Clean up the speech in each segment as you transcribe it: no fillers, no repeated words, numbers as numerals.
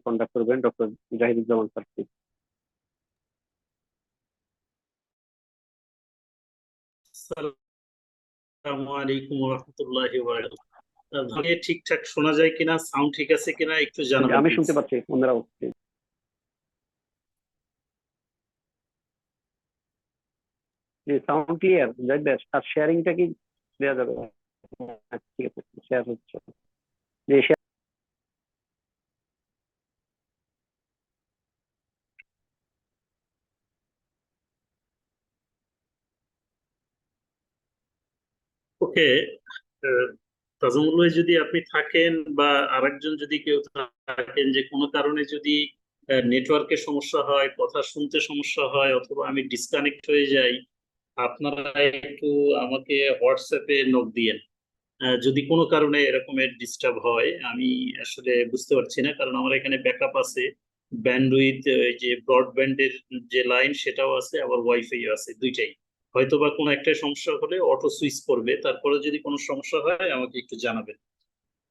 Conduct করবেন doctor Zahiduzzaman sir. আসসালামু আলাইকুম ওয়া রাহমাতুল্লাহি ওয়া বারাকাতুহু। ভাই ঠিকঠাক শোনা যায় কিনা, সাউন্ড ঠিক আছে কিনা একটু জানাবেন আমি প্লিজ। শুনতে পাচ্ছি, অন্যরাও সাউন্ড ক্লিয়ার। জাহিদ ভাই, আর শেয়ারিংটা কি দেওয়া যাবে? হ্যাঁ, ঠিক আছে, শেয়ার হচ্ছে। যে ওকে, তাজমুল ভাই যদি আপনি থাকেন বা আরেকজন যদি কেউ থাকেন, যে কোনো কারণে যদি নেটওয়ার্কের সমস্যা হয়, কথা শুনতে সমস্যা হয়, অথবা আমি ডিসকানেক্ট হয়ে যাই, আপনারা একটু আমাকে হোয়াটসঅ্যাপে নোট দিয়েন। যদি কোনো কারণে এরকমের ডিস্টার্ব হয়, আমি আসলে বুঝতে পারছি না, কারণ আমার এখানে ব্যাকআপ আছে, ব্যান্ডউইথ যে ব্রডব্যান্ডের যে লাইন সেটাও আছে, আবার ওয়াইফাইও আছে, দুইটাই। হয়তো বা কোনো একটা সমস্যা হলে অটো সুইচ করবে, তারপরে যদি কোনো সমস্যা হয় আমাকে একটু জানাবেন।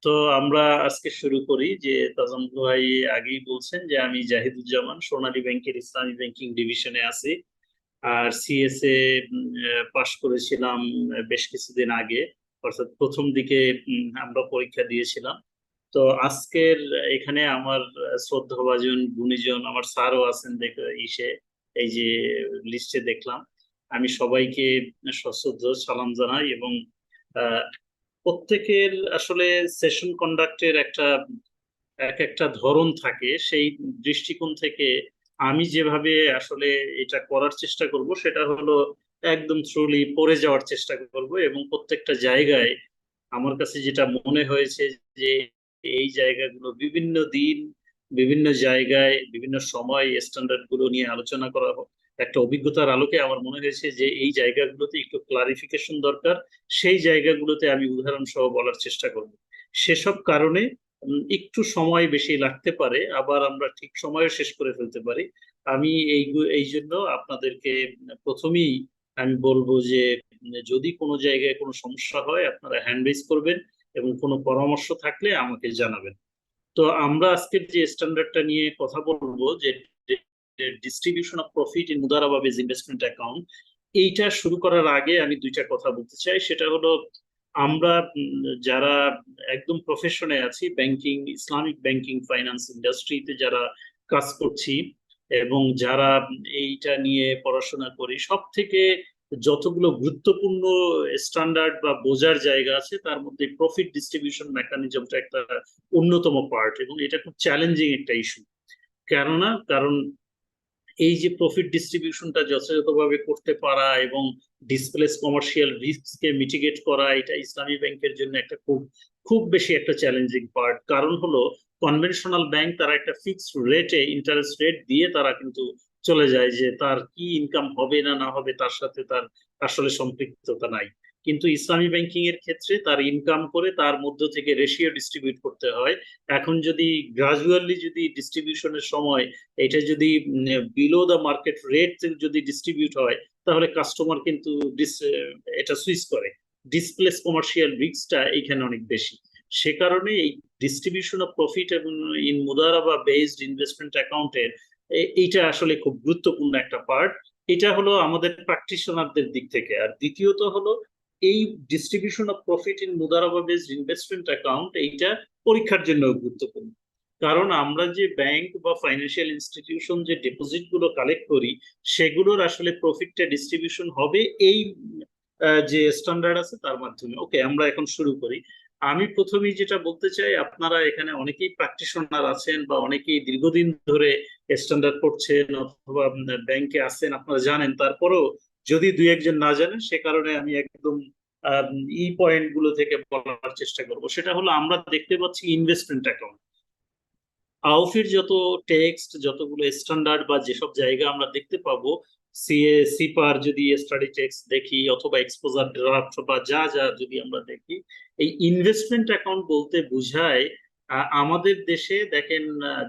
তো আমরা আজকে শুরু করি। যে তাজম ভাই আগেই বলছেন যে আমি জাহিদুজ্জামান সোনালী ব্যাংকের ইসলামী ব্যাংকিং ডিভিশনে আছি, আর সিএসএ পাশ করেছিলাম বেশ কিছুদিন আগে, অর্থাৎ প্রথম দিকে আমরা পরীক্ষা দিয়েছিলাম। তো আজকের এখানে আমার শ্রদ্ধাভাজন গুণীজন আমার স্যারও আছেন, ইসে এই যে লিস্টে দেখলাম। আমি সবাইকে সশ্রদ্ধ সালাম জানাই, এবং আহ, প্রত্যেকের আসলে সেশন কন্ডাক্টের এক একটা ধরন থাকে, সেই দৃষ্টিকোণ থেকে আমি যেভাবে আসলে এটা করার চেষ্টা করব সেটা হলো একদম থ্রুলি পড়ে যাওয়ার চেষ্টা করব, এবং প্রত্যেকটা জায়গায় আমার কাছে যেটা মনে হয়েছে যে এই জায়গাগুলো বিভিন্ন দিন বিভিন্ন জায়গায় বিভিন্ন সময় স্ট্যান্ডার্ড গুলো নিয়ে আলোচনা করা একটা অভিজ্ঞতার আলোকে আমার মনে হয়েছে যে এই জায়গাগুলোতে একটু ক্লারিফিকেশন দরকার। সেই জায়গাগুলোতে আমি উদাহরণ সহ বলার চেষ্টা করব। সেসব কারণে একটু সময় বেশি লাগতে পারে, আবার আমরা ঠিক সময়ে শেষ করে ফেলতে পারি। আমি এই জন্য আপনাদেরকে প্রথমেই আমি বলবো যে যদি কোনো জায়গায় কোনো সমস্যা হয় আপনারা হ্যান্ড রেজ করবেন, এবং কোনো পরামর্শ থাকলে আমাকে জানাবেন। তো আমরা আজকের যে স্ট্যান্ডার্ডটা নিয়ে কথা বলবো, যে ডিস্ট্রিবিউশন অফ প্রফিট ইন মুদারাবা বেজ ইনভেস্টমেন্ট অ্যাকাউন্ট, এইটা শুরু করার আগে আমি দুইটা কথা বলতে চাই। সেটা হলো আমরা যারা একদম প্রফেশনে আছি, ব্যাংকিং, ইসলামিক ব্যাংকিং ফাইন্যান্স ইন্ডাস্ট্রিতে যারা কাজ করছি, এবং যারা এইটা নিয়ে পড়াশোনা করি, সব থেকে যতগুলো গুরুত্বপূর্ণ স্ট্যান্ডার্ড বা বোঝার জায়গা আছে, তার মধ্যে প্রফিট ডিস্ট্রিবিউশন মেকানিজমটা একটা অন্যতম পার্ট, এবং এটা খুব চ্যালেঞ্জিং একটা ইস্যু। কারণ এই যে প্রফিট ডিস্ট্রিবিউশনটা যথাযথভাবে করতে পারা এবং ডিসপ্লেস কমার্শিয়াল রিস্ককে মিটিগেট করা, এটা ইসলামী ব্যাংকের জন্য একটা খুব খুব বেশি একটা চ্যালেঞ্জিং পার্ট। কারণ হলো কনভেনশনাল ব্যাংক তারা একটা ফিক্সড রেটে ইন্টারেস্ট রেট দিয়ে তারা কিন্তু চলে যায়, যে তার কি ইনকাম হবে না না হবে তার সাথে তার আসলে সম্পৃক্ততা নাই। কিন্তু ইসলামী ব্যাংকিং এর ক্ষেত্রে তার ইনকাম করে তার মধ্য থেকে রেশিও ডিস্ট্রিবিউট করতে হয়। এখন যদি গ্রাজুয়ালি যদি ডিস্ট্রিবিউশনের সময় এটা যদি বিলো দ্য মার্কেট রেট যদি ডিস্ট্রিবিউট হয়, তাহলে কাস্টমার কিন্তু এটা সুইচ করে। ডিসপ্লেস কমার্শিয়াল রিস্কটা এখানে অনেক বেশি। সে কারণে এই ডিস্ট্রিবিউশন অফ প্রফিট এবং ইন মুদারাবা বেসড ইনভেস্টমেন্ট অ্যাকাউন্টের এইটা আসলে খুব গুরুত্বপূর্ণ একটা পার্ট। এটা হলো আমাদের প্র্যাকটিশনারদের দিক থেকে। আর দ্বিতীয়ত হলো এই distribution of profit in Mudaraba based investment account এইটা পরীক্ষার জন্য গুরুত্বপূর্ণ। কারণ আমরা যে ব্যাংক বা ফাইন্যান্সিয়াল ইনস্টিটিউশন যে ডিপোজিট গুলো কালেক্ট করি, সেগুলোর আসলে প্রফিটটা ডিস্ট্রিবিউশন হবে এই যে স্ট্যান্ডার্ড আছে তার মাধ্যমে। ওকে, আমরা এখন শুরু করি। আমি প্রথমেই যেটা বলতে চাই, আপনারা এখানে অনেকেই প্র্যাকটিশনার আছেন বা অনেকেই দীর্ঘদিন ধরে স্ট্যান্ডার্ড করছেন অথবা ব্যাংকে আছেন, আপনারা জানেন। তারপরেও যদি দুই একজন না জানেন, সে কারণে আমি একদম এই পয়েন্ট গুলো থেকে বলার চেষ্টা করব। সেটা হলো আমরা দেখতে পাচ্ছি ইনভেস্টমেন্ট অ্যাকাউন্ট, আউফির যত টেক্সট, যতগুলো স্ট্যান্ডার্ড বা যেসব জায়গা আমরা দেখতে পাবো, সিএ সিপার যদি স্টাডি টেক্সট দেখি, অথবা এক্সপোজার ড্রাফট বা যা যা যদি আমরা দেখি, এই ইনভেস্টমেন্ট অ্যাকাউন্ট বলতে বোঝায় আমাদের দেশে দেখেন,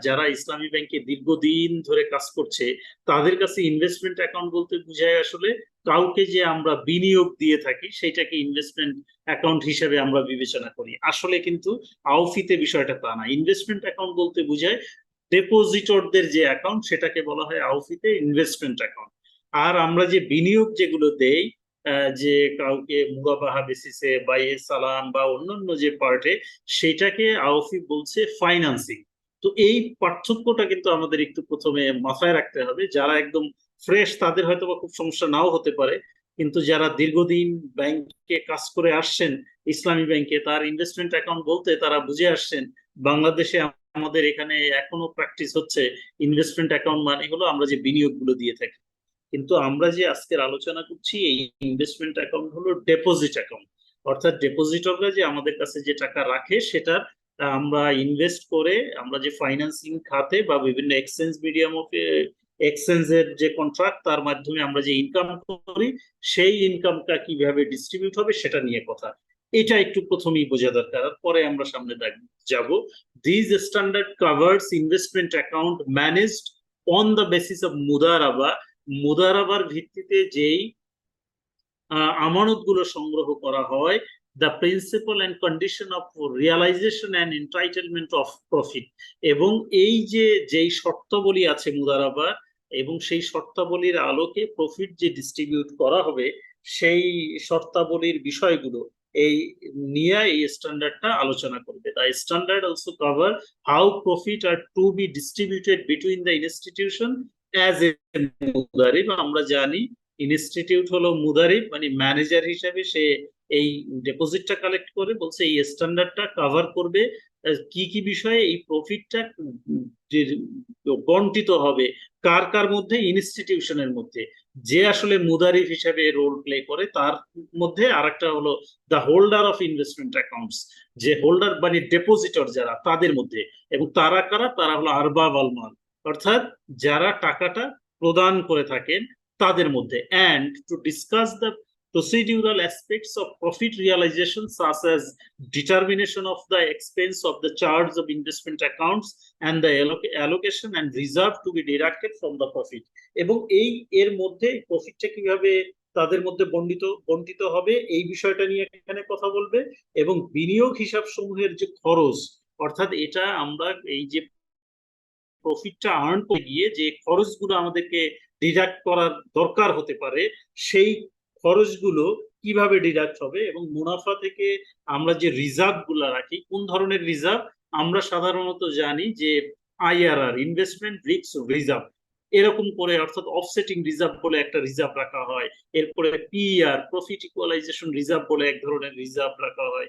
যারা ইসলামী ব্যাংকে দীর্ঘদিন ধরে কাজ করছে, তাদের কাছে ইনভেস্টমেন্ট অ্যাকাউন্ট বলতে বোঝায় আসলে কাউকে যে আমরা বিনিয়োগ দিয়ে থাকি সেটাকে ইনভেস্টমেন্ট অ্যাকাউন্ট হিসেবে আমরা বিবেচনা করি। আসলে কিন্তু আউফিতে বিষয়টা তা না। ইনভেস্টমেন্ট অ্যাকাউন্ট বলতে বোঝায় ডেপোজিটরদের যে অ্যাকাউন্ট সেটাকে বলা হয় আউফিতে ইনভেস্টমেন্ট অ্যাকাউন্ট। আর আমরা যে বিনিয়োগ যেগুলো দেই, যে কাউকে মুরাবাহা বেসিসে বা সালান বা অন্যান্য যে পার্টে, সেটাকে আউফি বলছে ফাইন্যান্সিং। তো এই পার্থক্যটা কিন্তু আমাদের একটু প্রথমে মাথায় রাখতে হবে। যারা একদম ফ্রেশ তাদের হয়তো বা খুব সমস্যা নাও হতে পারে, কিন্তু যারা দীর্ঘদিন ব্যাংকে কাজ করে আসছেন, ইসলামী ব্যাংকে, তার ইনভেস্টমেন্ট অ্যাকাউন্ট বলতে তারা বুঝে আসছেন। বাংলাদেশে আমাদের এখানে এখনো প্র্যাকটিস হচ্ছে ইনভেস্টমেন্ট অ্যাকাউন্ট মানে হলো আমরা যে বিনিয়োগগুলো দিয়ে থাকি। কিন্তু আমরা যে আজকের আলোচনা করছি এই ইনভেস্টমেন্ট অ্যাকাউন্ট হলো ডেপোজিট অ্যাকাউন্ট। অর্থাৎ ডেপোজিটররা যে আমাদের কাছে যে টাকা রাখে সেটা আমরা ইনভেস্ট করে আমরা যে ফাইন্যান্সিং খাতে বা বিভিন্ন এক্সচেঞ্জ মিডিয়াম অফ এক্সচেঞ্জের যে কন্ট্রাক্ট তার মাধ্যমে আমরা যে ইনকাম করি, সেই ইনকামটা কিভাবে ডিস্ট্রিবিউট হবে সেটা নিয়ে কথা। এটা একটু প্রথমেই বোঝা দরকার, পরে আমরা সামনে যাব। This standard covers investment account managed on the basis of মুদারাবা। মুদারাবার ভিত্তিতে যেই আমানত গুলো সংগ্রহ করা হয়, the principal and condition of realisation and entitlement of profit. এবং এই যে যেই শর্তাবলী আছে মুদারাবার, এবং সেই শর্তাবলীর আলোকে প্রফিট যে ডিস্ট্রিবিউট করা হবে সেই শর্তাবলীর বিষয়গুলো এই নিয়ে এই স্ট্যান্ডার্ডটা আলোচনা করবে। The standard also cover how profit are to be distributed between the institution as a মুদারিব। আমরা জানি ইনস্টিটিউট হলো মুদারিব, মানে ম্যানেজার হিসেবে সে এই ডিপোজিটটা কালেক্ট করে। বলছে এই স্ট্যান্ডার্ডটা কভার করবে কি কি বিষয়ে এই প্রফিটটা বন্টিত হবে কার কার মধ্যে, ইনস্টিটিউশনের মধ্যে। যে আসলে মুদারিব হিসেবে রোল প্লে করে তার মধ্যে, আর একটা হলো the holder of investment accounts, যে হোল্ডার মানে ডেপোজিটর যারা তাদের মধ্যে। এবং তারা কারা? তারা হলো আরবাব আল মাল, অর্থাৎ যারা টাকাটা প্রদান করে থাকেন তাদের মধ্যে। And to discuss the procedural aspects of profit realization such as determination of the expense of the charge of investment accounts and the allocation and reserve to be deducted from the profit। এবং এই এর মধ্যে প্রফিটটা কিভাবে তাদের মধ্যে বন্টিত হবে এই বিষয়টা নিয়ে এখানে কথা বলবে। এবং বিনিয়োগ হিসাব সমূহের যে খরচ, অর্থাৎ এটা আমরা এই যে প্রফিটটা আর্ন করতে গিয়ে যে খরচগুলো আমাদেরকে ডিডাক্ট করার দরকার হতে পারে, সেই খরচগুলো কিভাবে ডিডাক্ট হবে। এবং মুনাফা থেকে আমরা যে রিজার্ভ গুলো রাখি, কোন ধরনের রিজার্ভ আমরা সাধারণত জানি যে আইআরআর, ইনভেস্টমেন্ট রিস্ক রিজার্ভ, এরকম করে, অর্থাৎ অফসেটিং রিজার্ভ বলে একটা রিজার্ভ রাখা হয়। এরপরে পিআর, প্রফিট ইকুয়ালাইজেশন রিজার্ভ বলে এক ধরনের রিজার্ভ রাখা হয়।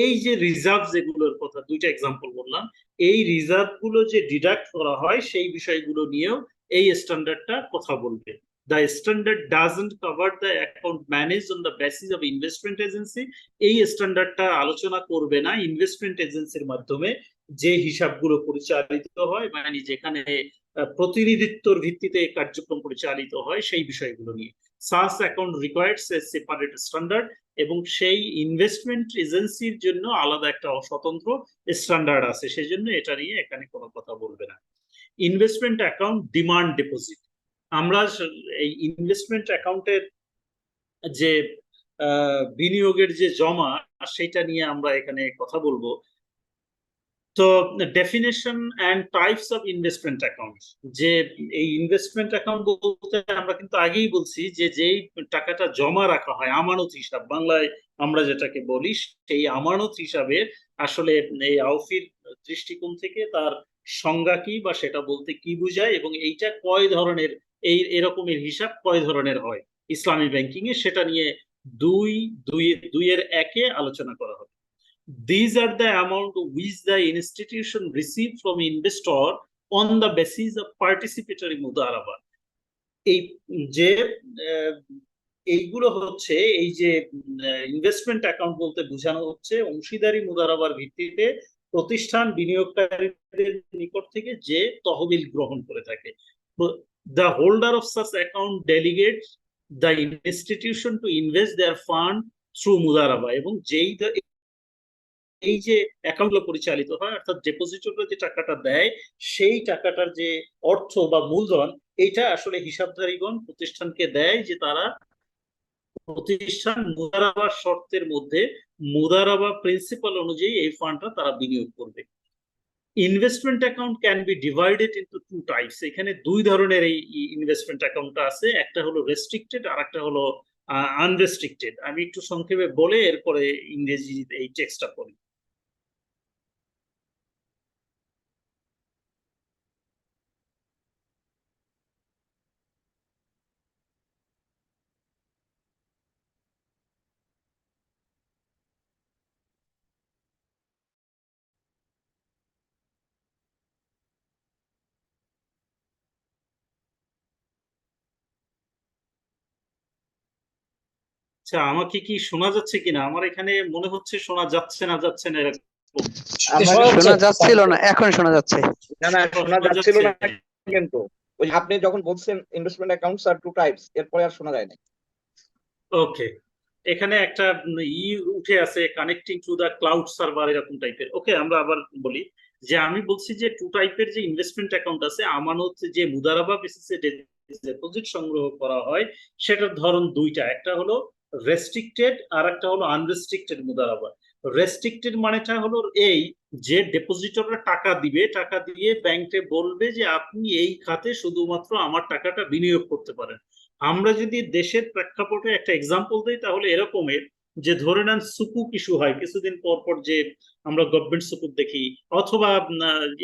এই যে রিজার্ভ যেগুলোর কথা দুইটা এক্সাম্পল বললাম, এই রিজার্ভ গুলো যে ডিডাক্ট করা হয় সেই বিষয়গুলো নিয়েও এই স্ট্যান্ডার্ডটা কথা বলবে। The standard doesn't cover the account manage on the basis of investment agency. এই স্ট্যান্ডার্ডটা আলোচনা করবে না ইনভেস্টমেন্ট এজেন্সির মাধ্যমে যে হিসাবগুলো পরিচালিত হয়, মানে যেখানে প্রতিনিধিত্বর ভিত্তিতে কার্যক্রম পরিচালিত হয় সেই বিষয়গুলো নিয়ে। সাস account requires a separate standard. এবং সেই ইনভেস্টমেন্ট এজেন্সির জন্য আলাদা একটা স্বতন্ত্র স্ট্যান্ডার্ড আছে, সেই জন্য এটা নিয়ে এখানে কোনো কথা বলবে না। Investment account demand deposit. আমরা এই ইনভেস্টমেন্ট অ্যাকাউন্টের যে বিনিয়োগের যে জমা সেটা নিয়ে আমরা এখানে কথা বলবো। তো definition and types of investment account, যে এই ইনভেস্টমেন্ট অ্যাকাউন্ট বলতে আমরা কিন্তু আগেই বলছি যে যেই টাকাটা জমা রাখা হয় আমানত হিসাব, বাংলায় আমরা যেটাকে বলি, সেই আমানত হিসাবে আসলে এই আউফির দৃষ্টিকোণ থেকে তার সংজ্ঞা কি বা সেটা বলতে কি বোঝায়, এবং এইটা কয় ধরনের, এই এরকমের হিসাব কয় ধরনের হয় ইসলামী ব্যাংকিং এ, সেটা নিয়ে দুইয়ের একে আলোচনা করা হবে। These are the amount which the institution received from investor on the basis of participatory Mudaraba. এই যে এইগুলো হচ্ছে এই যে ইনভেস্টমেন্ট অ্যাকাউন্ট বলতে বোঝানো হচ্ছে অংশীদারি মুদারাবার ভিত্তিতে প্রতিষ্ঠান বিনিয়োগকারীদের নিকট থেকে যে তহবিল গ্রহণ করে থাকে। The holder of such account delegates the institution to invest their fund through Mudaraba. এবং যেই এই যে অ্যাকাউন্টগুলো পরিচালিত হয়, অর্থাৎ ডিপোজিটররা যে টাকাটা দেয় সেই টাকাটার যে অর্থ বা মূলধন, এটা আসলে হিসাবধারীগণ প্রতিষ্ঠানকে দেয় যে তারা প্রতিষ্ঠান মুদারাবা শর্তের মধ্যে মুদারাবা প্রিন্সিপাল অনুযায়ী এই ফান্ডটা তারা বিনিয়োগ করবে। Investment account can be divided into two types. এখানে দুই ধরনের এই ইনভেস্টমেন্ট অ্যাকাউন্টটা আছে, একটা হলো রেস্ট্রিক্টেড আর একটা হলো আনরেস্ট্রিক্টেড। আমি একটু সংক্ষেপে বলে এরপরে ইংরেজি এই টেক্সটটা পড়ি। আচ্ছা, আমাকে কি শোনা যাচ্ছে কিনা? আমার এখানে মনে হচ্ছে শোনা যাচ্ছে না, যাচ্ছে না এরকম। আপনাকে শোনা যাচ্ছিল না, এখন শোনা যাচ্ছে। না না, শোনা শোনা যাচ্ছিল যাচ্ছে। না, কিন্তু ওই আপনি যখন বলছেন ইনভেস্টমেন্ট অ্যাকাউন্টস আর টু টাইপস, এরপরে আর শোনা যায় না। ওকে, এখানে একটা উঠে আছে connecting to the cloud server, এরকম টাইপের। ওকে, আমরা আবার বলি যে আমি বলছি যে টু টাইপের যে ইনভেস্টমেন্ট অ্যাকাউন্ট আছে, আমানত যে মুদারাবা বেসিসে ডিপোজিট সংগ্রহ করা হয়, সেটার ধরন দুইটা, একটা হলো রেস্ট্রিক্টেড আর একটা হলো আনরেস্ট্রিক্টেড মুদারাবা। রেস্ট্রিক্টেড মানেটা হলো এই যে ডিপোজিটররা টাকা দিবে, টাকা দিয়ে ব্যাংকে বলবে যে আপনি এই খাতে শুধুমাত্র আমার টাকাটা বিনিয়োগ করতে পারেন। আমরা যদি দেশের প্রেক্ষাপটে একটা এক্সাম্পল দিই তাহলে এরকমের, যে ধরে নেন সুকুক ইস্যু হয় কিছুদিন পর পর, যে আমরা গভর্নমেন্ট সুকুক দেখি, অথবা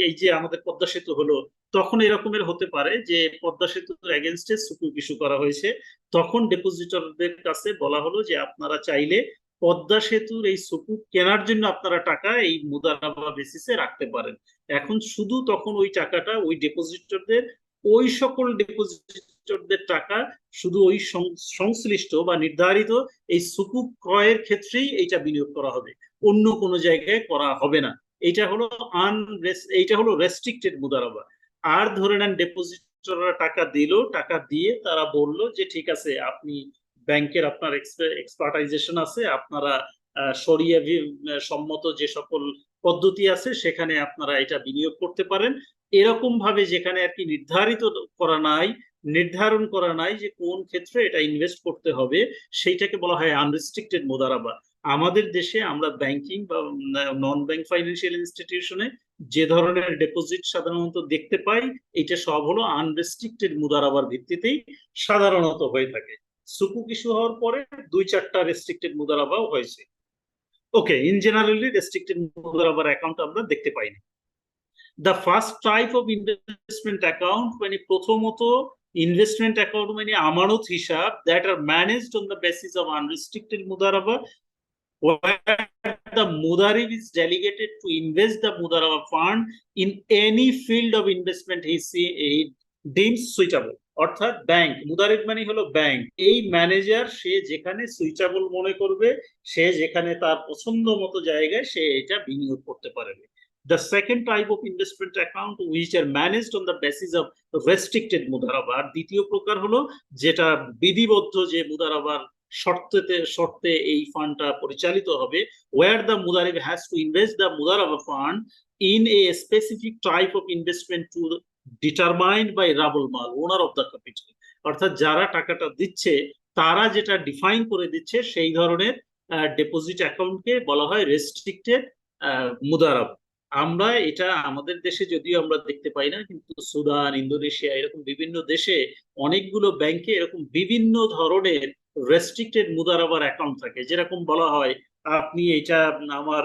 এই যে আমাদের পদ্মা সেতু হলো, তখন এরকমের হতে পারে যে পদ্মা সেতুর এগেনস্টে সুকুক ইস্যু করা হয়েছে। তখন ডিপোজিটরদের কাছে বলা হলো যে আপনারা চাইলে পদ্মা সেতুর এই সুকুক কেনার জন্য আপনারা টাকা এই মুদারাবা বেসিসে রাখতে পারেন। এখন শুধু তখন ওই টাকাটা ওই ডিপোজিটরদের, ওই সকল ডিপোজিটরদের টাকা শুধু ওই সংশ্লিষ্ট বা নির্ধারিত এই সুকুক ক্রয়ের ক্ষেত্রেই এইটা বিনিয়োগ করা হবে, অন্য কোনো জায়গায় করা হবে না। এইটা হলো রেস্ট্রিক্টেড মুদারাবা। আর ধরে নেন ডিপোজিটররা টাকা দিল, টাকা দিয়ে তারা বলল যে ঠিক আছে, আপনি ব্যাংকের আপনার এক্সপার্টাইজেশন আছে, আপনারা শরিয়া সম্মত যে সকল পদ্ধতি আছে সেখানে আপনারা এটা বিনিয়োগ করতে পারেন। এরকম ভাবে যেখানে আর কি নির্ধারণ করা নাই যে কোন ক্ষেত্রে এটা ইনভেস্ট করতে হবে, সেইটাকে বলা হয় আনরেস্ট্রিক্টেড মুদারাবা। আমাদের দেশে আমরা ব্যাংকিং বা নন ব্যাংক ফাইন্যান্সিয়াল ইনস্টিটিউশনে যে ধরনের ডিপোজিট সাধারণত দেখতে পাই, এটা সব হলো আনরেস্ট্রিক্টেড মুদারাবার ভিত্তিতেই সাধারণত হয়ে থাকে। সুকুক ইস্যু হওয়ার পরে দুই চারটা রেস্ট্রিক্টেড মুদারাবাও হয়েছে। ওকে, ইন জেনারেলি রেস্ট্রিক্টেড মুদারাবার অ্যাকাউন্ট আমরা দেখতে পাই না। The first type of investment account মানে প্রথমত ইনভেস্টমেন্ট অ্যাকাউন্ট মানে আমানত হিসাব, that are managed on the basis of unrestricted Mudaraba, where the mudarib is delegated to invest the mudaraba fund in any field of investment he deems suitable। অর্থাৎ bank, মুদারিব মানে হলো bank, এই manager সে যেখানে suitable মনে করবে, সে যেখানে তার পছন্দ মতো জায়গায় সে এটা বিনিয়োগ করতে পারবে। The second type of investment account which are managed on the basis of restricted Mudaraba. আর দ্বিতীয় প্রকার হলো যেটা বিধিবদ্ধ যে মুদারাবার শর্তে এই ফান্ডটা পরিচালিত হবে, where the mudarib has to invest the mudaraba fund in a specific type of investment to determined by রাবুল মাল, ওনার অফ দ্য ক্যাপিটাল। অর্থাৎ যারা টাকাটা দিচ্ছে তারা যেটা ডিফাইন করে দিচ্ছে সেই ধরনের ডিপোজিট অ্যাকাউন্টকে বলা হয় রেস্ট্রিক্টেড মুদারাবা। আমরা এটা আমাদের দেশে যদিও আমরা দেখতে পাই না, কিন্তু সুদান, ইন্দোনেশিয়া, এরকম বিভিন্ন দেশে অনেকগুলো ব্যাংকে এরকম বিভিন্ন ধরনের রেস্ট্রিক্টেড মুদারাবার অ্যাকাউন্ট থাকে। যেরকম বলা হয় আপনি এটা আমার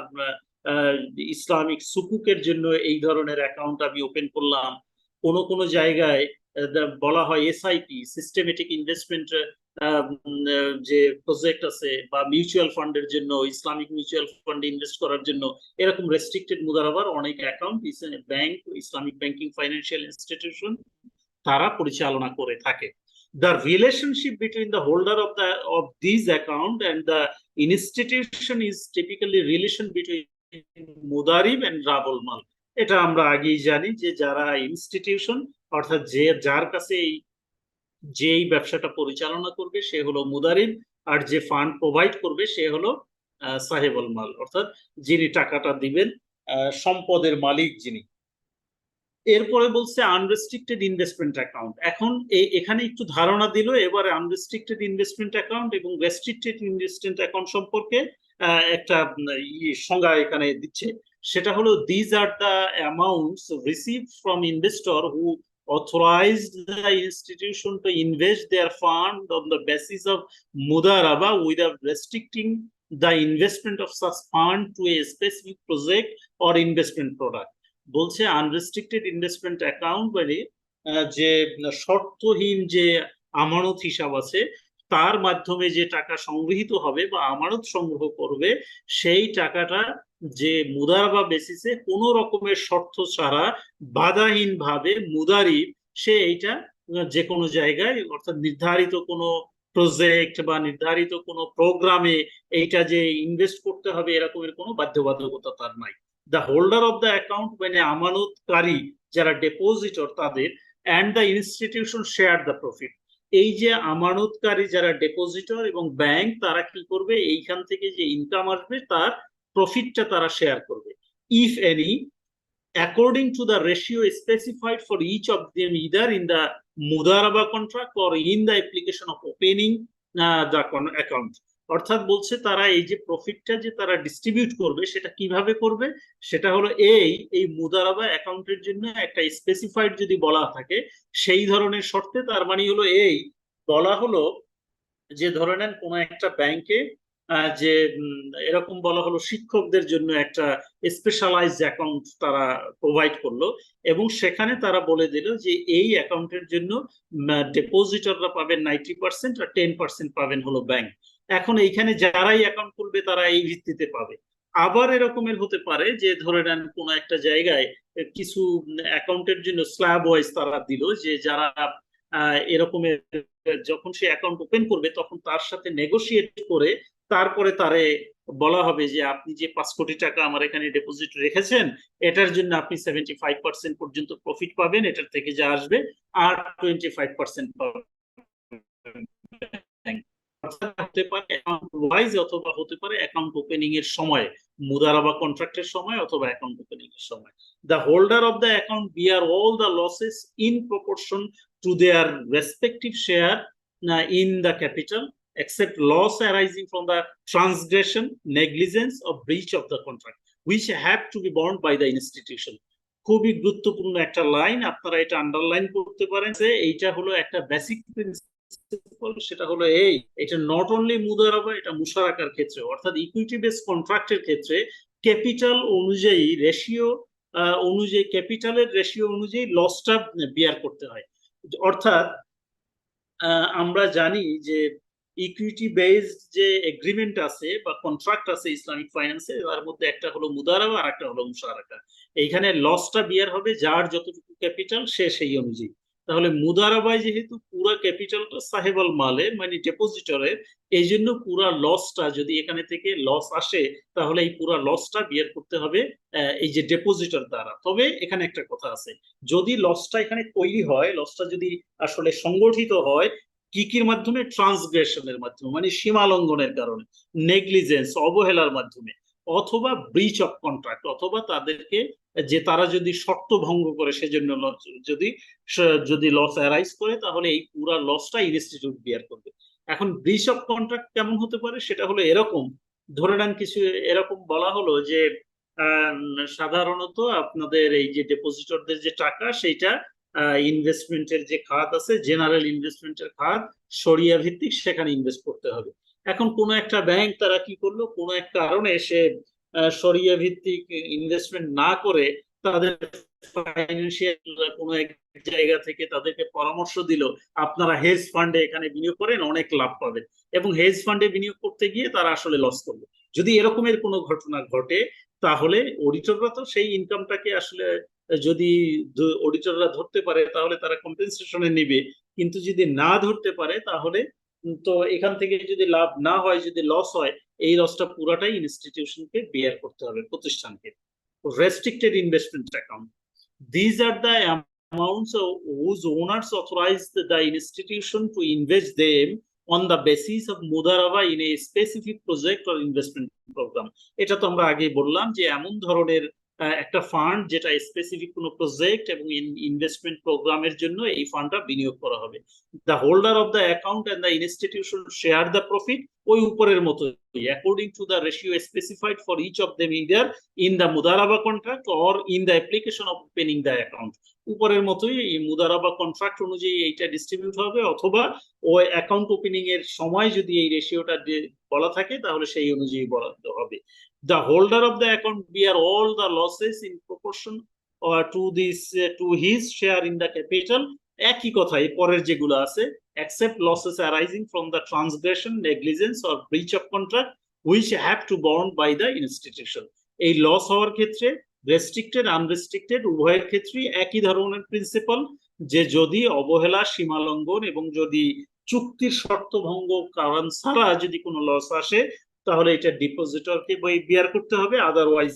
ইসলামিক সুকুকের জন্য এই ধরনের অ্যাকাউন্ট আমি ওপেন করলাম। কোন কোন জায়গায় বলা হয় এসআইপি, সিস্টেমেটিক ইনভেস্টমেন্ট যে প্রজেক্ট আছে, বা মিউচুয়াল ফান্ডের জন্য, ইসলামিক মিউচুয়াল ফান্ডে ইনভেস্ট করার জন্য এরকম রেস্ট্রিক্টেড মুদারাবার অনেক account bank, Islamic banking financial institution তারা পরিচালনা করে থাকে। The relationship between the holder of these account and the institution is typically relation between মুদারিব and রাবুল মাল। এটা আমরা আগেই জানি যে যারা ইনস্টিটিউশন, অর্থাৎ যার কাছে যেই ব্যবসাটা পরিচালনা করবে সে হলো মুদারিব, আর যে ফান্ড প্রোভাইড করবে সে হলো সাহেবুল মাল, অর্থাৎ যিনি টাকাটা দিবেন, সম্পদের মালিক যিনি। এরপরে বলছে আনরেস্ট্রিক্টেড ইনভেস্টমেন্ট অ্যাকাউন্ট। এখন এখানে একটু ধারণা দিল, এবারে আনরেস্ট্রিক্টেড ইনভেস্টমেন্ট অ্যাকাউন্ট এবং রেস্ট্রিক্টেড ইনভেস্টমেন্ট অ্যাকাউন্ট সম্পর্কে একটা সংজ্ঞা এখানে দিচ্ছে। সেটা হলো these are the amounts received from investor who authorized the institution to invest their fund on the basis of mudaraba without restricting the investment of such fund to a specific project or investment product. বলছে unrestricted investment account মানে যে শর্তহীন যে আমানত হিসাব আছে তার মাধ্যমে যে টাকা সংগৃহীত হবে বা আমানত সংগ্রহ করবে সেই টাকাটা যে মুদারাবা বেসিসে কোনো রকমের শর্ত ছাড়া বাধাহীন ভাবে মুদারিব সে এইটা যে কোনো জায়গায় অর্থাৎ নির্ধারিত কোনো প্রজেক্ট বা নির্ধারিত কোনো প্রোগ্রামে এইটা যে ইনভেস্ট করতে হবে এরকমের কোনো বাধ্যবাধকতা তার নাই। The holder of the account মানে আমানতকারী যারা ডেপোজিটর তাদের and the institution share the profit. এই যে আমানতকারী যারা ডেপোজিটর এবং ব্যাংক তারা কি করবে এইখান থেকে যে ইনকাম আসবে তার প্রফিটটা তারা শেয়ার করবে। If any according to the ratio specified for each of them either in the mudaraba contract or in the application of opening the account. অর্থাৎ বলছে তারা এই যে প্রফিটটা যে তারা ডিস্ট্রিবিউট করবে সেটা কিভাবে করবে সেটা হলো এই মুদারাবা অ্যাকাউন্টের জন্য একটা স্পেসিফাইড যদি বলা থাকে সেই ধরনের শর্তে, তার মানে হলো এই বলা হলো যে ধরে নেন কোনো একটা ব্যাংকে যে এরকম বলা হলো শিক্ষকদের জন্য একটা স্পেশালাইজড অ্যাকাউন্ট তারা প্রোভাইড করলো এবং সেখানে তারা বলে দিল যে এই অ্যাকাউন্টের জন্য ডেপোজিটররা পাবেন 90% আর 10% পাবেন হলো ব্যাংক। এখন এইখানে যারাই অ্যাকাউন্ট খুলবে তারা এই ভিত্তিতে পাবে। আবার এরকমের হতে পারে যে ধরে নেন কোনো একটা জায়গায় কিছু অ্যাকাউন্টের জন্য স্ল্যাব ওয়াইজ তারা দিল যে যারা এরকমের যখন সে অ্যাকাউন্ট ওপেন করবে তখন তার সাথে নেগোশিয়েট করে তারপরে তারে বলা হবে যে আপনি যে 5 কোটি টাকা আমার এখানে ডিপোজিট রেখেছেন এটার জন্য আপনি 75% পর্যন্ত প্রফিট পাবেন, এটার থেকে যা আসবে আর 25% পাবেন। হতে পারে অ্যাকাউন্ট ওয়াইজ অথবা হতে পারে অ্যাকাউন্ট ওপেনিং এর সময়, মুদারাবা কন্ট্রাক্টের সময় অথবা অ্যাকাউন্ট ওপেনিং এর সময়। The holder of the account bear all the losses in proportion to their respective share in the capital except loss arising from the transgression, negligence or breach of the contract which have to be borne by the institution. খুবই গুরুত্বপূর্ণ একটা line, আপনারা এটা underline করতে পারেন যে এইটা হলো একটা বেসিক প্রিন্সিপাল, সেটা হলো এটা নট অনলি মুদারাবা, এটা মুশারাকার ক্ষেত্রে অর্থাৎ ইকুইটি বেস কন্ট্রাক্টের ক্ষেত্রে ক্যাপিটাল অনুযায়ী রেশিও অনুযায়ী ক্যাপিটালের রেশিও অনুযায়ী লসটা বিয়ার করতে হয়। অর্থাৎ আমরা জানি যে ইকুইটি বেসড যে এগ্রিমেন্ট আছে বা কন্ট্রাক্ট আছে ইসলামিক ফাইন্যান্সে তার মধ্যে একটা হলো মুদারাবা আর একটা হলো মুশারাকা। এইখানে লসটা বিয়ার হবে যার যতটুকু ক্যাপিটাল সে সেই অনুযায়ী। তাহলে মুদারাবায় যেহেতু পুরা ক্যাপিটালটা সাহেবাল মালের মানে ডেপোজিটরের, এই জন্য পুরা লসটা যদি এখানে থেকে লস আসে তাহলে এই পুরা লসটা বিয়ার করতে হবে এই যে ডেপোজিটর দ্বারা। তবে এখানে একটা কথা আছে, যদি লসটা এখানে তৈরি হয়, লসটা যদি আসলে সংগঠিত হয় কির মাধ্যমে, ট্রান্সগ্রেশনের মাধ্যমে মানে সীমা লঙ্ঘনের কারণে, নেগলিজেন্স অবহেলার মাধ্যমে, অথবা ব্রিচ অফ কন্ট্রাক্ট, অথবা তাদেরকে যে তারা যদি শর্ত ভঙ্গ করে সেজন্য যদি লস অ্যারাইজ করে তাহলে এই পুরা লসটা ইনস্টিটিউট বিয়ার করবে। এখন ব্রিচ অফ কন্ট্রাক্ট কেমন হতে পারে সেটা হলো এরকম, ধরে নেন কিছু এরকম বলা হলো যে সাধারণত আপনাদের এই যে ডেপোজিটরদের যে টাকা সেইটা ইনভেস্টমেন্টের যে খাত আছে জেনারেল ইনভেস্টমেন্টের খাত শরিয়া ভিত্তিক সেখানে ইনভেস্ট করতে হবে। এখন কোন একটা ব্যাংক তারা কি করলো, কোন এক কারণে সে শরিয়া ভিত্তিক ইনভেস্টমেন্ট না করে তাদের ফাইন্যান্সিয়াল কোন এক জায়গা থেকে তাদেরকে পরামর্শ দিল আপনারা হেজ ফান্ডে এখানে বিনিয়োগ করেন অনেক লাভ পাবেন, এবং হেজ ফান্ডে বিনিয়োগ করতে গিয়ে তারা আসলে লস করবে। যদি এরকমের কোনো ঘটনা ঘটে তাহলে অডিটররা তো সেই ইনকামটাকে আসলে যদি অডিটররা ধরতে পারে তাহলে তারা কম্পেনসেশনে নেবে, কিন্তু যদি না ধরতে পারে তাহলে তো এখান থেকে যদি লাভ না হয়, যদি লস হয়, এই লসটা পুরাটাই ইনস্টিটিউশনকে বেয়ার করতে হবে, প্রতিষ্ঠানকে। Restricted investment account, these are the amounts whose owners authorized the institution to invest them on the basis of mudaraba in a specific project or investment program. এটা তো আমরা আগে বললাম যে এমন ধরনের একটা ফান্ড যেটা স্পেসিফিক কোনো প্রজেক্ট এবং ইনভেস্টমেন্ট প্রোগ্রামের জন্য এই ফান্ডটা বিনিয়োগ করা হবে। The holder of the account and the institution share the profit, ওই উপরের মতো, according to the ratio specified for each of them either in the মুদারাবা contract or in the application of opening the account. উপরের মতোই এই Mudaraba contract অনুযায়ী এইটা distribute হবে, অথবা ওই অ্যাকাউন্ট ওপেনিং এর সময় যদি এই রেশিওটা বলা থাকে তাহলে সেই অনুযায়ী বরাদ্দ হবে। The holder of the account bear all the losses in proportion to his share in the capital, একই কথা এই পরের যেগুলো আছে, except losses arising from the transgression, negligence or breach of contract which have to borne by the institution। এই loss হওয়ার ক্ষেত্রে restricted unrestricted উভয়ের ক্ষেত্রেই একই ধরনের প্রিন্সিপাল, যে যদি অবহেলা, সীমালঙ্ঘন এবং যদি চুক্তির শর্ত ভঙ্গ কারণ ছাড়া যদি কোনো লস আসে তাহলে এটা ডিপোজিটরকে বিয়ার করতে হবে, আদারওয়াইজ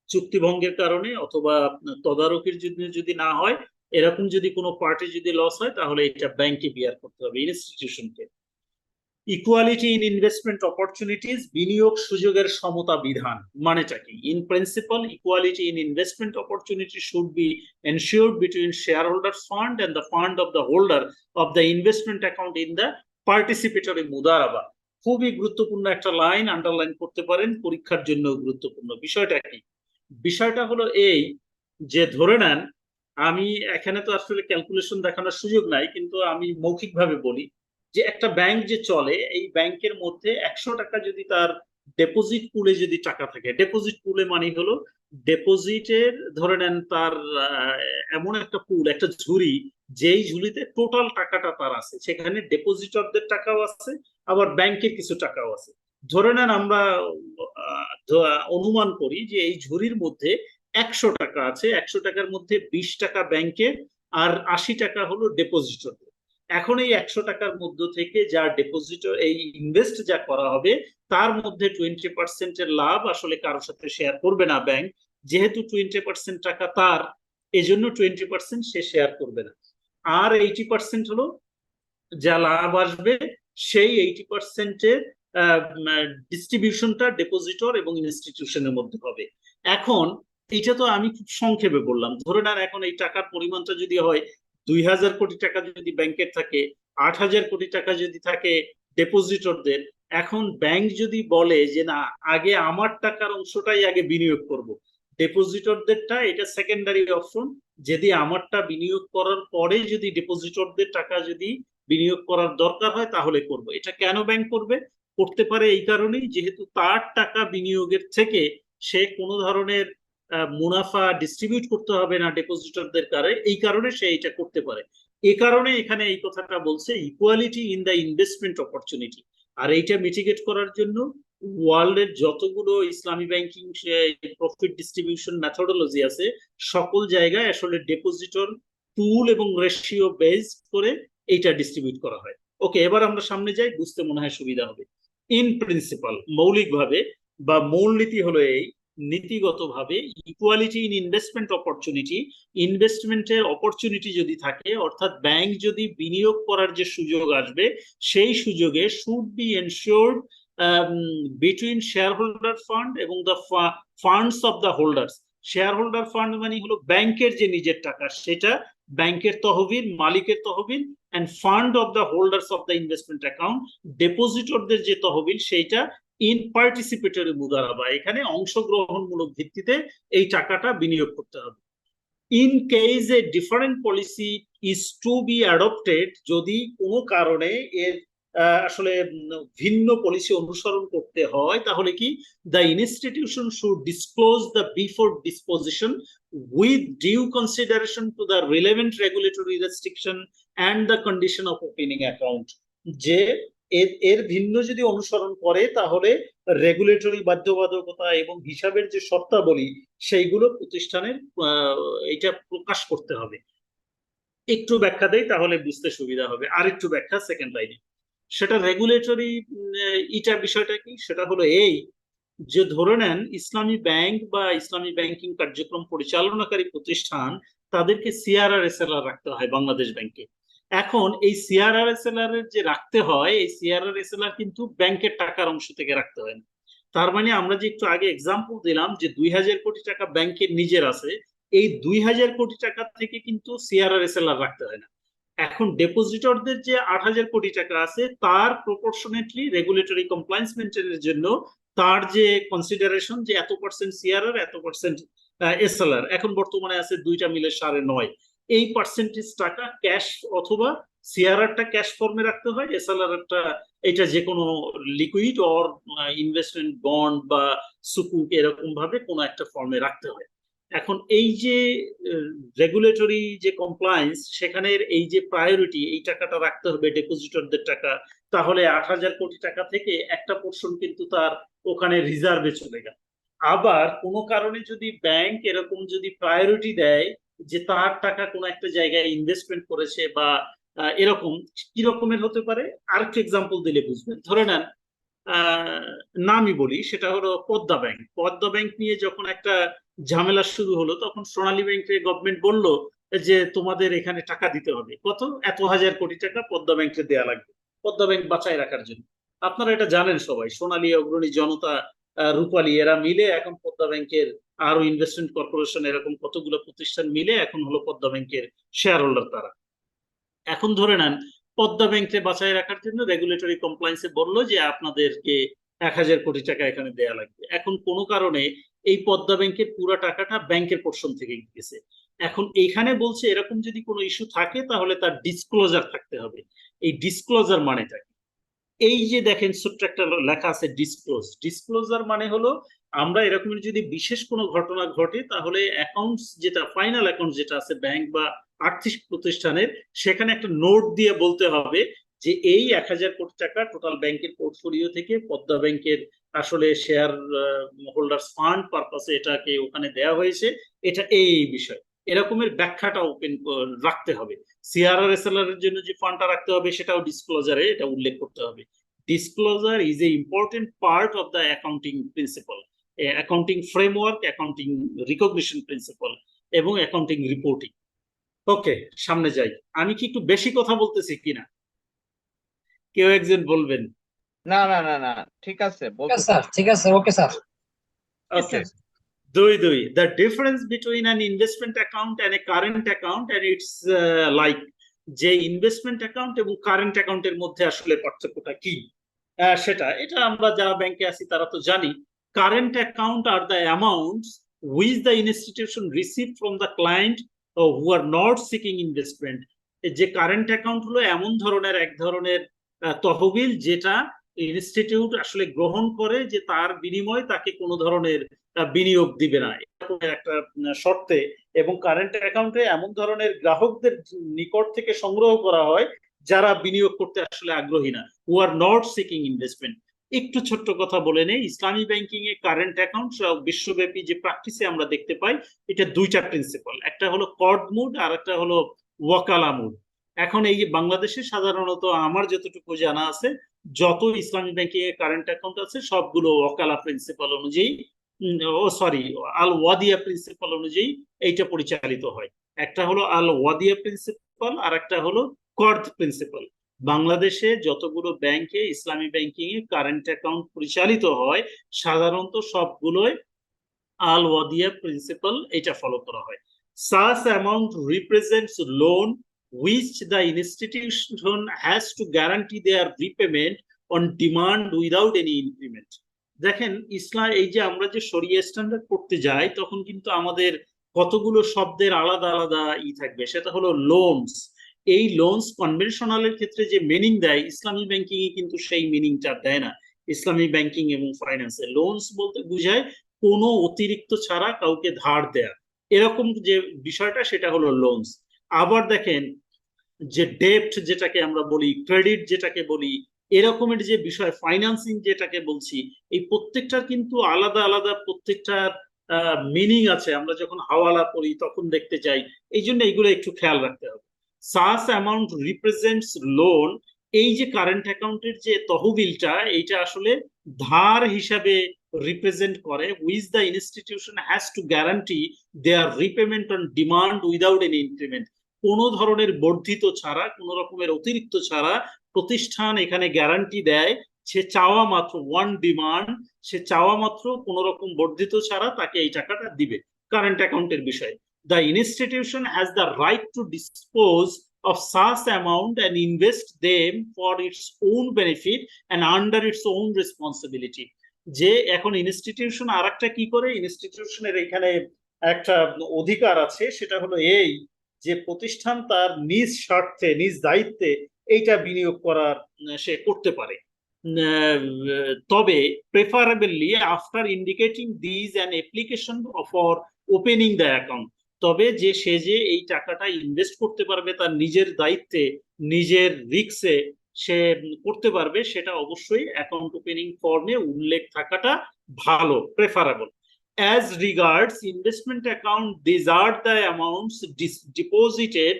চুক্তি ভঙ্গের কারণে অথবা তদারকির জন্য যদি না হয়, এরকম যদি কোনো পার্টি যদি লস হয় তাহলে এটা ব্যাংকে বিয়ার করতে হবে, ইনস্টিটিউশনকে। ইকুয়ালিটি ইন ইনভেস্টমেন্ট অপরচুনিটিস, বিনিয়োগ সুযোগের সমতা বিধান মানেটা কি? In principal, equality in investment opportunity should be ensured between shareholders fund and the fund of the holder of the investment account in the participatory মুদারাবা। খুবই গুরুত্বপূর্ণ একটা লাইন, আন্ডারলাইন করতে পারেন, পরীক্ষার জন্য গুরুত্বপূর্ণ। বিষয়টা কি? বিষয়টা হলো এই যে, ধরে নেন আমি এখানে তো আসলে ক্যালকুলেশন দেখানোর সুযোগ নাই, কিন্তু আমি মৌখিকভাবে বলি যে একটা ব্যাংক যে চলে, এই ব্যাংকের মধ্যে 100 টাকা যদি তার ডেপোজিট পুলে যদি টাকা থাকে, ডেপোজিট পুলে মানে হলো ডেপোজিটের, ধরে নেন তার এমন একটা পুল, একটা ঝুড়ি, যেই ঝুড়িতে টোটাল টাকাটা তার আছে, সেখানে ডেপোজিটরদের টাকাও আছে, আবার ব্যাংকের কিছু টাকাও আছে। ধরে নেন আমরা অনুমান করি যে এই ঝুড়ির মধ্যে 100 টাকা আছে, 100 টাকার মধ্যে 20 টাকা ব্যাংকের আর 80 টাকা হলো ডেপোজিটরদের। এখন এই 100 টাকার মধ্য থেকে যা ডেপোজিটর এই ইনভেস্ট যা করা হবে তার মধ্যে 20% এর লাভ আসলে কারোর সাথে শেয়ার করবে না ব্যাংক, যেহেতু 20% টাকা তার, এজন্য 20% সে শেয়ার করবে না। আর 80% হলো যা লাভ আসবে, সেই 80% এর ডিস্ট্রিবিউশনটা ডেপোজিটর এবং ইনস্টিটিউশনের মধ্যে হবে। এখন এটা তো আমি খুব সংক্ষেপে বললাম। ধরে নেন এখন এই টাকার পরিমাণটা যদি হয় 2000 কোটি টাকা যদি ব্যাংকের থাকে, 8000 কোটি টাকা যদি থাকে ডেপোজিটরদের, এখন ব্যাংক যদি বলে যে না, আগে আমার টাকার অংশটাই আগে বিনিয়োগ করব, ডেপোজিটরদেরটা এটা সেকেন্ডারি অপশন, যদি আমারটা বিনিয়োগ করার পরে যদি ডেপোজিটরদের টাকা যদি বিনিয়োগ করার দরকার হয় তাহলে করব। এটা কেন ব্যাংক করবে? করতে পারে এই কারণেই, যেহেতু তার টাকা বিনিয়োগের থেকে সে কোনো ধরনের মুনাফা ডিস্ট্রিবিউট করতে হবে না ডেপোজিটরদের কারে, এই কারণে সে এটা করতে পারে। এই কারণে এখানে এই কথাটা বলছে equality in the investment opportunity. আর এইটা মিটিগেট করার জন্য ওয়ার্ল্ডের যতগুলো ইসলামী ব্যাংকিং প্রফিট ডিস্ট্রিবিউশন মেথোডোলজি আছে, সকল জায়গায় আসলে ডেপোজিটর টুল এবং রেশিও বেস করে এইটা ডিস্ট্রিবিউট করা হয়। ওকে, এবার আমরা সামনে যাই, বুঝতে মনে হয় সুবিধা হবে। ইন প্রিন্সিপাল, মৌলিকভাবে বা মূলনীতি হলো এই, নীতিগতভাবে ইকুয়ালিটি ইন ইনভেস্টমেন্ট অপরচুনিটি, ইনভেস্টমেন্টের অপরচুনিটি যদি থাকে, অর্থাৎ ব্যাংক যদি বিনিয়োগ করার যে সুযোগ আসবে সেই সুযোগে should be ensured between share holder fund এবং the funds of the holders. Share holder fund মানে হলো ব্যাংকের যে নিজের টাকা, সেটা ব্যাংকের তহবিল, মালিকের তহবিল, and fund of the holders of the investment account, ডেপোজিটরদের যে তহবিল সেইটা ইন পার্টিসিপেটরি মুদারাবা, এখানে অংশগ্রহণমূলক ভিত্তিতে এই টাকাটা বিনিয়োগ করতে হবে। In case a different policy is to be adopted, যদি কোনো কারণে এর আসলে ভিন্ন পলিসি অনুসরণ করতে হয় তাহলে কি, the institution should disclose the before disposition with due consideration to the relevant regulatory restriction and the condition of opening account, যে এর ভিন্ন যদি অনুসরণ করে তাহলে রেগুলেটরি বাধ্যবাধকতা এবং হিসাবের যে শর্তাবলী সেইগুলো প্রতিষ্ঠানের এটা প্রকাশ করতে হবে। একটু ব্যাখ্যা দেই তাহলে বুঝতে সুবিধা হবে। আর একটু ব্যাখ্যা সেকেন্ড লাইনে, সেটা রেগুলেটরি এটা বিষয়টা কি, সেটা হলো এই যে, ধরে নেন ইসলামী ব্যাংক বা ইসলামী ব্যাংকিং কার্যক্রম পরিচালনাকারী প্রতিষ্ঠান, তাদেরকে সিআরআর-এসএলআর রাখতে হয় বাংলাদেশ ব্যাংকে। এখন এই সিআরআর-এসএলআর এর যে রাখতে হয়, এই সিআরআর-এসএলআর কিন্তু ব্যাংকের টাকার অংশ থেকে রাখতে হয় না, তার মানে আমরা যে একটু আগে এক্সাম্পল দিলাম যে 2000 কোটি টাকা ব্যাংকের নিজের আছে, এই 2000 কোটি টাকা থেকে কিন্তু সিআরআর এসএলআর রাখতে হয় না। এখন ডেপোজিটরদের যে 8000 কোটি টাকা আছে তার প্রপোর্শনেটলি রেগুলেটরি কমপ্লায়েন্স মেনটেনের জন্য তার যে কনসিডারেশন যে এত পার্সেন্ট সিআরআর এত পার্সেন্ট এসএলআর, এখন বর্তমানে আছে দুইটা মিলে 9.5, এই পার্সেন্টেজ টাকা ক্যাশ অথবা সিআরআরটা ক্যাশ ফর্মে রাখতে হয়, এসএলআরটা এটা যে কোনো লিকুইড অর ইনভেস্টমেন্ট বন্ড বা সুকুক এরকম ভাবে কোনো একটা ফর্মে রাখতে হয়। এখন এই যে রেগুলেটরি যে কমপ্লায়েন্স সেখানে এই যে প্রায়োরিটি এই টাকাটা রাখতে হবে ডিপোজিটরদের টাকা, তাহলে 8000 কোটি টাকা থেকে একটা পোর্শন কিন্তু তার ওখানে রিজার্ভে চলে গেল। আবার কোনো কারণে যদি ব্যাংক এরকম যদি প্রায়োরিটি দেয় যে তার টাকা কোনো একটা জায়গায় ইনভেস্টমেন্ট করেছে বা এরকম, কি রকমের হতে পারে আরেকটু এক্সাম্পল দিলে বুঝবেন। ধরে নেন নামই বলি, সেটা হলো পদ্মা ব্যাংক। পদ্মা ব্যাংক নিয়ে যখন একটা ঝামেলা শুরু হলো তখন সোনালী ব্যাংকে গভর্নমেন্ট বলল যে তোমাদের এখানে টাকা দিতে হবে, কত, এত হাজার কোটি টাকা পদ্মা ব্যাংকে দেয়া লাগবে পদ্মা ব্যাংক বাঁচায় রাখার জন্য। আপনারা এটা জানেন সবাই, সোনালী, অগ্রণী, জনতা, রূপালী এরা মিলে এখন পদ্মা ব্যাংকের, আরো ইনভেস্টমেন্ট কর্পোরেশন, এরকম কতগুলো প্রতিষ্ঠান মিলে এখন হলো পদ্মা ব্যাংকের শেয়ার হোল্ডার তারা। এখন ধরে নেন পদ্মা ব্যাংকে বাঁচায় রাখার জন্য রেগুলেটরি কমপ্লায়েন্সে বললো যে আপনাদেরকে 1000 কোটি টাকা এখানে দেয়া লাগবে। এখন কোনো কারণে এই পদ্মা ব্যাংকের পুরো টাকাটা ব্যাংকের পোর্শন থেকে গেছে। এখন এইখানে বলছে এরকম যদি কোনো ইস্যু থাকে তাহলে তার ডিসক্লোজার থাকতে হবে। এই ডিসক্লোজার মানেটা কি? এই যে দেখেন ছোট্ট একটা লেখা আছে ডিসক্লোজ। ডিসক্লোজার মানে হলো আমরা এরকম যদি বিশেষ কোনো ঘটনা ঘটে তাহলে অ্যাকাউন্টস যেটা ফাইনাল অ্যাকাউন্ট যেটা আছে ব্যাংক বা আর্থিক প্রতিষ্ঠানের, সেখানে একটা নোট দিয়ে বলতে হবে যে এই 1000 কোটি টাকা টোটাল ব্যাংকের পোর্টফোলিও থেকে পদ্মা ব্যাংকের আসলে শেয়ার হোল্ডার্স ফান্ড পারপাসে এটাকে ওখানে দেওয়া হয়েছে, এটা এই বিষয়, এরকমের ব্যাখ্যাটা ওপেন রাখতে হবে। সিআরআর এসএলআর এর জন্য যে ফান্ডটা রাখতে হবে সেটাও ডিসক্লোজারে এটা উল্লেখ করতে হবে। Disclosure is a important part of the accounting principle, accounting framework, accounting recognition principle এবং accounting reporting। ওকে, সামনে যাই। আমি কি একটু বেশি কথা বলতেছি কিনা কেউ একজন বলবেন? না না না না, ঠিক আছে, বলতে স্যার ঠিক আছে, ওকে স্যার। ওকে, দুই the difference between an investment account and a current account and it's like যে ইনভেস্টমেন্ট অ্যাকাউন্ট এবং কারেন্ট অ্যাকাউন্টের মধ্যে আসলে পার্থক্যটা কি, সেটা এটা আমরা যারা ব্যাংকে আছি তারা তো জানি। Current account are the amounts which the institution receive from the client who are not seeking investment. যে কারেন্ট অ্যাকাউন্ট হলো এমন ধরনের এক ধরনের তহবিল যেটা ইনস্টিটিউট আসলে গ্রহণ করে যে তার বিনিময়ে তাকে কোনো ধরনের বিনিয়োগ দিবে না এরকম একটা শর্তে, এবং কারেন্ট অ্যাকাউন্টে এমন ধরনের গ্রাহকদের নিকট থেকে সংগ্রহ করা হয় যারা বিনিয়োগ করতে আসলে আগ্রহী না, হু আর নট সিকিং ইনভেস্টমেন্ট। একটু ছোট্ট কথা বলে নেই, ইসলামী ব্যাংকিং এ কারেন্ট অ্যাকাউন্ট বিশ্বব্যাপী যে প্র্যাকটিসে আমরা দেখতে পাই এটা দুইটা প্রিন্সিপাল, একটা হলো কর্ড মুড আর একটা হলো ওয়াকালা মুড। এখন এই যে বাংলাদেশে সাধারণত আমার যতটুকু জানা আছে যত ইসলামী ব্যাংকিং এ কারেন্ট অ্যাকাউন্ট আছে সবগুলো ওয়াকালা প্রিন্সিপাল অনুযায়ী, আল ওয়াদিয়া প্রিন্সিপাল অনুযায়ী এইটা পরিচালিত হয়। একটা হলো আল ওয়াদিয়া প্রিন্সিপাল আর একটা হলো কর্দ প্রিন্সিপাল। বাংলাদেশে যতগুলো ব্যাংকে ইসলামী ব্যাংকিং এ কারেন্ট অ্যাকাউন্ট পরিচালিত হয় সাধারণত সবগুলোই আল ওয়াদিয়া প্রিন্সিপাল এটা ফলো করা হয়। Such amount represents loan which the institution has to guarantee their repayment on demand without any increment। দেখেন ইসলাম এই যে আমরা যে শরিয়া স্ট্যান্ডার্ড পড়তে যাই তখন কিন্তু আমাদের কতগুলো শব্দের আলাদা আলাদা থাকবে, সেটা হলো লোনস। এই লোনস কনভেনশনালের ক্ষেত্রে যে মিনিং দেয় ইসলামী ব্যাংকিং এ কিন্তু সেই মিনিংটা দেয় না। ইসলামী ব্যাংকিং এবং ফাইন্যান্সে লোনস বলতে বোঝায় কোনো অতিরিক্ত ছাড়া কাউকে ধার দেয়া, এরকম যে বিষয়টা সেটা হলো লোনস। আবার দেখেন যে ডেপ্ট যেটাকে আমরা বলি, ক্রেডিট যেটাকে বলি, এরকমের যে বিষয় ফাইন্যান্সিং যেটাকে বলছি, এই প্রত্যেকটার কিন্তু আলাদা আলাদা প্রত্যেকটার মিনিং আছে। আমরা যখন হাওয়ালা পড়ি তখন দেখতে চাই, এই জন্য এইগুলো একটু খেয়াল রাখতে হবে। সাস অ্যামাউন্ট রিপ্রেজেন্টস লোন, এই যে কারেন্ট অ্যাকাউন্টের যে তহবিলটা এইটা আসলে ধার হিসাবে রিপ্রেজেন্ট করে, which the institution has to guarantee their repayment on demand without any increment. কোনো ধরনের বর্ধিত ছাড়া, কোনো রকমের অতিরিক্ত ছাড়া প্রতিষ্ঠান এখানে গ্যারান্টি দেয় সে চাওয়া মাত্র ওয়ান ডিমান্ড, সে চাওয়া মাত্র কোন রকম বর্ধিত ছাড়া তাকে এই টাকাটা দিবে কারেন্ট অ্যাকাউন্টের বিষয়ে। The institution has the right to dispose of such amount and invest them for its own benefit and under its own responsibility. যে এখন ইনস্টিটিউশন আর একটা কি করে, ইনস্টিটিউশনের এখানে একটা অধিকার আছে, সেটা হলো এই যে প্রতিষ্ঠান তার নিজ স্বার্থে নিজ দায়িত্বে এইটা বিনিয়োগ করার সে করতে পারে। তবে preferably after indicating this an application for opening the account, তবে যে সে যে এই টাকাটা ইনভেস্ট করতে পারবে তার নিজের দায়িত্বে নিজের রিস্কে সে করতে পারবে, সেটা অবশ্যই অ্যাকাউন্ট ওপেনিং ফর্মে উল্লেখ থাকাটা ভালো, preferable. As regards investment account, these are the amounts deposited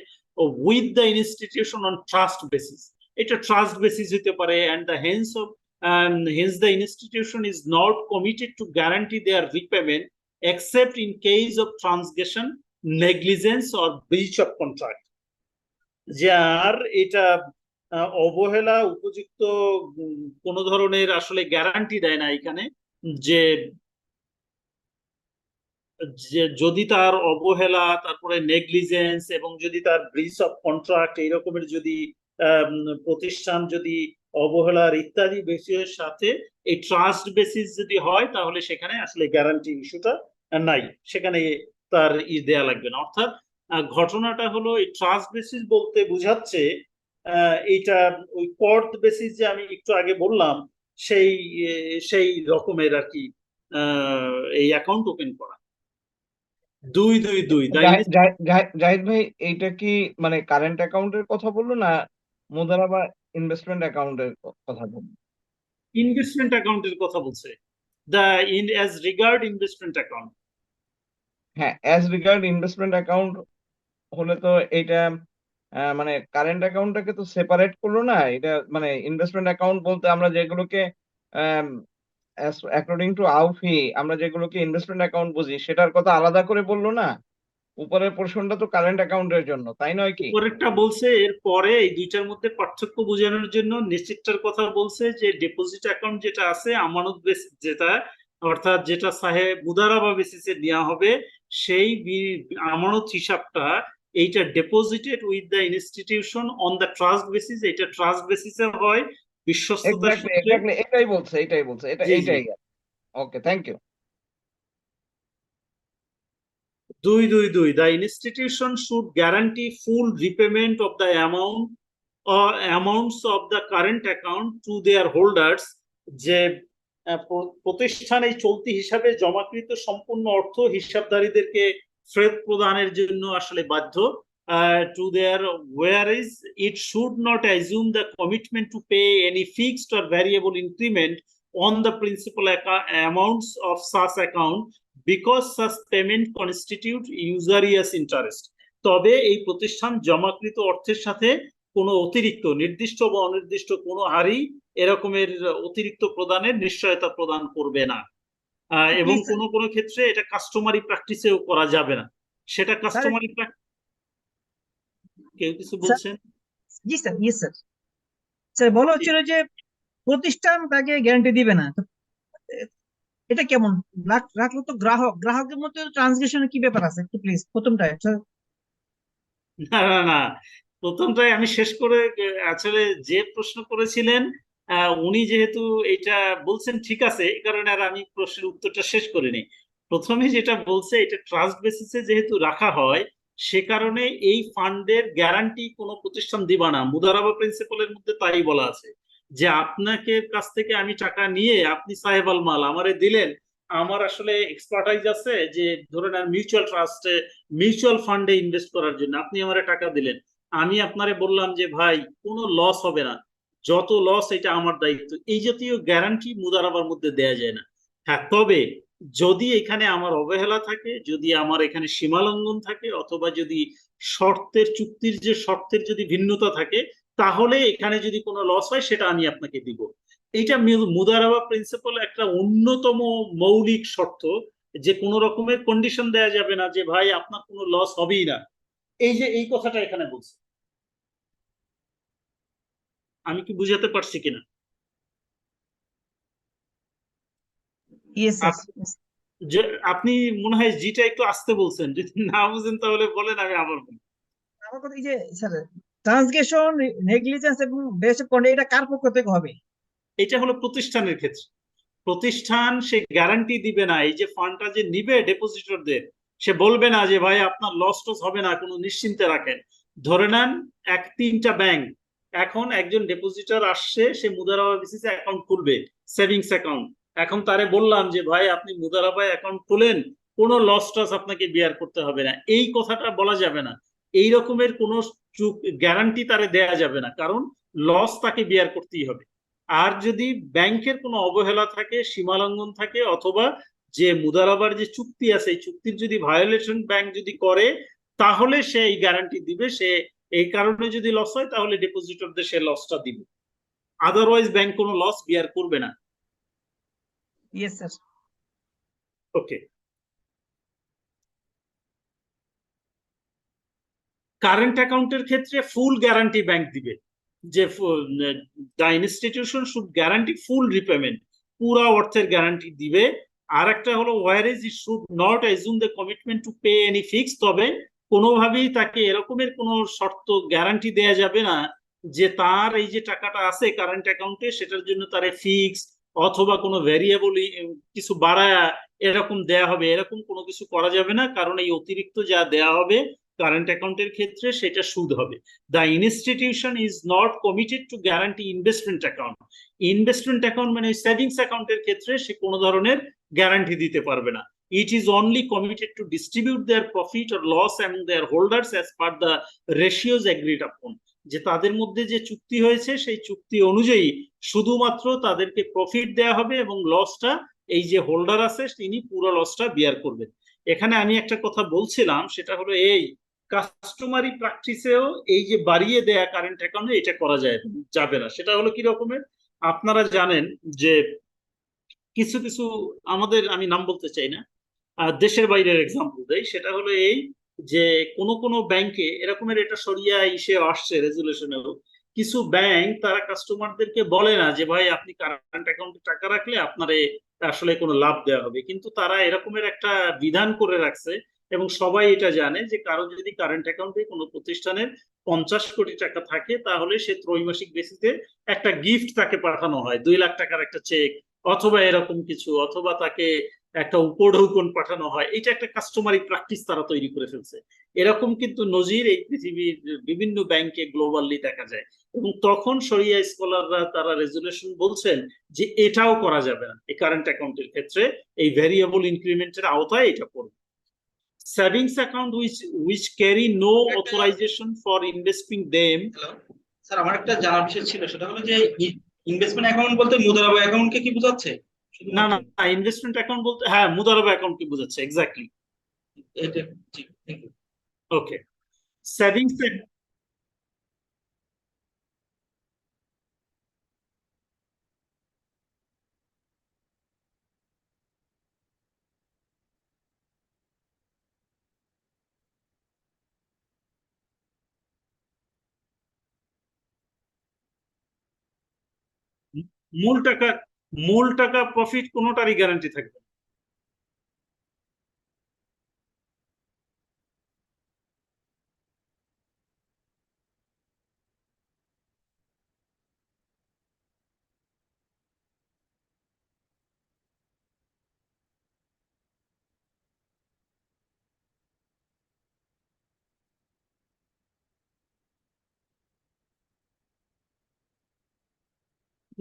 with the institution on trust basis. It's a trust basis হতে পারে, and the hence the institution is not committed to guarantee their repayment except in case of transgression, negligence or breach of contract. যার এটা অবহেলা উপযুক্ত কোন ধরনের আসলে guarantee দেয় না এখানে, যে যদি তার অবহেলা, তারপরে নেগলিজেন্স এবং যদি তার ব্রিচ অফ কন্ট্রাক্ট এই রকমের যদি প্রতিষ্ঠান যদি অবহেলার ইত্যাদি বিষয়ের সাথে এই ট্রাস্ট বেসিস যদি হয়, তাহলে সেখানে আসলে গ্যারান্টি ইস্যুটা নাই, সেখানে তার দেয়া লাগবে না। অর্থাৎ ঘটনাটা হলো এই ট্রাস্ট বেসিস বলতে বোঝাচ্ছে এইটা ওই কর্ট বেসিস যে আমি একটু আগে বললাম সেই সেই রকমের আর কি এই অ্যাকাউন্ট ওপেন করা। 222 জাহিদ ভাই, এইটা কি মানে কারেন্ট অ্যাকাউন্টের কথা বললো না মুদারাবা ইনভেস্টমেন্ট অ্যাকাউন্টের কথা বললো? ইনভেস্টমেন্ট অ্যাকাউন্টের কথা বলছে, as regard investment account। হ্যাঁ, অ্যাজ রিগার্ড ইনভেস্টমেন্ট অ্যাকাউন্ট হলে তো এইটা মানে কারেন্ট অ্যাকাউন্টটাকে তো সেপারেট করলো না। এটা মানে ইনভেস্টমেন্ট অ্যাকাউন্ট বলতে আমরা যেগুলোকে অ্যাকর্ডিং টু আউফি আমরা যেগুলোকে ইনভেস্টমেন্ট অ্যাকাউন্ট বুঝি সেটার কথা আলাদা করে বললো না। উপরের পোর্শনটা তো কারেন্ট অ্যাকাউন্টের জন্য, তাই নয় কি? পরেরটা বলছে এর পরে এই দুইটার মধ্যে পার্থক্য বোঝানোর জন্য নিশ্চিতটার কথা বলছে যে ডিপোজিট অ্যাকাউন্ট যেটা আছে আমানত বেসিস যেটা, অর্থাৎ যেটা সাহেব মুদারাবা বেসিসে নেওয়া হবে, সেই আমানত হিসাবটা এইটা deposited with the institution on the trust basis, এটা ট্রাস্ট বেসিসে হয় বিশ্বস্ততার এক্স্যাক্টলি এটাই বলছে এইটাই। ওকে, thank you. 222 The institution should guarantee full repayment of the amount or amounts of the current account to their holders, যে প্রতিষ্ঠান এই চলতি হিসাবে জমাকৃত সম্পূর্ণ অর্থ হিসাবধারীদেরকে ফেরত প্রদানের জন্য আসলে বাধ্য। To their whereas it should not assume the commitment to pay any fixed or variable increment on the principal amounts of such account because such payment constitute usurious interest. তবে এই প্রতিষ্ঠান জমাকৃত অর্থের সাথে কোনো অতিরিক্ত নির্দিষ্ট বা অনির্দিষ্ট কোনো হারই এরকমের অতিরিক্ত প্রদানের নিশ্চয়তা প্রদান করবে না, এবং কোনো কোনো ক্ষেত্রে এটা কাস্টমারি প্র্যাকটিসেও করা যাবে না। সেটা কাস্টমারি প্র্যাকটিস। কেউ কিছু বলছেন? জি স্যার, ইয়েস স্যার। স্যার বলা হচ্ছিল যে প্রতিষ্ঠান তাকে গ্যারান্টি দিবে না, এটা কেমন রাখলো তো গ্রাহকের মধ্যে ট্রানজাকশনের কি ব্যাপার আছে একটু প্লিজ প্রথমটা স্যার। না না না, প্রথমটাই আমি শেষ করে আসলে যে প্রশ্ন করেছিলেন উনি যেহেতু এটা বলছেন ঠিক আছে, এই কারণে আর আমি প্রশ্নের উত্তরটা শেষ করিনি। প্রথমে যেটা বলছে এটা ট্রাস্ট বেসিসে যেহেতু রাখা হয়, সে কারণে এই ফান্ডের গ্যারান্টি কোনো প্রতিষ্ঠান দিবা না। মুদারাবা প্রিন্সিপালের মধ্যে তাই বলা আছে যে আপনাকে কাছ থেকে আমি টাকা নিয়ে আপনি সাহেব আল মাল আমারে দিলেন, আমার আসলে এক্সপার্টাইজ আছে যে ধরেন আর মিউচুয়াল ফান্ডে ইনভেস্ট করার জন্য আপনি আমারে টাকা দিলেন, আমি আপনারে বললাম যে ভাই কোনো লস হবে না, যত লস এটা আমার দায়িত্ব, এই জাতীয় গ্যারান্টি মুদারাবার মধ্যে দেয়া যায় না। হ্যাঁ, তবে যদি এখানে আমার অবহেলা থাকে, যদি আমার এখানে সীমালঙ্ঘন থাকে, অথবা যদি চুক্তির যে শর্তের যদি ভিন্নতা থাকে, তাহলে এখানে যদি কোনো লস হয় সেটা আমি আপনাকে দিব। এইটা মুদারাবা প্রিন্সিপাল একটা অন্যতম মৌলিক শর্ত, যে কোনো রকমের কন্ডিশন দেয়া যাবে না যে ভাই আপনার কোনো লস হবেই না, এই কথাটা এখানে বলছে। আমি কি বুঝাতে পারছি কিনা? Yes sir. যে আপনি মনে হয় জিটা একটু আস্তে বলছেন, যদি না বুঝেন তাহলে বলেন, আমি আবার বলি। আমার কথা এই যে স্যার, ট্রান্সগ্রেশন, নেগলিজেন্স এবং ব্রেচ অফ কন্ডাক্ট এটা কার পক্ষ থেকে হবে? এটা হলো প্রতিষ্ঠানের ক্ষেত্রে। প্রতিষ্ঠান সে গ্যারান্টি দিবে না, এই যে ফান্ডটা যে নিবে ডেপোজিটরদের, সে বলবে না যে ভাই আপনার লস টস হবে না, কোনো নিশ্চিন্তে রাখেন। ধরে নেন 3টা ব্যাংক, এখন একজন ডেপোজিটর আসছে, সে মুদারাবা বেসিসে অ্যাকাউন্ট খুলবে, সেভিংস অ্যাকাউন্ট। এখন তারে বললাম যে ভাই আপনি মুদারাবায় অ্যাকাউন্ট খুলেন, কোনো লস টস আপনাকে বিয়ার করতে হবে না, এই কথাটা বলা যাবে না। এই রকমের কোনো গ্যারান্টি তারে দেয়া যাবে না, কারণ লস তাকে বিয়ার করতেই হবে। আর যদি ব্যাংকের কোনো অবহেলা থাকে, সীমালঙ্ঘন থাকে, অথবা যে মুদারাবার যে চুক্তি আছে এই চুক্তির যদি ভায়োলেশন ব্যাংক যদি করে, তাহলে সে এই গ্যারান্টি দিবে। সে এই কারণে যদি লস হয় তাহলে ডিপোজিটরদের সে লসটা দিবে, আদারওয়াইজ ব্যাংক কোনো লস বিয়ার করবে না। Yes sir. ওকে, কারেন্ট অ্যাকাউন্টের ক্ষেত্রে ফুল গ্যারান্টি ব্যাংক দিবে, যে the institution should guarantee full repayment, পুরা অর্থের গ্যারান্টি দিবে। আর একটা হলো whereas it should not assume the commitment to pay any fix, তবে কোনোভাবেই তাকে এরকমের কোনো শর্ত গ্যারান্টি দেয়া যাবে না যে তার এই যে টাকাটা আছে কারেন্ট অ্যাকাউন্টে সেটার জন্য তার ফিক্স অথবা কোনো ভ্যারিয়েবল কিছু বাড়ায়া এরকম দেয়া হবে, এরকম কোনো কিছু করা যাবে না, কারণ এই অতিরিক্ত যা দেয়া হবে কারেন্ট অ্যাকাউন্টের ক্ষেত্রে সেটা সুদ হবে। The institution is not committed to guarantee investment account. Investment account মানে সেভিংস অ্যাকাউন্টের ক্ষেত্রে সে কোনো ধরনের গ্যারান্টি দিতে পারবে না। It is only committed to distribute their profit or loss among their holders as per the ratios agreed upon. যে তাদের মধ্যে যে চুক্তি হয়েছে সেই চুক্তি অনুযায়ী শুধুমাত্র তাদেরকে প্রফিট দেয়া হবে, এবং লসটা এই যে হোল্ডার আছে তিনি পুরো লসটা বিয়ার করবেন। এখানে আমি একটা কথা বলছিলাম, সেটা হলো এই কাস্টমারি প্র্যাকটিসেও এই যে বাড়িয়ে দেয়া কারেন্ট অ্যাকাউন্টে এটা করা যাবে না। সেটা হলো কি রকমের, আপনারা জানেন যে কিছু কিছু আমাদের, আমি নাম বলতে চাই না, দেশের বাইরের এক্সাম্পল দেই, সেটা হলো এই যে কোন কোন ব্যাংকে এরকমের, এটা সরিয়া ইসে আসছে রেজুলেশনেও, কিছু ব্যাংক তারা কাস্টমারদেরকে বলে না যে ভাই আপনি কারেন্ট অ্যাকাউন্টে টাকা রাখলে আপনার আসলে কোনো লাভ দেওয়া হবে, কিন্তু তারা এরকমের একটা বিধান করে রাখছে এবং সবাই এটা জানে যে কারো যদি কারেন্ট অ্যাকাউন্টে কোনো প্রতিষ্ঠানের 50 কোটি টাকা থাকে তাহলে সে ত্রৈমাসিক বেসিসে একটা গিফট তাকে পাঠানো হয়, 2 লাখ টাকার একটা চেক অথবা এরকম কিছু, অথবা তাকে একটা উপঢৌকন পাঠানো হয়। এটা একটা কাস্টমারি প্র্যাকটিস তারা তৈরি করে ফেলছে। এরকম কিন্তু নজির এই পৃথিবীর বিভিন্ন ব্যাংকে গ্লোবালি দেখা যায়, এবং তখন শরিয়া স্কলাররা তারা রেজুলেশন বলছেন যে এটাও করা যাবে না, এই কারেন্ট অ্যাকাউন্টের ক্ষেত্রে এই ভ্যারিয়েবল ইনক্রিমেন্টের আওতায় এটা পড়বে। Savings account which carry no authorization for investing them. Sir আমার একটা জানার বিষয় ছিল, সেটা হলো যে ইনভেস্টমেন্ট অ্যাকাউন্ট বলতে মুদারাবা অ্যাকাউন্টকে কি বোঝাচ্ছে? না না, ইনভেস্টমেন্ট অ্যাকাউন্ট বলতে হ্যাঁ মুদারাবা অ্যাকাউন্ট কি বোঝাচ্ছে এক্স্যাক্টলি। এটা ঠিক, থ্যাংক ইউ। ওকে, সেভিংস মূল টাকা, মূল টাকা প্রফিট কোনোটারই গ্যারান্টি থাকবে না।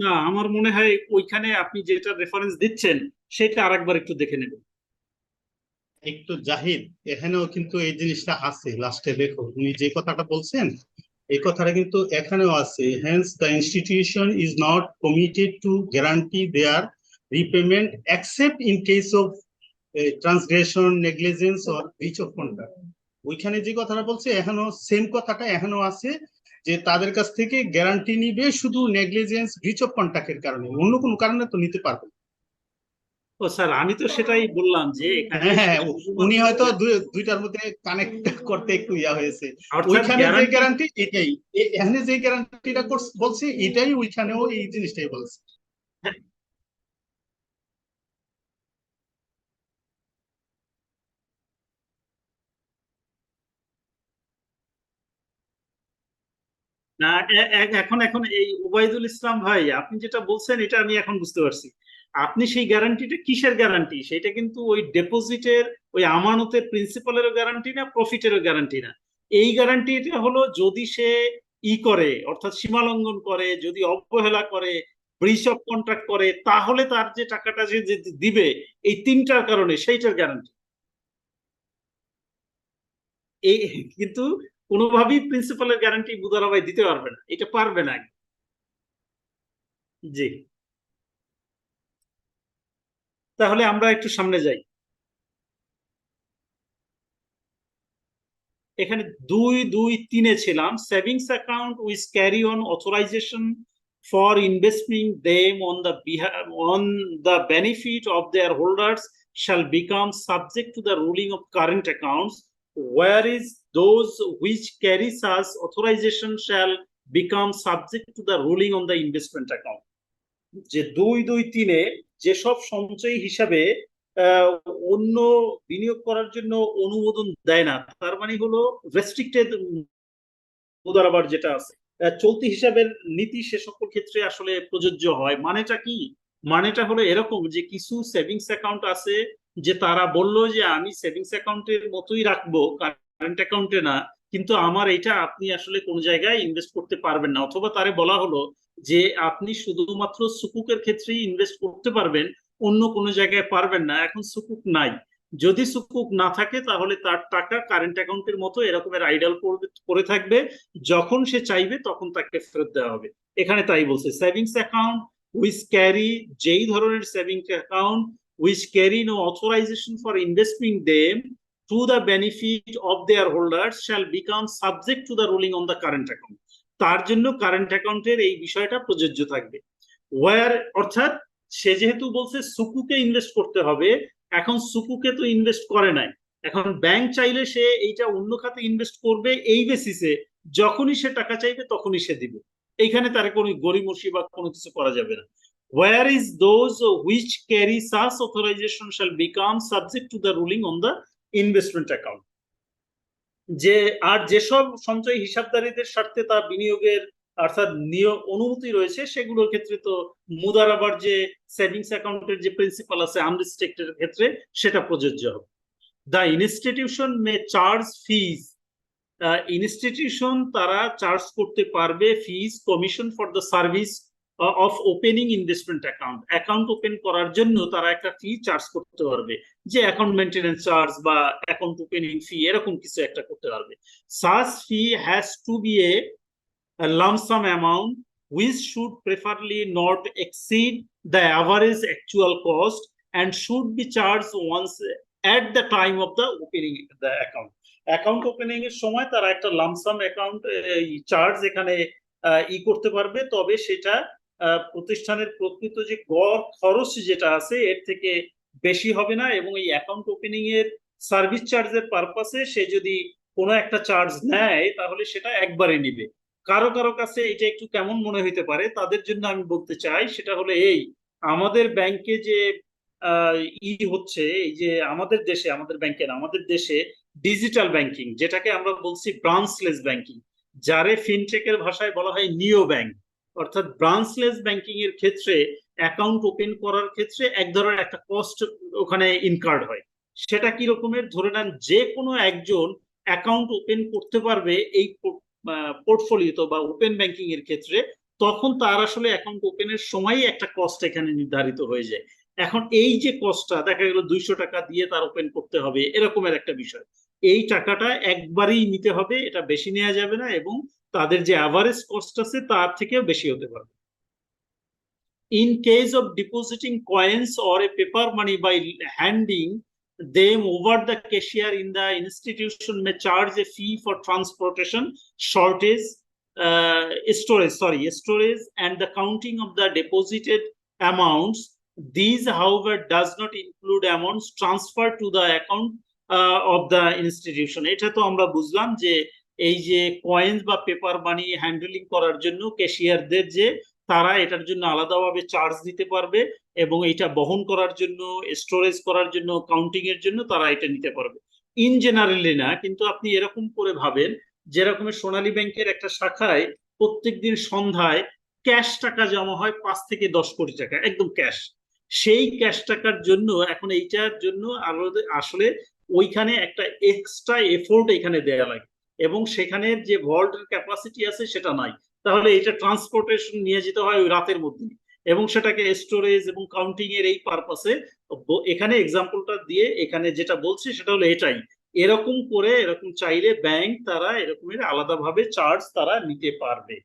না, আমার মনে হয় ওইখানে আপনি যেটা রেফারেন্স দিচ্ছেন সেটা আরেকবার একটু দেখে নেবেন। একটু জাহিদ, এখানেও কিন্তু এই জিনিসটা আছে, লাস্টে দেখো উনি যে কথাটা বলছেন এই কথাটা কিন্তু এখানেও আছে। Hence the institution is not committed to guarantee their repayment except in case of transgression, negligence or breach of contract. ওইখানে যে কথাটা বলছে এখনো সেম কথাটা এখনো আছে, যে তাদের কাছ থেকে গ্যারান্টি নিবে শুধু নেগলিজেন্স, ব্রিচ অফ কন্ট্রাক্টের কারণে, অন্য কোনো কারণে তো নিতে পারবে না। ও স্যার, আমি তো সেটাই বললাম যে এখানে হ্যাঁ, উনি হয়তো দুইটার মধ্যে কানেক্ট করতে একটু ইয়া হয়েছে। অর্থাৎ ওইখানে যে guarantee- গ্যারান্টি এটাই, এখানে যে গ্যারান্টিটা বলছে এটাই ওইখানেও এই জিনিসটাই বলছে। না, এখন এখন এই ওবায়দুল ইসলাম ভাই, আপনি যেটা বলছেন এটা আমি এখন বুঝতে পারছি। আপনি সেই গ্যারান্টিটা কিসের গ্যারান্টি? সেটা কিন্তু ওই ডেপোজিটের, ওই আমানতের প্রিন্সিপালেরও গ্যারান্টি না, প্রফিটেরও গ্যারান্টি না। এই গ্যারান্টিটা হলো যদি সে করে, অর্থাৎ সীমা লঙ্ঘন করে, যদি অবহেলা করে, ব্রিচ অফ কন্ট্রাক্ট করে, তাহলে তার যে টাকাটা যে দিবে এই তিনটার কারণে, সেইটার গ্যারান্টি। এই কিন্তু কোনোভাবেই প্রিন্সিপালের গ্যারান্টি মুদারা ভাই দিতে পারবে না, এটা পারবে না। জি, তাহলে আমরা একটু সামনে যাই। এখানে 2.2.3-এ ছিলাম, savings account with carry on authorisation for investing them on the benefit of their holders shall become subject to the ruling of current accounts, whereas those which carry such authorization shall become subject to the ruling on the investment account. যে 2.2.3-এ যেসব সঞ্চয়ী হিসাবে অন্য বিনিয়োগ করার জন্য অনুমোদন দেয় না, তার মানে হলো রেস্ট্রিক্টেড মুদারাবার যেটা আছে, চলতি হিসাবের নীতি সে সকল ক্ষেত্রে আসলে প্রযোজ্য হয়। মানেটা কি? মানেটা হলো এরকম যে কিছু সেভিংস অ্যাকাউন্ট আছে যে তারা বললো যে আমি সেভিংস অ্যাকাউন্টের মতোই রাখবো, কারেন্ট অ্যাকাউন্টে না, কিন্তু আমার এটা আপনি আসলে কোন জায়গায় ইনভেস্ট করতে পারবেন না। অথবা তারে বলা হলো যে আপনি শুধুমাত্র সুকুকের ক্ষেত্রেই ইনভেস্ট করতে পারবেন, অন্য কোনো জায়গায় পারবেন না। এখন সুকুক নাই, যদি সুকুক না থাকে তাহলে তার টাকা কারেন্ট অ্যাকাউন্টের মতো এরকমের আইডল করে থাকবে, যখন সে চাইবে তখন তাকে ফেরত দেওয়া হবে। এখানে তাই বলছে, সেভিংস অ্যাকাউন্ট উইচ ক্যারি, যেই ধরনের savings account which carry no authorization for investing them to the benefit of their holders shall become subject to the ruling on the current account, তার জন্য কারেন্ট অ্যাকাউন্টের এই বিষয়টা প্রযোজ্য থাকবে। ওয়ার অর্থাৎ সে যেহেতু বলছে সুকুকে ইনভেস্ট করতে হবে, এখন সুকুকে তো ইনভেস্ট করে নাই, এখন ব্যাংক চাইলে সে এইটা অন্য খাতে ইনভেস্ট করবে এই বেসিসে, যখনই সে টাকা চাইবে তখনই সে দিবে। এইখানে তার কোনো গড়িমসি বা কোনো কিছু করা যাবে না। Whereas those which carry such authorization shall become subject to the ruling on the investment account. যে আর যেসব সঞ্চয় হিসাবধারীদের স্বার্থে তার বিনিয়োগের অর্থাৎ অনুমতি রয়েছে, সেগুলোর ক্ষেত্রে তো মুদারাবার যে সেভিংস অ্যাকাউন্টের যে প্রিন্সিপাল আছে আনরিস্ট্রিক্টেড ক্ষেত্রে সেটা প্রযোজ্য হবে। The institution may charge fees, institution তারা চার্জ করতে পারবে fees, commission for the service of opening investment account, account open করার জন্য তারা একটা ফি চার্জ করতে পারবে, যে অ্যাকাউন্ট মেইনটেনেন্স চার্জ বা অ্যাকাউন্ট ওপেনিং ফি এরকম কিছু একটা করতে পারবে। Such fee has to be a lump sum amount which should preferably not exceed the average actual cost and should be charged once at the time of the opening the account. Account opening এর সময় তারা একটা lump sum account charge এখানে করতে পারবে, তবে সেটা প্রতিষ্ঠানের প্রকৃত যে গড় খরচ যেটা আছে এর থেকে বেশি হবে না। এবং এই অ্যাকাউন্ট ওপেনিং এর সার্ভিস চার্জের পারপাসে সে যদি কোনো একটা চার্জ নেয় তাহলে সেটা একবারে নিবে। কারো কারো কাছে এটা একটু কেমন মনে হইতে পারে, তাদের জন্য আমি বলতে চাই সেটা হলো এই, আমাদের ব্যাংকে যে হচ্ছে, এই যে আমাদের দেশে, আমাদের ব্যাংকে না, আমাদের দেশে ডিজিটাল ব্যাংকিং যেটাকে আমরা বলছি ব্রাঞ্চলেস ব্যাংকিং, যারে ফিনটেকের ভাষায় বলা হয় নিও ব্যাংক, অর্থাৎ ব্রাঞ্চলেস ব্যাংকিং এর ক্ষেত্রে অ্যাকাউন্ট ওপেন করার ক্ষেত্রে এক ধরনের একটা কস্ট ওখানে ইনকার্ড হয়। সেটা কি রকমের? ধরে নেন যে কোনো একজন অ্যাকাউন্ট ওপেন করতে পারবে এই পোর্টফোলিওতে বা ওপেন ব্যাংকিং এর ক্ষেত্রে, তখন তার আসলে অ্যাকাউন্ট ওপেনের সময় একটা কস্ট এখানে নির্ধারিত হয়ে যায়। এখন এই যে কস্টটা দেখা গেল 200 টাকা দিয়ে তার ওপেন করতে হবে এরকমের একটা বিষয়, এই টাকাটা একবারই নিতে হবে, এটা বেশি নেওয়া যাবে না, এবং তাদের যে অ্যাভারেজ কস্ট আছে তার থেকেও বেশি হতে পারবে। In case of depositing coins or a paper money by handing them over the cashier in the institution may charge a fee for transportation, storage and the counting of the deposited amounts. These, however, does not include amounts transferred to the account of the institution. এটা তো আমরা বুঝলাম যে এই যে coins বা paper মানি handling করার জন্য ক্যাশিয়ারদের যে তারা এটার জন্য আলাদাভাবে চার্জ দিতে পারবে, এবং এটা বহন করার জন্য, স্টোরেজ করার জন্য, কাউন্টিং এর জন্য তারা এটা নিতে পারবে। ইন জেনারেলি না, কিন্তু আপনি এরকম করে ভাবেন যেরকম সোনালী ব্যাংকের একটা শাখায় প্রত্যেকদিন সন্ধ্যায় ক্যাশ টাকা জমা হয় 5 থেকে 10 কোটি টাকা, একদম ক্যাশ। সেই ক্যাশ টাকার জন্য এখন এইটার জন্য আসলে ওইখানে একটা এক্সট্রা এফোর্ট এখানে দেয়া লাগে, এবং সেখানে যে ভল্টের ক্যাপাসিটি আছে সেটা নাই। তাহলে এটা ট্রান্সপোর্টেশন নিয়ে যেতে হয় ওই রাতের মধ্যে, এবং সেটাকে স্টোরেজ এবং কাউন্টিং এর এই পারপাসে এখানে এক্সাম্পলটা দিয়ে এখানে যেটা বলছে সেটা হলো এটাই। এরকম করে এরকম চাইলে ব্যাংক তারা এরকমের আলাদাভাবে চার্জ তারা নিতে পারবে।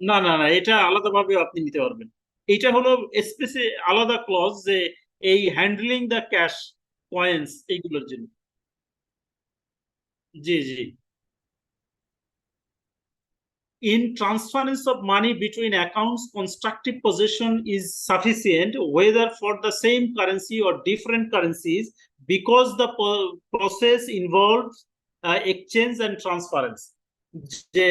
না না না, এটা আলাদাভাবে আপনি নিতে পারবেন। এটা হলো আলাদা ক্লজ যে এই হ্যান্ডলিং দ্য ক্যাশ কয়েন্স এইগুলোর জন্য। জি জি। In transference of money between accounts, constructive possession is sufficient whether for the same currency or different currencies, because the process involves exchange and transference. যে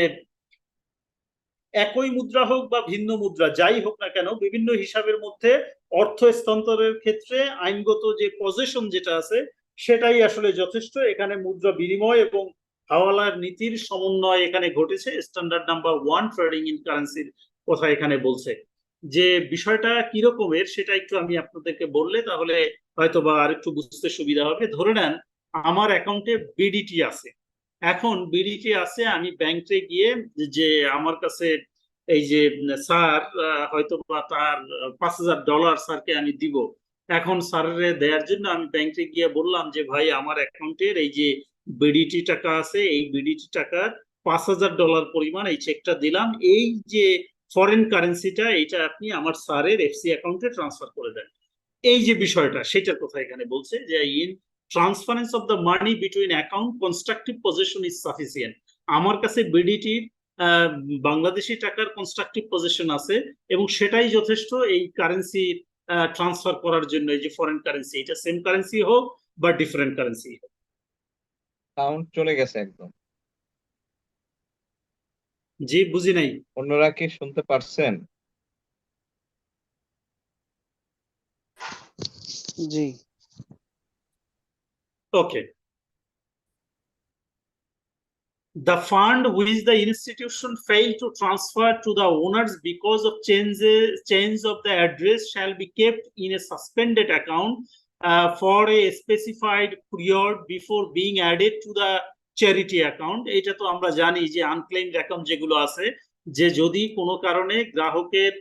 একই মুদ্রা হোক বা ভিন্ন মুদ্রা যাই হোক না কেন, বিভিন্ন হিসাবের মধ্যে অর্থ স্থানান্তরের ক্ষেত্রে আইনগত যে পজেশন যেটা আছে সেটাই আসলে যথেষ্ট। এখানে মুদ্রা বিনিময় এবং হাওয়ালার নীতির সমন্বয় এখানে ঘটেছে। স্ট্যান্ডার্ড নাম্বার 1 ট্রেডিং ইন কারেন্সির কথা এখানে বলছে। যে বিষয়টা কিরকমের সেটা একটু আমি আপনাদেরকে বললে তাহলে হয়তো বা আরেকটু বুঝতে সুবিধা হবে। ধরে নেন আমার অ্যাকাউন্টে বিডিটি আছে, এখন বিডিটি আছে, আমি ব্যাংকে গিয়ে যে আমার কাছে এই যে স্যার হয়তো বা তার $5000 স্যারকে আমি দিব, এখন স্যারের দেওয়ার জন্য আমি ব্যাংকে গিয়ে বললাম যে ভাই আমার অ্যাকাউন্টের এই যে বিডিটি টাকা আছে, এই বিডিটি টাকার $5000 পরিমাণ এই চেকটা দিলাম, এই যে ফরেন কারেন্সিটা এটা আপনি আমার স্যারের এফসি অ্যাকাউন্টে ট্রান্সফার করে দেন। এই যে বিষয়টা সেটার কথা এখানে বলছে যে in transference of the money between account, constructive possession is sufficient. আমার কাছে বিডিটির বাংলাদেশি টাকার কনস্ট্রাকটিভ পজিশন আছে এবং সেটাই যথেষ্ট এই কারেন্সি ট্রান্সফার করার জন্য। এই যে ফরেন কারেন্সি, এটা সেম কারেন্সি হোক বা ডিফারেন্ট কারেন্সি হোক। সাউন্ড চলে গেছে একদম। জি, বুঝি নাই। অন্যরা কি শুনতে পারছেন? জি। Okay. The fund which the institution failed to transfer to the owners because of change of the address shall be kept in a suspended account for a specified period before being added to the charity account. এটা তো আমরা জানি যে unclaimed account যেগুলো আছে, যে যদি কোনো কারণে গ্রাহকের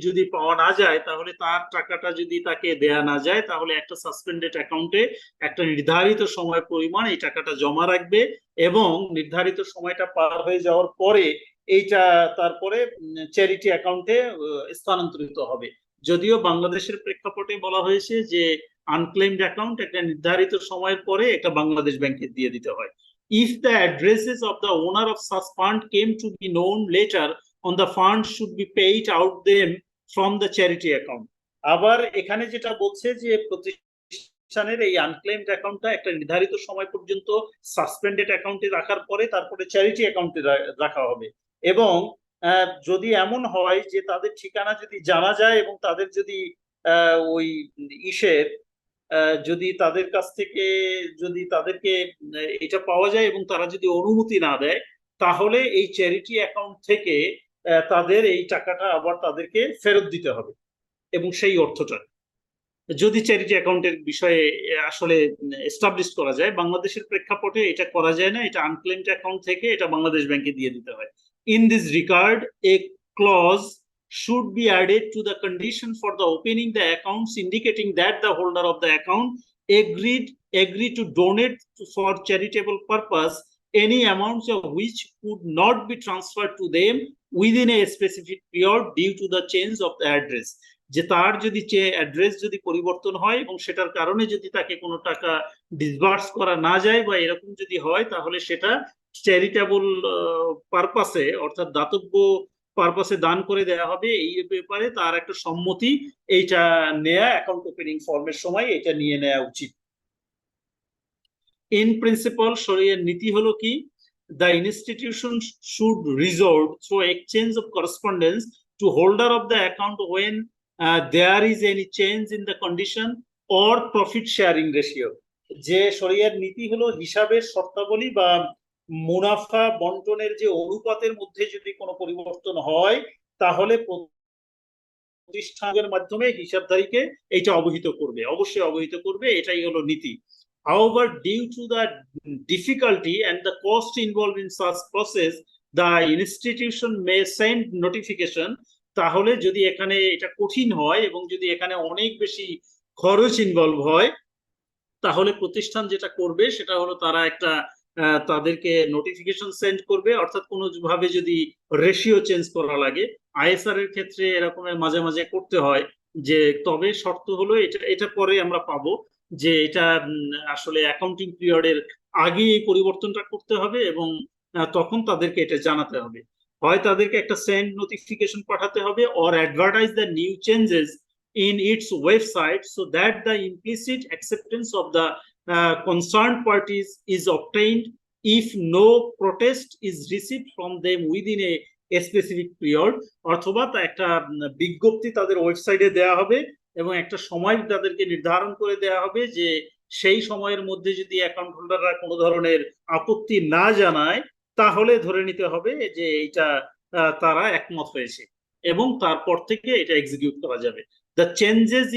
যদি পাওয়া না যায় তাহলে তার টাকাটা যদি তাকে দেয়া না যায় তাহলে একটা সাসপেন্ডেড অ্যাকাউন্টে একটা নির্ধারিত সময় পরিমাণ এই টাকাটা জমা রাখবে এবং নির্ধারিত সময়টা পার হয়ে যাওয়ার পরে এইটা তারপরে চ্যারিটি অ্যাকাউন্টে স্থানান্তরিত হবে। যদিও বাংলাদেশের প্রেক্ষাপটে বলা হয়েছে যে আনক্লেইমড অ্যাকাউন্ট একটা নির্ধারিত সময়ের পরে একটা বাংলাদেশ ব্যাংকে দিয়ে দিতে হয়। If the addresses of the owner of such fund came to be known later on, the fund should be paid out them from the charity account. আবার এখানে যেটা বলছে যে প্রতিষ্ঠানের এই আনক্লেইমড অ্যাকাউন্টটা একটা নির্ধারিত সময় পর্যন্ত সাসপেন্ডেড অ্যাকাউন্টে রাখার পরে তারপরে চ্যারিটি অ্যাকাউন্টে রাখা হবে। এবং যদি এমন হয় যে তাদের ঠিকানা যদি জানা যায় এবং তাদের যদি ওই ইসের যদি তাদের কাছ থেকে যদি তাদেরকে এটা পাওয়া যায় এবং তারা যদি অনুমতি না দেয় তাহলে এই চ্যারিটি অ্যাকাউন্ট থেকে তাদের এই টাকাটা আবার তাদেরকে ফেরত দিতে হবে। এবং সেই অর্থটা যদি চ্যারিটি অ্যাকাউন্টের বিষয়ে আসলে এস্টাবলিশ করা যায়, বাংলাদেশের প্রেক্ষাপটে এটা করা যায় না, এটা আনক্লেইমড অ্যাকাউন্ট থেকে এটা বাংলাদেশ ব্যাংকে দিয়ে দিতে হয়। In this regard a clause should be added to the condition for the opening the accounts indicating that the holder of the account agreed to donate for charitable purpose any amounts of which could not be transferred to them within a specific period due to the change of the address. যে তার যদি address যদি পরিবর্তন হয় এবং সেটার কারণে যদি তাকে কোনো টাকা ডিসবার্স করা না যায় বা এরকম যদি হয় তাহলে সেটা চ্যারিটেবল পারপাসে অর্থাৎ দাতব্য পারপাসে দান করে দেওয়া হবে। এই ব্যাপারে তার একটা সম্মতি এইটা নেয়া অ্যাকাউন্ট ওপেনিং ফর্মের সময় এটা নিয়ে নেওয়া উচিত। ইন প্রিন্সিপাল শরিয়ার নীতি হলো কি, the institution should resort through exchange of correspondence to holder of the account when there is any change in the condition or profit sharing ratio. যে শরিয়ার নীতি হলো হিসাবের শর্তাবলী বা মুনাফা বন্টনের যে অনুপাতের মধ্যে যদি কোনো পরিবর্তন হয় তাহলে প্রতিষ্ঠানের মাধ্যমে হিসাবধারীকে এইটা অবহিত করবে, অবশ্যই অবহিত করবে, এটাই হলো নীতি। However, due to the difficulty and the cost involved in such process, the institution may send notification. তাহলে যদি এখানে এটা কঠিন হয় এবং যদি এখানে অনেক বেশি খরচ ইনভলভ হয় তাহলে প্রতিষ্ঠান যেটা করবে সেটা হলো তারা একটা তাদেরকে নোটিফিকেশন সেন্ড করবে, অর্থাৎ কোনো ভাবে যদি রেশিও চেঞ্জ করা লাগে। আইএসআর এর ক্ষেত্রে এরকমের মাঝে মাঝে করতে হয়, যে তবে শর্ত হলো এটা পরে আমরা পাবো যে এটা আসলে অ্যাকাউন্টিং পিরিয়ডের আগে এই পরিবর্তনটা করতে হবে এবং তখন তাদেরকে এটা জানাতে হবে। হয় তাদেরকে একটা সেন্ড নোটিফিকেশন পাঠাতে হবে or advertise the new changes in its website so that the implicit acceptance of the concerned parties is obtained if no protest is received from them within a specific period. অথবা একটা বিজ্ঞপ্তি তাদের ওয়েবসাইটে দেওয়া হবে এবং একটা সময় তাদেরকে নির্ধারণ করে দেওয়া হবে যে সেই সময়ের মধ্যে যদি অ্যাকাউন্ট হোল্ডাররা কোনো ধরনের আপত্তি না জানায় তাহলে ধরে নিতে হবে যে এটা তারা একমত হয়েছে এবং তারপর থেকে এটা এক্সিকিউট করা যাবে। The changes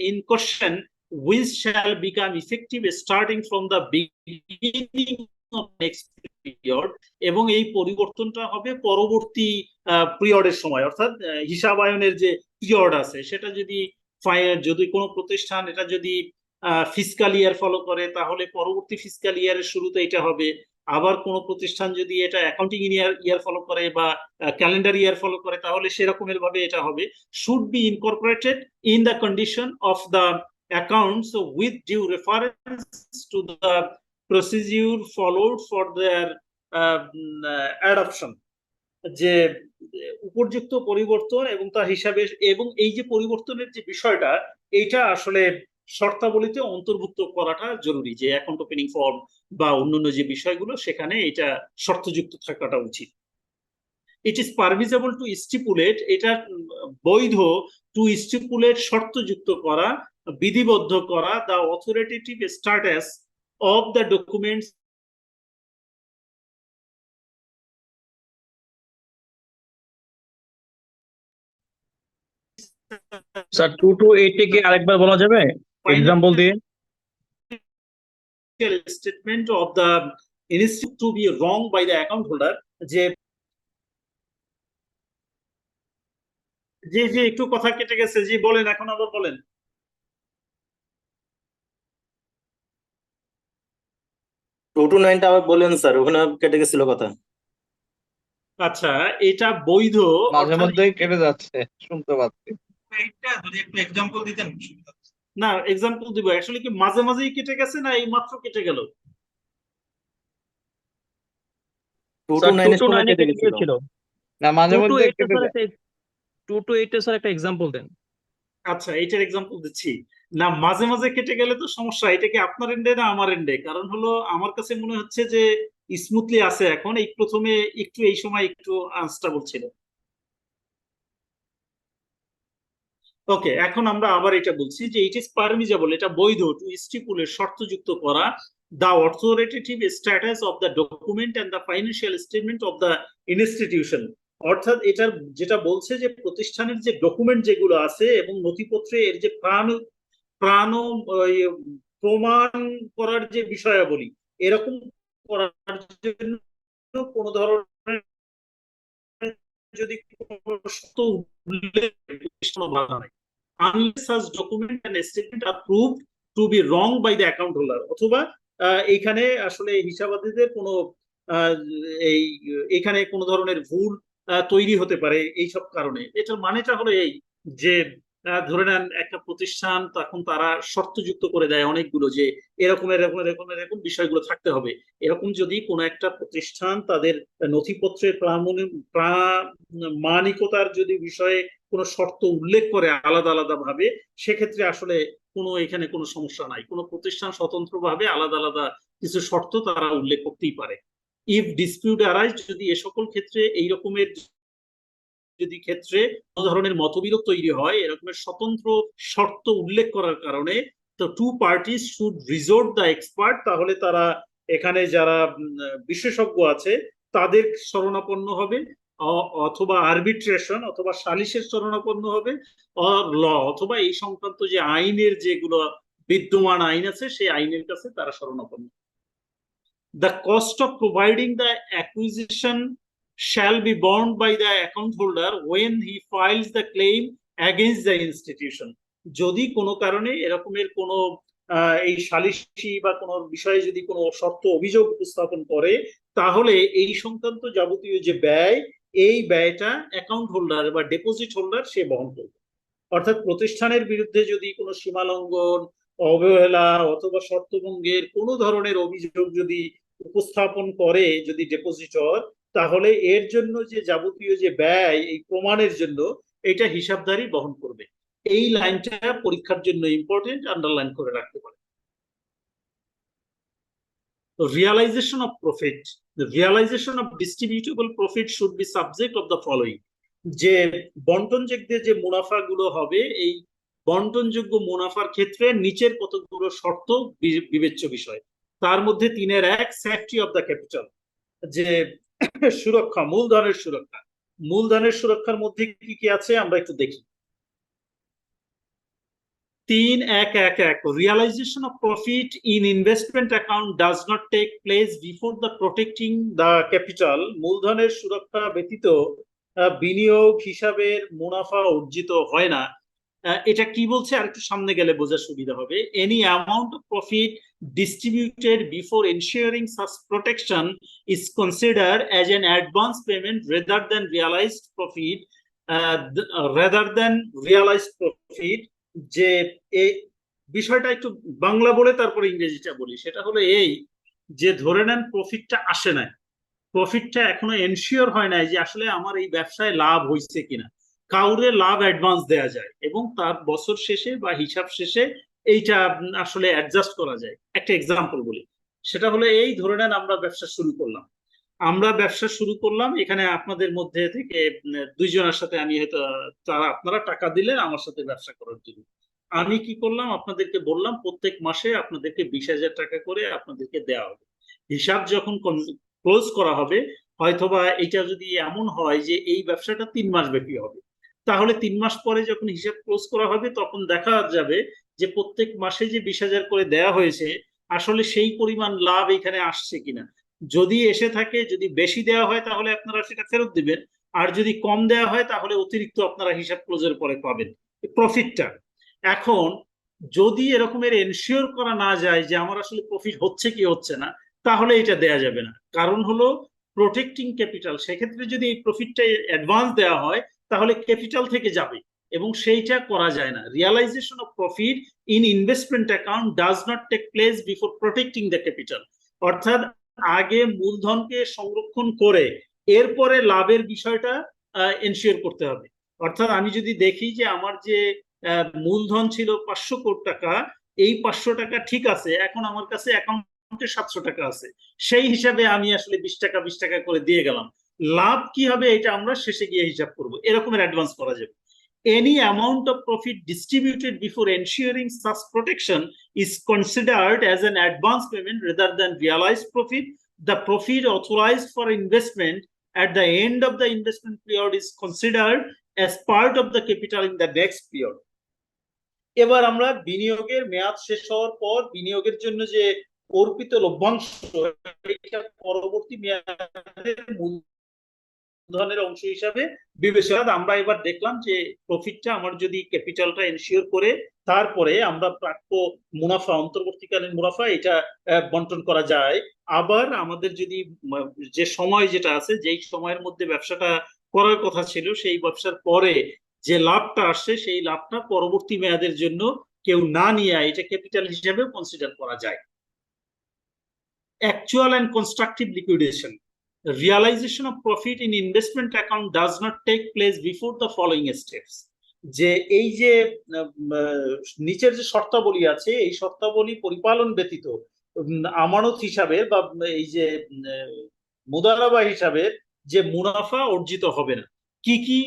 in question which shall become effective starting from the beginning of next period, এবং এই পরিবর্তনটা হবে পরবর্তী পিরিয়ডের সময়, অর্থাৎ হিসাবায়নের যে পিরিয়ড আছে সেটা যদি কোনো প্রতিষ্ঠান এটা যদি ফিসকাল ইয়ার ফলো করে তাহলে পরবর্তী ফিসকাল ইয়ারের শুরুতে এটা হবে। আবার কোনো প্রতিষ্ঠান যদি এটা অ্যাকাউন্টিং ইয়ার ফলো করে বা ক্যালেন্ডার ইয়ার ফলো করে তাহলে সেরকমের ভাবে এটা হবে। Should be incorporated in the condition of the accounts with due reference to the procedure followed for their adoption. যে উপযুক্ত পরিবর্তন এবং তার হিসাবে এবং এই যে পরিবর্তনের যে বিষয়টা এইটা আসলে শর্তাবলীতে অন্তর্ভুক্ত করাটা জরুরি, যে অ্যাকাউন্ট ওপেনিং ফর্ম বা অন্যান্য যে বিষয়গুলো সেখানে এটা শর্তযুক্ত থাকাটা উচিত। It is permissible to stipulate, এটা বৈধ টু স্টিপুলেট শর্তযুক্ত করা, বিধিবদ্ধ করা the authoritative status of the documents sir 228 কে আরেকবার বলা যাবে এক্সাম্পল দিয়ে? statement of the institute to be wrong by the account holder, যে একটু কথা কেটে গেছে, জি বলেন, এখন আবার বলেন। টা আবার বলেন স্যার, ওখানে কেটে গেছিল কথা। আচ্ছা, এটা বৈধ, মাঝে মধ্যেই কেটে যাচ্ছে, শুনতে পাচ্ছি। এইটা যদি একটু এক্সাম্পল দিতেন। না, এক্সাম্পল দিব। অ্যাকচুয়ালি কি মাঝে মাঝেই কেটে গেছে না এই মাত্র কেটে গেল? 229 কেটে গেছিল না, মাঝে মধ্যে কেটে যায়। 228 এর স্যার একটা এক্সাম্পল দেন। আচ্ছা, এইটার এক্সাম্পল দিচ্ছি। না, মাঝে মাঝে কেটে গেলে তো সমস্যা। এটা কি আপনার এন্ডে না আমার এন্ডে? কারণ হলো আমার কাছে মনে হচ্ছে যে স্মুথলি আছে এখন, এই প্রথমে একটু এই সময় একটু আনস্টেবল ছিল। ওকে, এখন আমরা আবার এটা বলছি যে ইট ইজ পারমিসেবল, এটা বৈধ টু স্টিপুলেট শর্তযুক্ত করা the authoritative status of the document and the financial statement of the institution, অর্থাৎ এটার যেটা বলছে যে প্রতিষ্ঠানের যে ডকুমেন্ট যেগুলো আছে এবং নথিপত্রে এর যে প্রাণ প্রমাণ করার যে বিষয়াবলী এরকম করার জন্য কোনো ধরনের যদি unless such document and statement are proved to be wrong by the account holder, অথবা এইখানে আসলে হিসাবাদীদের কোনো এইখানে কোনো ধরনের ভুল তৈরি হতে পারে এইসব কারণে। এটার মানেটা হলো এই যে ধরে নেন একটা প্রতিষ্ঠান, তখন তারা শর্তযুক্ত করে দেয় অনেকগুলো যে এরকম এরকম এরকম এরকম বিষয়গুলো থাকতে হবে। এরকম যদি কোনো একটা প্রতিষ্ঠান তাদের নথিপত্রের প্রামাণিকতার যদি বিষয়ে কোনো শর্ত উল্লেখ করে আলাদা আলাদা ভাবে, সেক্ষেত্রে আসলে এখানে কোনো সমস্যা নাই। কোনো প্রতিষ্ঠান স্বতন্ত্রভাবে আলাদা আলাদা কিছু শর্ত তারা উল্লেখ করতেই পারে। ইফ ডিসপিউট অ্যারাইজ, যদি এ সকল ক্ষেত্রে এই রকমের যদি ক্ষেত্রে কোনো ধরনের মতবিরোধ তৈরি হয়, এরকমের স্বতন্ত্র শর্ত উল্লেখ করার কারণে তো two parties should resort the expert, তাহলে তারা এখানে যারা বিশেষজ্ঞ আছে তাদের শরণাপন্ন হবে, অথবা আরবিট্রেশন অথবা সালিশের শরণাপন্ন হবে, ল অথবা এই সংক্রান্ত যে আইনের যেগুলো বিদ্যমান আইন আছে সেই আইনের কাছে তারা শরণাপন্ন। The cost of providing the acquisition shall be borne by the account holder when he files the claim against the institution. যদি কোনো কারণে এরকমের কোনো এই সালিসি বা কোনো বিষয়ে যদি কোনো শর্ত অভিযোগ উপস্থাপন করে, তাহলে এই সংক্রান্ত যাবতীয় যে ব্যয়, এই ব্যয়টা অ্যাকাউন্ট হোল্ডার বা ডিপোজিট হোল্ডার সে বহন করবে। অর্থাৎ প্রতিষ্ঠানের বিরুদ্ধে যদি কোনো সীমালঙ্ঘন, অবহেলা অথবা শর্তভঙ্গের কোনো ধরনের অভিযোগ যদি উপস্থাপন করে যদি ডিপোজিটর, তাহলে এর জন্য যে যাবতীয় যে ব্যয় এই প্রমাণের জন্য এটা হিসাবধারী বহন করবে। এই লাইনটা পরীক্ষার জন্য ইম্পর্টেন্ট, আন্ডারলাইন করে রাখতে পারে। Realization of profit. The realization of distributable profit should be subject of the following. যে বন্টনযোগ্য যে মুনাফাগুলো হবে, এই বন্টনযোগ্য মুনাফার ক্ষেত্রে নিচের কতগুলো শর্ত বিবেচ্য বিষয়। তার মধ্যে 3-1 সেফটি অফ দ্য ক্যাপিটাল, যে সুরক্ষা, মূলধনের সুরক্ষা। মূলধনের সুরক্ষার মধ্যে কি কি আছে আমরা একটু দেখি। 3.1.1 Realization of profit in investment account does not take place before the protecting the capital. মূলধনের সুরক্ষা ব্যতীত বিনিয়োগ হিসাবের মুনাফা অর্জিত হয় না। এটা কি বলছে আর একটু সামনে গেলে বোঝার সুবিধা হবে। Any amount of profit distributed before ensuring such protection is considered as an advance payment rather than realized profit. যে এই বিষয়টা একটু বাংলা বলে তারপরে ইংরেজিটা বলি। সেটা হলো এই যে ধরে নেন প্রফিটটা আসে নাই, প্রফিটটা এখনো এনশিওর হয় নাই যে আসলে আমার এই ব্যবসায় লাভ হয়েছে কিনা। কাউরে লাভ অ্যাডভান্স দেওয়া যায় এবং তার বছর শেষে বা হিসাব শেষে এইটা আসলে অ্যাডজাস্ট করা যায়। একটা এক্সাম্পল বলি, সেটা হলো এই ধরে নেন আমরা ব্যবসা শুরু করলাম, এখানে আপনাদের মধ্যে থেকে 2 জনের সাথে আমি হয়তো আপনারা টাকা দিলেন আমার সাথে ব্যবসা করার জন্য। আমি কি করলাম, আপনাদেরকে বললাম প্রত্যেক মাসে আপনাদেরকে 20,000 টাকা করে আপনাদেরকে দেওয়া হবে। হিসাব যখন ক্লোজ করা হবে, হয়তোবা এটা যদি এমন হয় যে এই ব্যবসাটা 3 মাস ব্যাপী হবে, তাহলে 3 মাস পরে যখন হিসাব ক্লোজ করা হবে তখন দেখা যাবে যে প্রত্যেক মাসে যে 20,000 করে দেওয়া হয়েছে আসলে সেই পরিমাণ লাভ এখানে আসছে কিনা। যদি এসে থাকে, যদি বেশি দেওয়া হয় তাহলে আপনারা সেটা ফেরত দিবেন, আর যদি কম দেওয়া হয় তাহলে অতিরিক্ত আপনারা হিসাব ক্লোজের পরে পাবেন প্রফিটটা। এখন যদি এরকমের এনশিওর করা না যায় যে আমার আসলে প্রফিট হচ্ছে কি হচ্ছে না, তাহলে এটা দেয়া যাবে না। কারণ হলো প্রোটেক্টিং ক্যাপিটাল। সেক্ষেত্রে যদি এই প্রফিটটা অ্যাডভান্স দেওয়া হয় তাহলে ক্যাপিটাল থেকে যাবে এবং সেইটা করা যায় না। Realisation of profit in investment account does not take place before protecting the capital. অর্থাৎ আগে মূলধনকে সংরক্ষণ করে এরপরে লাভের বিষয়টা এনশিওর করতে হবে। অর্থাৎ আমি যদি দেখি যে আমার যে মূলধন ছিল 500 কোটি টাকা, এই 500 টাকা ঠিক আছে, এখন আমার কাছে অ্যাকাউন্টে 700 টাকা আছে, সেই হিসাবে আমি আসলে 20 টাকা করে দিয়ে গেলাম। লাভ কি হবে এটা আমরা শেষে গিয়ে হিসাব করব, এরকমের অ্যাডভান্স করা যাবে। Any amount of profit distributed before ensuring such protection is considered as an advance payment rather than realized profit. The profit authorized for investment at the end of the investment period is considered as part of the capital in the next period. এবার আমরা বিনিয়োগের মেয়াদ শেষ হওয়ার পর বিনিয়োগের জন্য যে অর্পিত লভ্যাংশ, এটা পরবর্তী মেয়াদের মূলধনের অংশ হিসাবে বিবেচনা। আমরা এবার দেখলাম যে প্রফিটটা আমার যদি ক্যাপিটালটা এনশিওর করে তারপরে আমরা প্রাপ্য মুনাফা, অন্তর্বর্তীকালীন মুনাফা, এটা বন্টন করা যায়। আবার আমাদের যদি যে সময় যেটা আছে, যেই সময়ের মধ্যে ব্যবসাটা করার কথা ছিল, সেই ব্যবসার পরে যে লাভটা আসছে সেই লাভটা পরবর্তী মেয়াদের জন্য কেউ না নিয়ে এটা ক্যাপিটাল হিসেবে কনসিডার করা যায়। Actual and constructive liquidation. Realization of profit in investment account does not take place before the following steps. যে এই যে নিচের যে শর্তাবলী আছে, এই শর্তাবলী পরিপালন ব্যতীত আমানত হিসাবে বা এই যে মুদারাবা হিসাবে যে মুনাফা অর্জিত হবে না। কি কি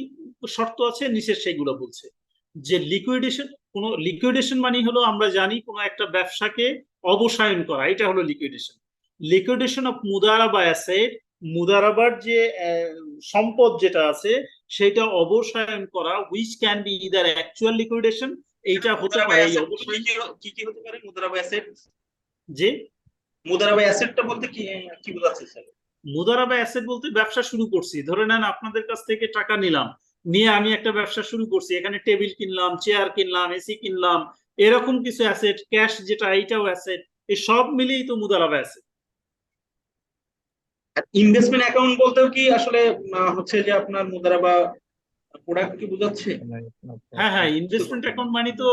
শর্ত আছে নিচে সেগুলো বলছে যে লিকুইডেশন মানে হলো আমরা জানি কোনো একটা ব্যবসাকে অবসায়ন করা, এটা হলো লিকুইডেশন। লিকুইডেশন অফ মুদারাবা অ্যাসেট, মুদারাবার যে সম্পদ যেটা আছে সেটা অবসায়ন করা, which can be either actual liquidation, এইটা হতে মুদারাবা পারে এই অ্যাসেট অবসায়ন। কি হতে পারে মুদারাবা অ্যাসেট? যে মুদারাবা অ্যাসেটটা বলতে কি কি বোঝাচ্ছে স্যার? মুদারাবা অ্যাসেট বলতে ব্যবসা শুরু করছি, ধরে নেন আপনাদের কাছ থেকে টাকা নিলাম, নিয়ে আমি একটা ব্যবসা শুরু করছি, এখানে টেবিল কিনলাম, চেয়ার কিনলাম, এসি কিনলাম, এরকম কিছু অ্যাসেট, ক্যাশ যেটা এইটাও অ্যাসেট, এই সব মিলিয়েই তো মুদারাবা অ্যাসেট। ইনভেস্টমেন্ট অ্যাকাউন্ট বলতেও কি আসলে হচ্ছে যে আপনার মুদারাবা প্রোডাক্ট কি বোঝাচ্ছে? হ্যাঁ হ্যাঁ, ইনভেস্টমেন্ট অ্যাকাউন্ট মানে তো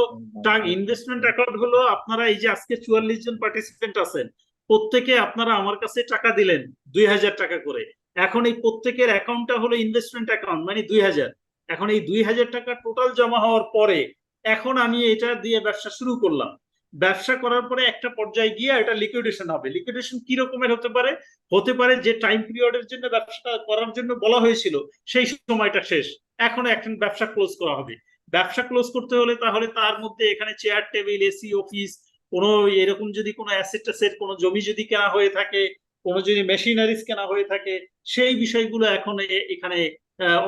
ইনভেস্টমেন্ট অ্যাকাউন্ট হলো আপনারা এই যে আজকে 44 জন পার্টিসিপেন্ট আছেন, প্রত্যেকে আপনারা আমার কাছে টাকা দিলেন 2000 টাকা করে, এখন এই প্রত্যেকের অ্যাকাউন্টটা হলো ইনভেস্টমেন্ট অ্যাকাউন্ট মানে 2000। এখন এই 2000 টাকা টোটাল জমা হওয়ার পরে এখন আমি এটা দিয়ে ব্যবসা শুরু করলাম, ব্যবসা করার পরে একটা পর্যায়ে গিয়ে এটা লিকুইডেশন হবে। লিকুইডেশন কি রকমের হতে পারে? হতে পারে যে টাইম পিরিয়ডের জন্য ব্যবসাটা করার জন্য বলা হয়েছিল সেই সময়টা শেষ, এখন একটা ব্যবসা ক্লোজ করা হবে। ব্যবসা ক্লোজ করতে হলে তাহলে তার মধ্যে এখানে চেয়ার টেবিল এসি অফিস কোনো এরকম যদি কোনো অ্যাসেট ট্যাসেট কোনো জমি যদি কেনা হয়ে থাকে, কোনো যদি মেশিনারিজ কেনা হয়ে থাকে, সেই বিষয়গুলো এখন এখানে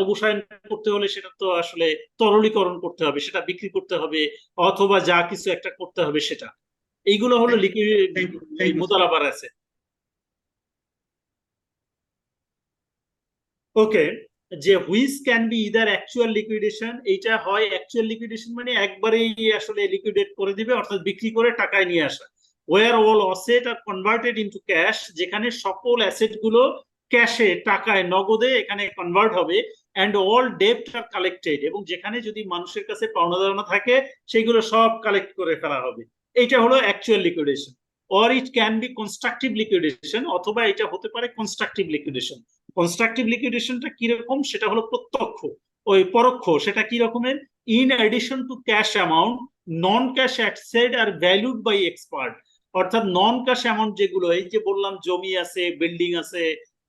অবসায়ন করতে হলে সেটা তো আসলে তরলীকরণ করতে হবে, সেটা বিক্রি করতে হবে, অথবা যা কিছু একটা করতে হবে সেটা। এইগুলো হলো লিকুইড মুদারাবার অ্যাসেট। ওকে, যে which can be either actual liquidation, এইটা হয় অ্যাকচুয়াল লিকুইডেশন মানে একবারেই আসলে লিকুইডেট করে দিবে, অর্থাৎ বিক্রি করে টাকায় নিয়ে আসা। Were all asset R converted into cash, যেখানে সকল অ্যাসেট গুলো ক্যাশে টাকায় নগদে এখানে কনভার্ট হবে, অ্যান্ড অল ডেপ্ট আর কালেক্টেড, এবং যেখানে যদি মানুষের কাছে পাওনা দাওনা থাকে সেগুলো সব কালেক্ট করে ফেলা হবে, এইটা হলো actual liquidation. Or it can be constructive liquidation, অথবা এটা হতে পারে কনস্ট্রাকটিভ লিকুইডেশন। কনস্ট্রাকটিভ লিকুইডেশনটা কি রকম? সেটা হলো প্রত্যক্ষ, ওই পরোক্ষ, সেটা কি রকমের? In addition to cash amount, non cash asset are valued by expert, অর্থাৎ নন ক্যাশ অ্যামাউন্ট যেগুলো, এই যে বললাম জমি আছে, বিল্ডিং আছে,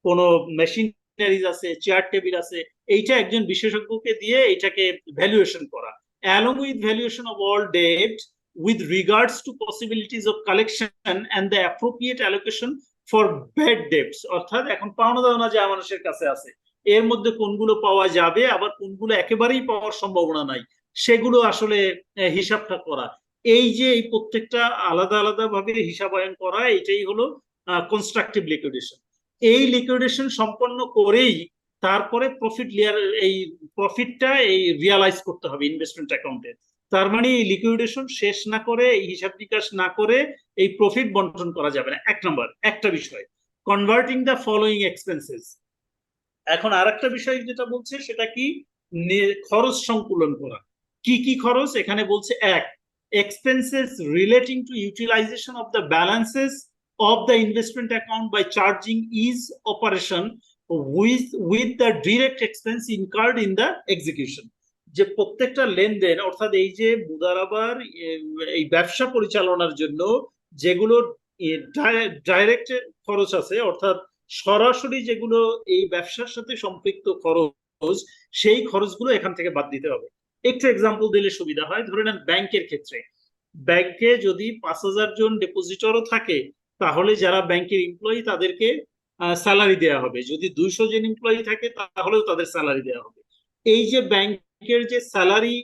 কোনো মেশিনারিজ আছে, চেয়ার টেবিল আছে, এইটা একজন বিশেষজ্ঞকে দিয়ে এটাকে ভ্যালুয়েশন করা, along with valuation of all debt with regards to possibilities of collection and the appropriate allocation for bad debts, অর্থাৎ এখন পাওনা দাওনা যা মানুষের কাছে আছে এর মধ্যে কোনগুলো পাওয়া যাবে আবার কোনগুলো একেবারেই পাওয়ার সম্ভাবনা নাই, সেগুলো আসলে হিসাবটা করা। এই যে এই প্রত্যেকটা আলাদা আলাদা ভাবে হিসাবায়ন করা, এটাই হলো কনস্ট্রাকটিভ লিকুইডেশন। এই লিকুইডেশন সম্পন্ন করেই তারপরে এই প্রফিটটা এই রিয়ালাইজ করতে হবে ইনভেস্টমেন্ট অ্যাকাউন্টে। তার মানে এই লিকুইডেশন শেষ না করে, এই হিসাব নিকাশ না করে এই প্রফিট বন্টন করা যাবে না। এক নম্বর একটা বিষয়, কনভার্টিং দ্য ফলোইং এক্সপেন্সেস। এখন আরেকটা বিষয় যেটা বলছে সেটা কি? খরচ সংকুলন করা। কি কি খরচ এখানে বলছে? এক, expenses relating to utilisation of the balances of the investment account by charging is operation with the direct expense incurred in the execution। যে প্রত্যেকটা লেনদেন, অর্থাৎ এই যে মুদারাবার এই ব্যবসা পরিচালনার জন্য যেগুলো ডাইরেক্ট খরচ আছে, অর্থাৎ সরাসরি যেগুলো এই ব্যবসার সাথে সম্পৃক্ত খরচ, সেই খরচগুলো এখান থেকে বাদ দিতে হবে। একটু এক্সাম্পল দিলে সুবিধা হয়। ধরে নেন ব্যাংকের ক্ষেত্রে, ব্যাংকে যদি 5000 জন ডিপোজিটরও থাকে তাহলে যারা ব্যাংকের এমপ্লয়ি তাদেরকে স্যালারি দেওয়া হবে, যদি 200 জন এমপ্লয়ি থাকে তাহলেও তাদের স্যালারি দেওয়া হবে। এই যে ব্যাংকের যে স্যালারি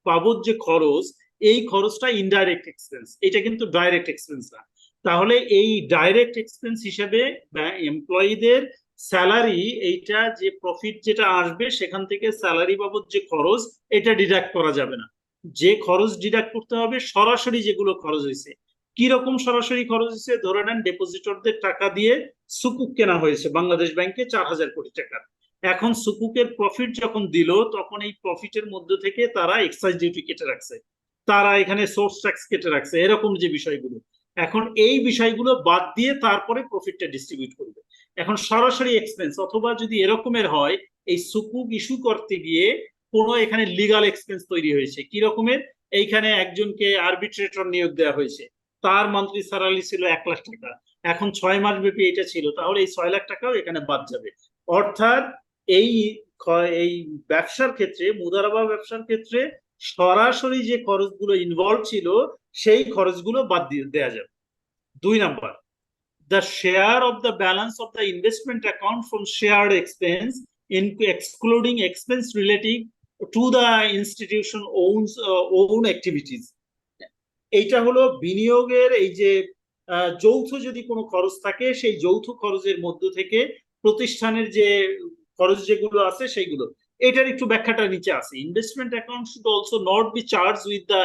বাবদ যে খরচ, এই খরচটা ইনডাইরেক্ট এক্সপেন্স, এটা কিন্তু ডাইরেক্ট এক্সপেন্স না। তাহলে এই ডাইরেক্ট এক্সপেন্স হিসেবে এমপ্লয়ীদের স্যালারি, এইটা যে প্রফিট যেটা আসবে সেখান থেকে স্যালারি বাবদ যে খরচ, এটা ডিডাক্ট করা যাবে না। যে খরচ ডিডাক্ট করতে হবে সরাসরি যেগুলো খরচ হয়েছে। কি রকম সরাসরি খরচ হয়েছে? ধরে নেন ডিপোজিটরদের টাকা দিয়ে সুকুক কেনা হয়েছে বাংলাদেশ ব্যাংকে 4000 কোটি টাকা। এখন সুকুকের প্রফিট যখন দিল তখন এই প্রফিটের মধ্যে থেকে তারা এক্সাইজ ডিউটি কেটে রাখছে, তারা এখানে সোর্স ট্যাক্স কেটে রাখছে, এরকম যে বিষয়গুলো, এখন এই বিষয়গুলো বাদ দিয়ে তারপরে প্রফিটটা ডিস্ট্রিবিউট করবে। এখন সরাসরি এক্সপেন্স, অথবা যদি এরকমের হয় এই সুকুক ইস্যু করতে গিয়ে কোনো এখানে লিগাল এক্সপেন্স তৈরি হয়েছে, কি রকমের? এইখানে একজনকে আরবিট্রেটর নিয়োগ দেওয়া হয়েছে, তার মান্থলি স্যালারি ছিল 1 লাখ টাকা, এখন 6 মাস ব্যাপী এটা ছিল, তাহলে এই 6 লাখ টাকাও এখানে বাদ যাবে। অর্থাৎ এই এই ব্যবসার ক্ষেত্রে, মুদারাবা ব্যবসার ক্ষেত্রে সরাসরি যে খরচগুলো ইনভলভ ছিল সেই খরচগুলো বাদ দিয়ে দেওয়া যাবে। 2 number, the share of the balance of the investment account from shared expense in excluding expense relating to the institution own activities. এইটা হলো বিনিয়োগের এই যে যৌথ যদি কোনো খরচ থাকে সেই যৌথ খরচের মধ্য থেকে প্রতিষ্ঠানের যে খরচ যেগুলো আছে সেইগুলো, এটার একটু ব্যাখ্যাটা নিচে আছে। Investment account should also not be charge with the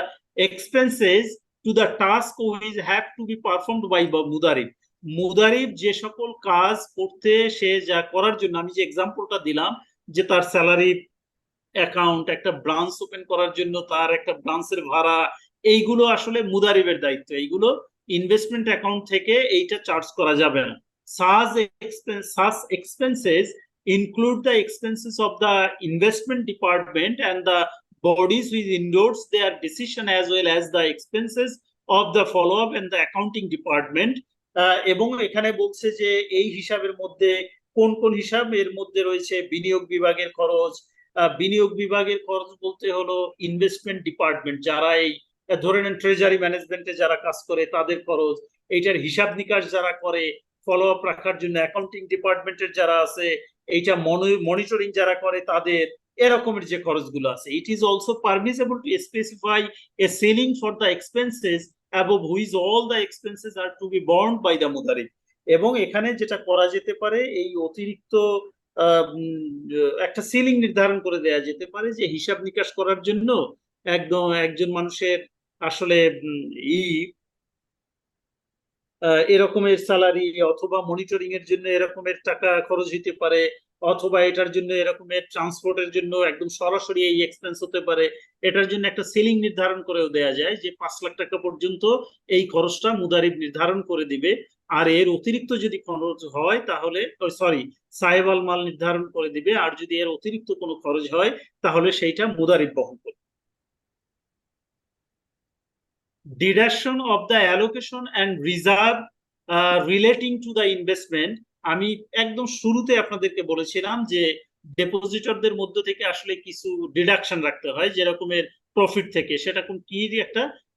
expenses to the task which have to be performed by মুদারিব। মুদারিব যে সকল কাজ করতে সে যা করার জন্য, আমি যে এক্সাম্পলটা দিলাম যে তার স্যালারি অ্যাকাউন্ট, একটা ব্রাঞ্চ ওপেন করার জন্য তার একটা ব্রাঞ্চের ভাড়া, এইগুলো আসলে মুদারিবের দায়িত্ব, এইগুলো ইনভেস্টমেন্ট অ্যাকাউন্ট থেকে এইটা চার্জ করা যাবে না। such expenses include the expenses of the investment department and the bodies which endorse their decision, as well as the expenses of the follow-up and the accounting department. এবং এখানে বলছে যে এই হিসাবের মধ্যে কোন কোন হিসাব, এর মধ্যে রয়েছে বিনিয়োগ বিভাগের খরচ। বিনিয়োগ বিভাগের খরচ বলতে হলো ইনভেস্টমেন্ট ডিপার্টমেন্ট, যারা এই ধরে নেন ট্রেজারি ম্যানেজমেন্টে যারা কাজ করে তাদের খরচ, এইটার হিসাব নিকাশ যারা করে ফলো আপ রাখার জন্য অ্যাকাউন্টিং ডিপার্টমেন্টের যারা আছে, এইটা মনিটরিং যারা করে তাদের, এরকমের যে খরচগুলো আছে। It is also permissible to specify a ceiling for the expenses above which all the expenses are to be borne by the মুদারিব। এবং এখানে যেটা করা যেতে পারে, এই অতিরিক্ত একটা সিলিং নির্ধারণ করে দেয়া যেতে পারে যে হিসাব নিকাশ করার জন্য একজন মানুষের আসলে এরকমের স্যালারি, অথবা মনিটরিং এর জন্য এরকমের টাকা খরচ হতে পারে, অথবা এটার জন্য এরকমের ট্রান্সপোর্টের জন্য একদম সরাসরি এই এক্সপেন্স হতে পারে। এটার জন্য একটা সিলিং নির্ধারণ করেও দেয়া যায় যে 5 লাখ টাকা পর্যন্ত এই খরচটা মুদারিব নির্ধারণ করে দিবে। আর এর অতিরিক্ত যদি খরচ হয় তাহলে সাহেব আল মাল নির্ধারণ করে দিবে, আর যদি এর অতিরিক্ত কোনো খরচ হয় তাহলে সেইটা মুদারিব বহন করবে। Deduction of the allocation and reserve relating to the investment, আমি একদম শুরুতে আপনাদেরকে বলেছিলাম যে ডেপোজিটরদের মধ্য থেকে আসলে কিছু ডিডাকশন রাখতে হয় যেরকমের প্রফিট থেকে। সেটা কোন কি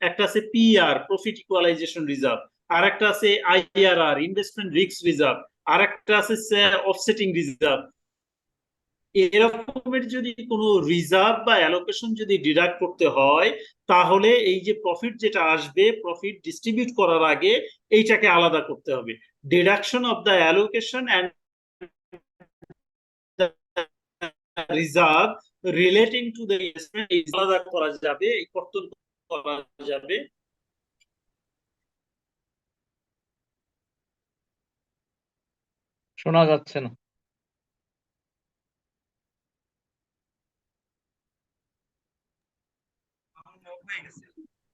একটা আছে পিআর, প্রফিট ইকুয়ালাইজেশন রিজার্ভ, আর একটা আছে আইআরআর, ইনভেস্টমেন্ট রিস্ক রিজার্ভ, আর একটা আছে অফসেটিং রিজার্ভ। এরকমের যদি কোনো রিজার্ভ বা অ্যালোকেশন যদি ডিডাক্ট করতে হয় তাহলে এই যে প্রফিট যেটা আসবে, প্রফিট ডিস্ট্রিবিউট করার আগে এইটাকে আলাদা করতে হবে। Deduction of the allocation and reserve relating to the investment আলাদা করা যাবে, এই কর্তন করা যাবে। শোনা যাচ্ছে না।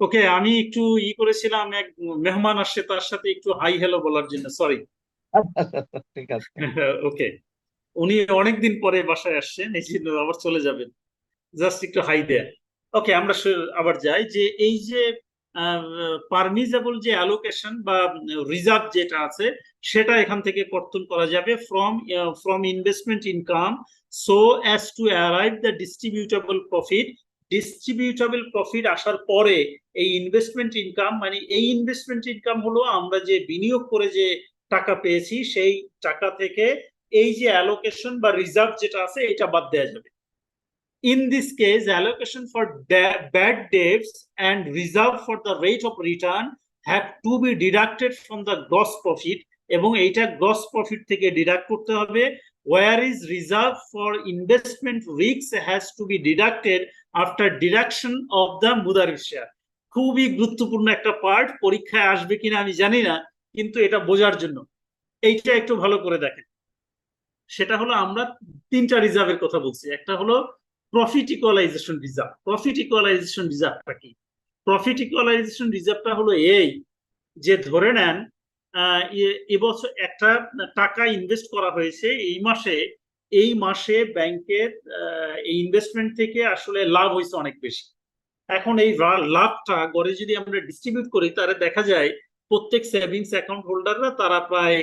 ওকে, আমি একটু করেছিলাম, এক মেহমান আসছে তার সাথে একটু হাই হ্যালো বলার জন্য, সরি। ঠিক আছে, ওকে, উনি অনেকদিন পরে বাসায় আসছেন, এই জন্য আবার চলে যাবেন, জাস্ট একটু হাই দেয়া। ওকে, আমরা আবার যাই যে এই যে পারমিজেবল যে অ্যালোকেশন বা রিজার্ভ যেটা আছে সেটা এখান থেকে কর্তন করা যাবে from investment income so as to arrive the ডিস্ট্রিবিউটেবল profit. ডিস্ট্রিবিউটেবল profit আসার পরে এই ইনভেস্টমেন্ট ইনকাম, মানে এই ইনভেস্টমেন্ট ইনকাম হলো আমরা যে বিনিয়োগ করে যে টাকা পেয়েছি সেই টাকা থেকে এই যে অ্যালোকেশন বা রিজার্ভ যেটা আছে এটা বাদ দেওয়া যাবে। In this case, allocation for bad debts and reserve for the rate of return have to be deducted from the gross profit, এবং এইটা gross profit থেকে ডিডাক্ট করতে হবে। Whereas reserve for investment risks has to be deducted after deduction of the মুদারিব share. খুবই গুরুত্বপূর্ণ একটা part, পরীক্ষায় আসবে কিনা আমি জানি না, কিন্তু এটা বোঝার জন্য এইটা একটু ভালো করে দেখেন। সেটা হলো আমরা 3টা রিজার্ভের কথা বলছি। একটা হলো profit equalization reserve. Profit equalization রিজার্ভটা কি? প্রফিট ইকুয়ালাইজেশন রিজার্ভটা হলো এই যে ধরে নেন এবছর একটা টাকা ইনভেস্ট করা হয়েছে, এই মাসে ব্যাংকের এই ইনভেস্টমেন্ট থেকে আসলে লাভ হয়েছে অনেক বেশি। এখন এই লাভটা গড়ে যদি আমরা ডিস্ট্রিবিউট করি তাহলে দেখা যায় প্রত্যেক সেভিংস অ্যাকাউন্ট হোল্ডাররা তারা প্রায়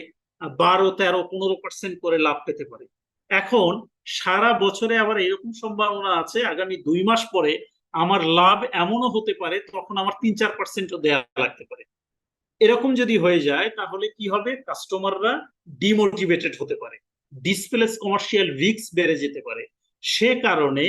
12, 13, 15% করে লাভ পেতে পারে। এখন সারা বছরে আবার এরকম সম্ভাবনা আছে আগামী 2 মাস পরে আমার লাভ এমনও হতে পারে তখন আমার 3-4%ও দেয়া লাগতে পারে। এরকম যদি হয়ে যায় তাহলে কি হবে, কাস্টমাররা ডিমোটিভেটেড হতে পারে, ডিসপ্লেস কমার্শিয়াল রিস্ক বেড়ে যেতে পারে। সে কারণে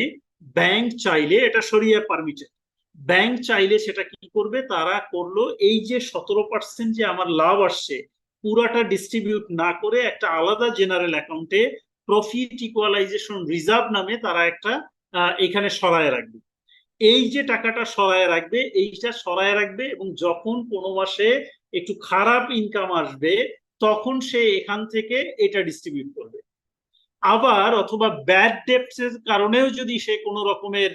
ব্যাংক চাইলে, এটা শরিয়া পারমিটেড, ব্যাংক চাইলে সেটা কি করবে, তারা করলো এই যে 17% যে আমার লাভ আসছে পুরাটা ডিস্ট্রিবিউট না করে একটা আলাদা জেনারেল অ্যাকাউন্টে প্রফিট ইকুয়ালাইজেশন রিজার্ভ নামে তারা একটা এখানে সরায় রাখবে। এই যে টাকাটা সরায় রাখবে, এইটা সরায় রাখবে এবং যখন কোনো মাসে একটু খারাপ ইনকাম আসবে তখন সে এখান থেকে এটা ডিস্ট্রিবিউট করবে। আবার অথবা ব্যাড ডেটস এর কারণেও যদি সে কোনো রকমের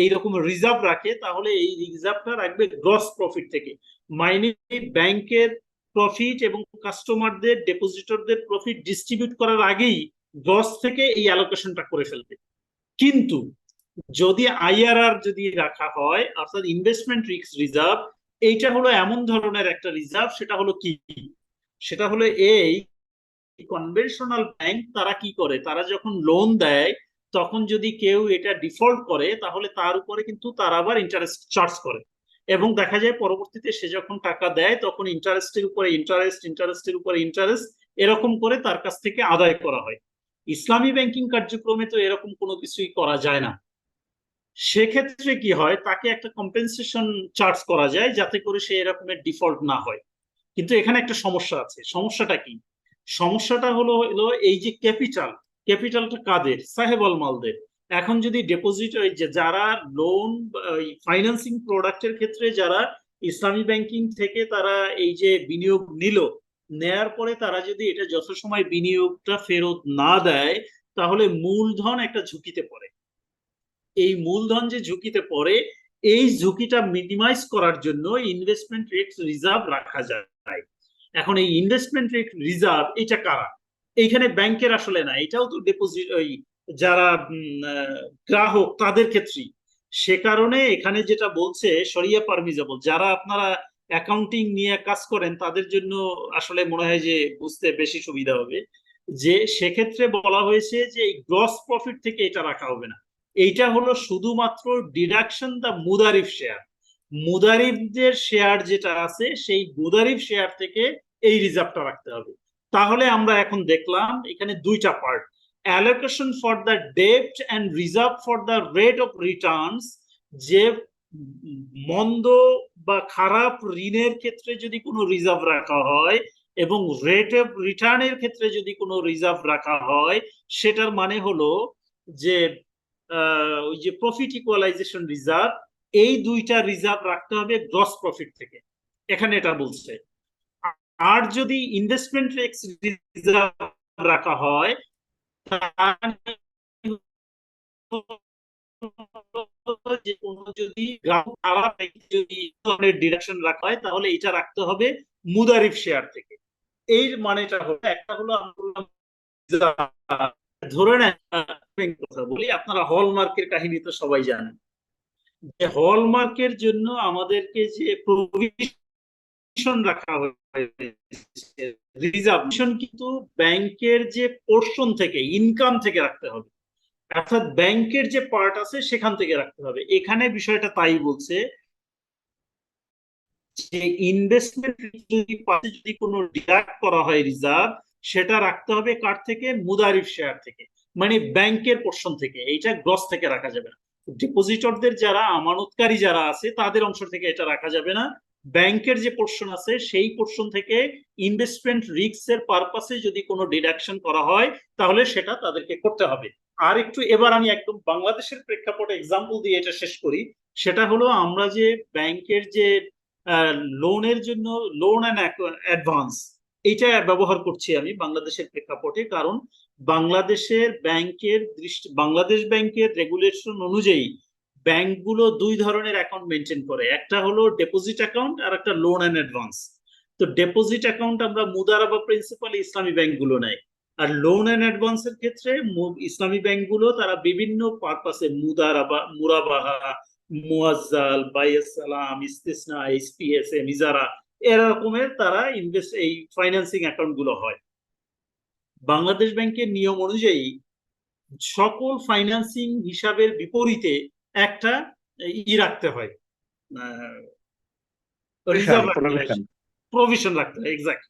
এইরকম রিজার্ভ রাখে তাহলে এই রিজার্ভটা রাখবে গ্রস প্রফিট থেকে, মাইনে ব্যাংকের প্রফিট এবং কাস্টমারদের ডিপোজিটরদের প্রফিট ডিস্ট্রিবিউট করার আগেই গ্রস থেকে এই অ্যালোকেশনটা করে ফেলবে। কিন্তু যদি আইআরআর যদি রাখা হয় অর্থাৎ ইনভেস্টমেন্ট রিস্ক রিজার্ভ, এইটা হলো এমন ধরনের একটা রিজার্ভ, সেটা হলো কি, সেটা হলো এই কনভেনশনাল ব্যাংক তারা কি করে, তারা যখন লোন দেয় তখন যদি কেউ এটা ডিফল্ট করে তাহলে তার উপরে কিন্তু তারা আবার ইন্টারেস্ট চার্জ করে এবং দেখা যায় পরবর্তীতে সে যখন টাকা দেয় তখন ইন্টারেস্টের উপরে ইন্টারেস্ট, ইন্টারেস্টের উপরে ইন্টারেস্ট, এরকম করে তার কাছ থেকে আদায় করা হয়। ইসলামী ব্যাংকিং কার্যক্রমে তো এরকম কোনো কিছুই করা যায় না। সেক্ষেত্রে কি হয়, তাকে একটা কম্পেনসেশন চার্জ করা যায় যাতে করে সে এরকমের ডিফল্ট না হয়। কিন্তু এখানে একটা সমস্যা আছে। সমস্যাটা কি? সমস্যাটা হলো এই যে ক্যাপিটালটা কাদের? সাহেব আল মালদের। এখন যদি ডিপোজিট, ওই যে যারা লোন ফাইন্যান্সিং প্রোডাক্টের ক্ষেত্রে যারা ইসলামী ব্যাংকিং থেকে তারা এই যে বিনিয়োগ নেয়ার পরে তারা যদি এটা যথাসময় বিনিয়োগটা ফেরত না দেয় তাহলে মূলধন একটা ঝুঁকিতে পড়ে। এই মূলধন যে ঝুঁকিতে পড়ে এই ঝুঁকিটা মিনিমাইজ করার জন্য ইনভেস্টমেন্ট রিস্ক রিজার্ভ রাখা যায়। এখন এই ইনভেস্টমেন্ট রিস্ক রিজার্ভ এটা কারা? এইখানে ব্যাংকের আসলে না, এটাও তো ডিপোজিট ওই যারা গ্রাহক তাদের ক্ষেত্রেই। সে কারণে এখানে যেটা বলছে শরিয়া পারমিজেবল, যারা আপনারা অ্যাকাউন্টিং নিয়ে কাজ করেন তাদের জন্য আসলে মনে হয় যে বুঝতে বেশি সুবিধা হবে, যে সেক্ষেত্রে বলা হয়েছে যে এই গ্রস প্রফিট থেকে এটা রাখা হবে না। এইটা হলো শুধুমাত্র ডিডাকশন দা মুদারিফ শেয়ার, মুদারিফদের শেয়ার যেটা আছে সেই মুদারিফ শেয়ার থেকে এই রিজার্ভটা রাখতে হবে। তাহলে আমরা এখন দেখলাম এখানে দুইটা পার্ট, অ্যালোকেশন ফর দ্য ডেপ্ট and reserve for the rate of returns. যে মন্দ বা খারাপ ঋণের ক্ষেত্রে যদি কোনো রিজার্ভ রাখা হয় এবং রেট অফ রিটার্নের ক্ষেত্রে যদি কোনো রিজার্ভ রাখা হয়, সেটার মানে হলো যে ওই যে প্রফিট ইকুয়ালাইজেশন রিজার্ভ, এই দুইটা রিজার্ভ রাখতে হবে গ্রস প্রফিট থেকে, এখানে এটা বলছে। আর যদি ইনভেস্টমেন্ট রিস্ক রিজার্ভ রাখা হয় যে কোনো যদি গ্রাহক খারাপ যদি ধরনের ডিডাকশন রাখা হয় তাহলে এটা রাখতে হবে মুদারিফ শেয়ার থেকে। এই মানেটা হলো, একটা হলো ধরে নেন কথা বলি, আপনারা হলমার্কের কাহিনী তো সবাই জানেন, যে হলমার্কের জন্য আমাদেরকে যে প্রভিশন রাখা হয়েছে রিজার্ভেশন কিন্তু ব্যাংকের যে পোর্শন থেকে ইনকাম থেকে রাখতে হবে, অর্থাৎ ব্যাংকের যে পার্ট আছে সেখান থেকে রাখতে হবে। এখানে বিষয়টা তাই বলছে যে ইনভেস্টমেন্ট যদি কোনো ডিডাক্ট করা হয় রিজার্ভ, সেটা রাখতে হবে কার থেকে? মুদারিফ শেয়ার থেকে, মানে ব্যাংকের পোর্শন থেকে। এইটা গ্রস থেকে রাখা যাবে না। ডিপোজিটরদের যারা আমানতকারী যারা আছে তাদের অংশ থেকে এটা রাখা যাবে না। ব্যাংকের যে পোর্শন আছে সেই পোর্শন থেকে ইনভেস্টমেন্ট রিস্ক এর পারপাসে যদি কোনো ডিডাকশন করা হয় তাহলে সেটা তাদেরকে করতে হবে। আর একটু এবার আমি একদম বাংলাদেশের প্রেক্ষাপটে এক্সাম্পল দিয়ে এটা শেষ করি। সেটা হলো আমরা যে ব্যাংকের যে লোনের জন্য লোন অ্যান্ড অ্যাডভান্স এইটা ব্যবহার করছি আমি বাংলাদেশের প্রেক্ষাপটে, কারণ বাংলাদেশের বাংলাদেশ ব্যাংকের রেগুলেশন অনুযায়ী ব্যাংকগুলো দুই ধরনের অ্যাকাউন্ট মেনটেন করে, একটা হলো ডিপোজিট অ্যাকাউন্ট আর একটা লোন অ্যান্ড অ্যাডভান্স। তো ডিপোজিট অ্যাকাউন্ট আমরা মুদারাবা প্রিন্সিপালি ইসলামী ব্যাংকগুলো নেয়, আর লোন অ্যান্ড অ্যাডভান্সের ক্ষেত্রে ইসলামী ব্যাংকগুলো তারা বিভিন্ন পারপাসে মুদারাবা, মুরাবাহা, মুয়াজ্জাল, বাইয়ে সালাম, ইস্তিসনা, এসপিএসএম, ইজারা এরকমের তারা এই ফাইন্যান্সিং অ্যাকাউন্ট গুলো হয়। বাংলাদেশ ব্যাংকের নিয়ম অনুযায়ী সকল ফাইন্যান্সিং হিসাবের বিপরীতে একটা রাখতে হয়, রিজার্ভ রাখতে হয়, provision। প্রভিশন রাখতে হয়, এক্স্যাক্ট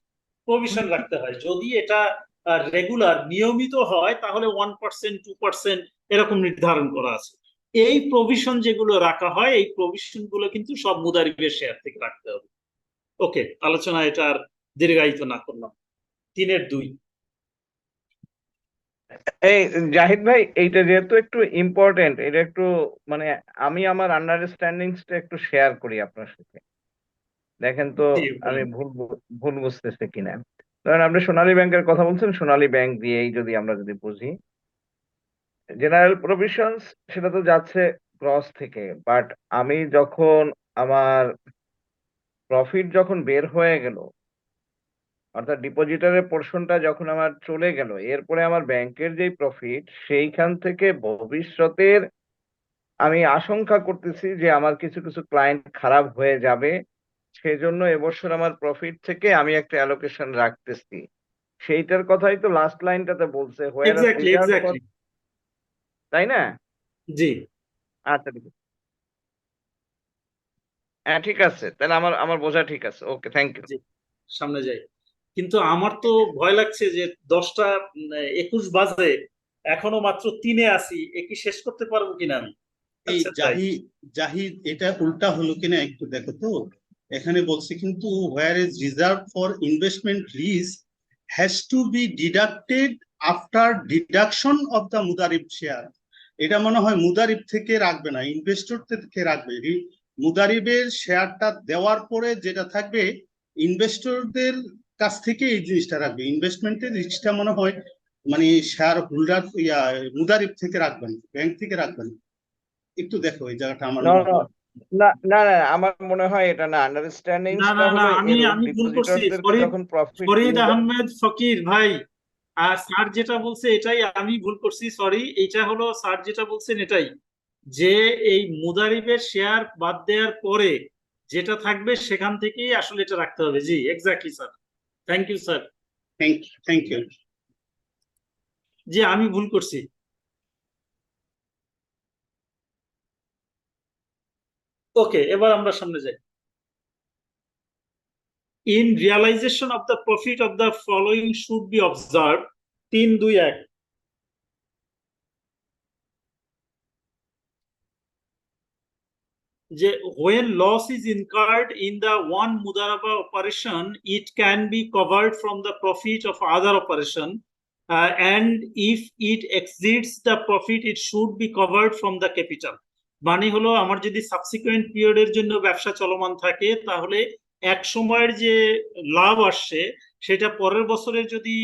প্রভিশন রাখতে হয়। যদি এটা রেগুলার নিয়মিত হয় তাহলে 1% 2% এরকম নির্ধারণ করা আছে। এই প্রভিশন যেগুলো রাখা হয় এই প্রভিশন গুলো কিন্তু সব মুদারিবের শেয়ার থেকে রাখতে হবে। ওকে, আলোচনা এটা আর দীর্ঘায়িত না করলাম। 3-2। এই জাহিদ ভাই, এইটা যেহেতু একটু ইম্পর্টেন্ট, এটা একটু মানে আমি আমার আন্ডারস্ট্যান্ডিংসটা একটু শেয়ার করি আপনার সাথে, দেখেন তো জি, আমি বলেন। ভুল বুঝতেছি কিনা। ধরেন আপনি সোনালী ব্যাংকের কথা বলছেন, সোনালী ব্যাংক দিয়েই যদি আমরা বুঝি, জেনারেল প্রভিশনস সেটা তো যাচ্ছে গ্রস থেকে, বাট আমি যখন আমার প্রফিট যখন বের হয়ে গেল, অর্থাৎ ডিপোজিটারের পোর্শনটা যখন আমার চলে গেল, এরপরে আমার ব্যাংকের যেই প্রফিট, সেইখান থেকে ভবিষ্যতের আমি আশঙ্কা করতেছি যে আমার কিছু কিছু ক্লায়েন্ট খারাপ হয়ে যাবে, সেজন্য এবছর আমার প্রফিট থেকে আমি একটা অ্যালোকেশন রাখতেছি। সেইটার কথাই তো লাস্ট লাইনটাতে বলছে, হোয়ার এক্স্যাক্টলি, রিজার্ভ, এক্স্যাক্টলি। তাই না? জি, আচ্ছা ঠিক আছে। হ্যাঁ ঠিক আছে, তাহলে আমার আমার বোঝা ঠিক আছে। ওকে, থ্যাংক ইউ। জি, সামনে যাই। কিন্তু আমার তো ভয় লাগছে যে 10টা 21 বাজে, এখনো মাত্র 3-এ আছি, কি শেষ করতে পারবো কিনা আমি। এই আচ্ছা, তাই। জাহিদ এটা উল্টা হলো কিনা একটু দেখো তো। এখানে বলছে কিন্তু where is reserve for investment risk has to be deducted after deduction of the মুদারিব শেয়ার। এটা মনে হয় মুদারিব থেকে রাখবে না, ইনভেস্টর থেকে রাখবে। মুদারিবের শেয়ারটা দেওয়ার পরে যেটা থাকবে ইনভেস্টরদের কাছ থেকে এই জিনিসটা রাখবে। ইনভেস্টমেন্টের রিস্কটা মনে হয় মানে শেয়ার হোল্ডার মুদারিব থেকে রাখবেন, ব্যাংক থেকে রাখবেন। একটু দেখো এই জায়গাটা আমার না মনে না হয়। না না না, আমার মনে হয় এটা না, না আন্ডারস্ট্যান্ডিংসটা না না, হলো আমি এরকম, আমি ভুল করছি। ডিপোজিটরদেরকে যখন প্রফিট ফরিদ আহমেদ ফকির ভাই, আর স্যার যেটা বলছে এটাই আমি ভুল করছি, সরি। এটা হলো স্যার যেটা বলছেন এটাই, যে এই মুদারিবের শেয়ার বাদ দেওয়ার পরে যেটা থাকবে সেখান থেকেই আসলে এটা রাখতে হবে। জি, exactly sir, thank you sir. Thank you. জি, আমি ভুল করছি। ওকে, এবার আমরা সামনে যাই। In realization of the profit of the following should be observed. 3-2-1। যে when loss is incurred in the one mudaraba operation, it can be covered from the profit of other operation, and if it exceeds the profit, it should be covered from the capital। মানে হলো আমার যদি subsequent পিরিয়ডের জন্য ব্যবসা চলমান থাকে তাহলে এক সময়ের যে লাভ আসছে সেটা পরের বছরের যদি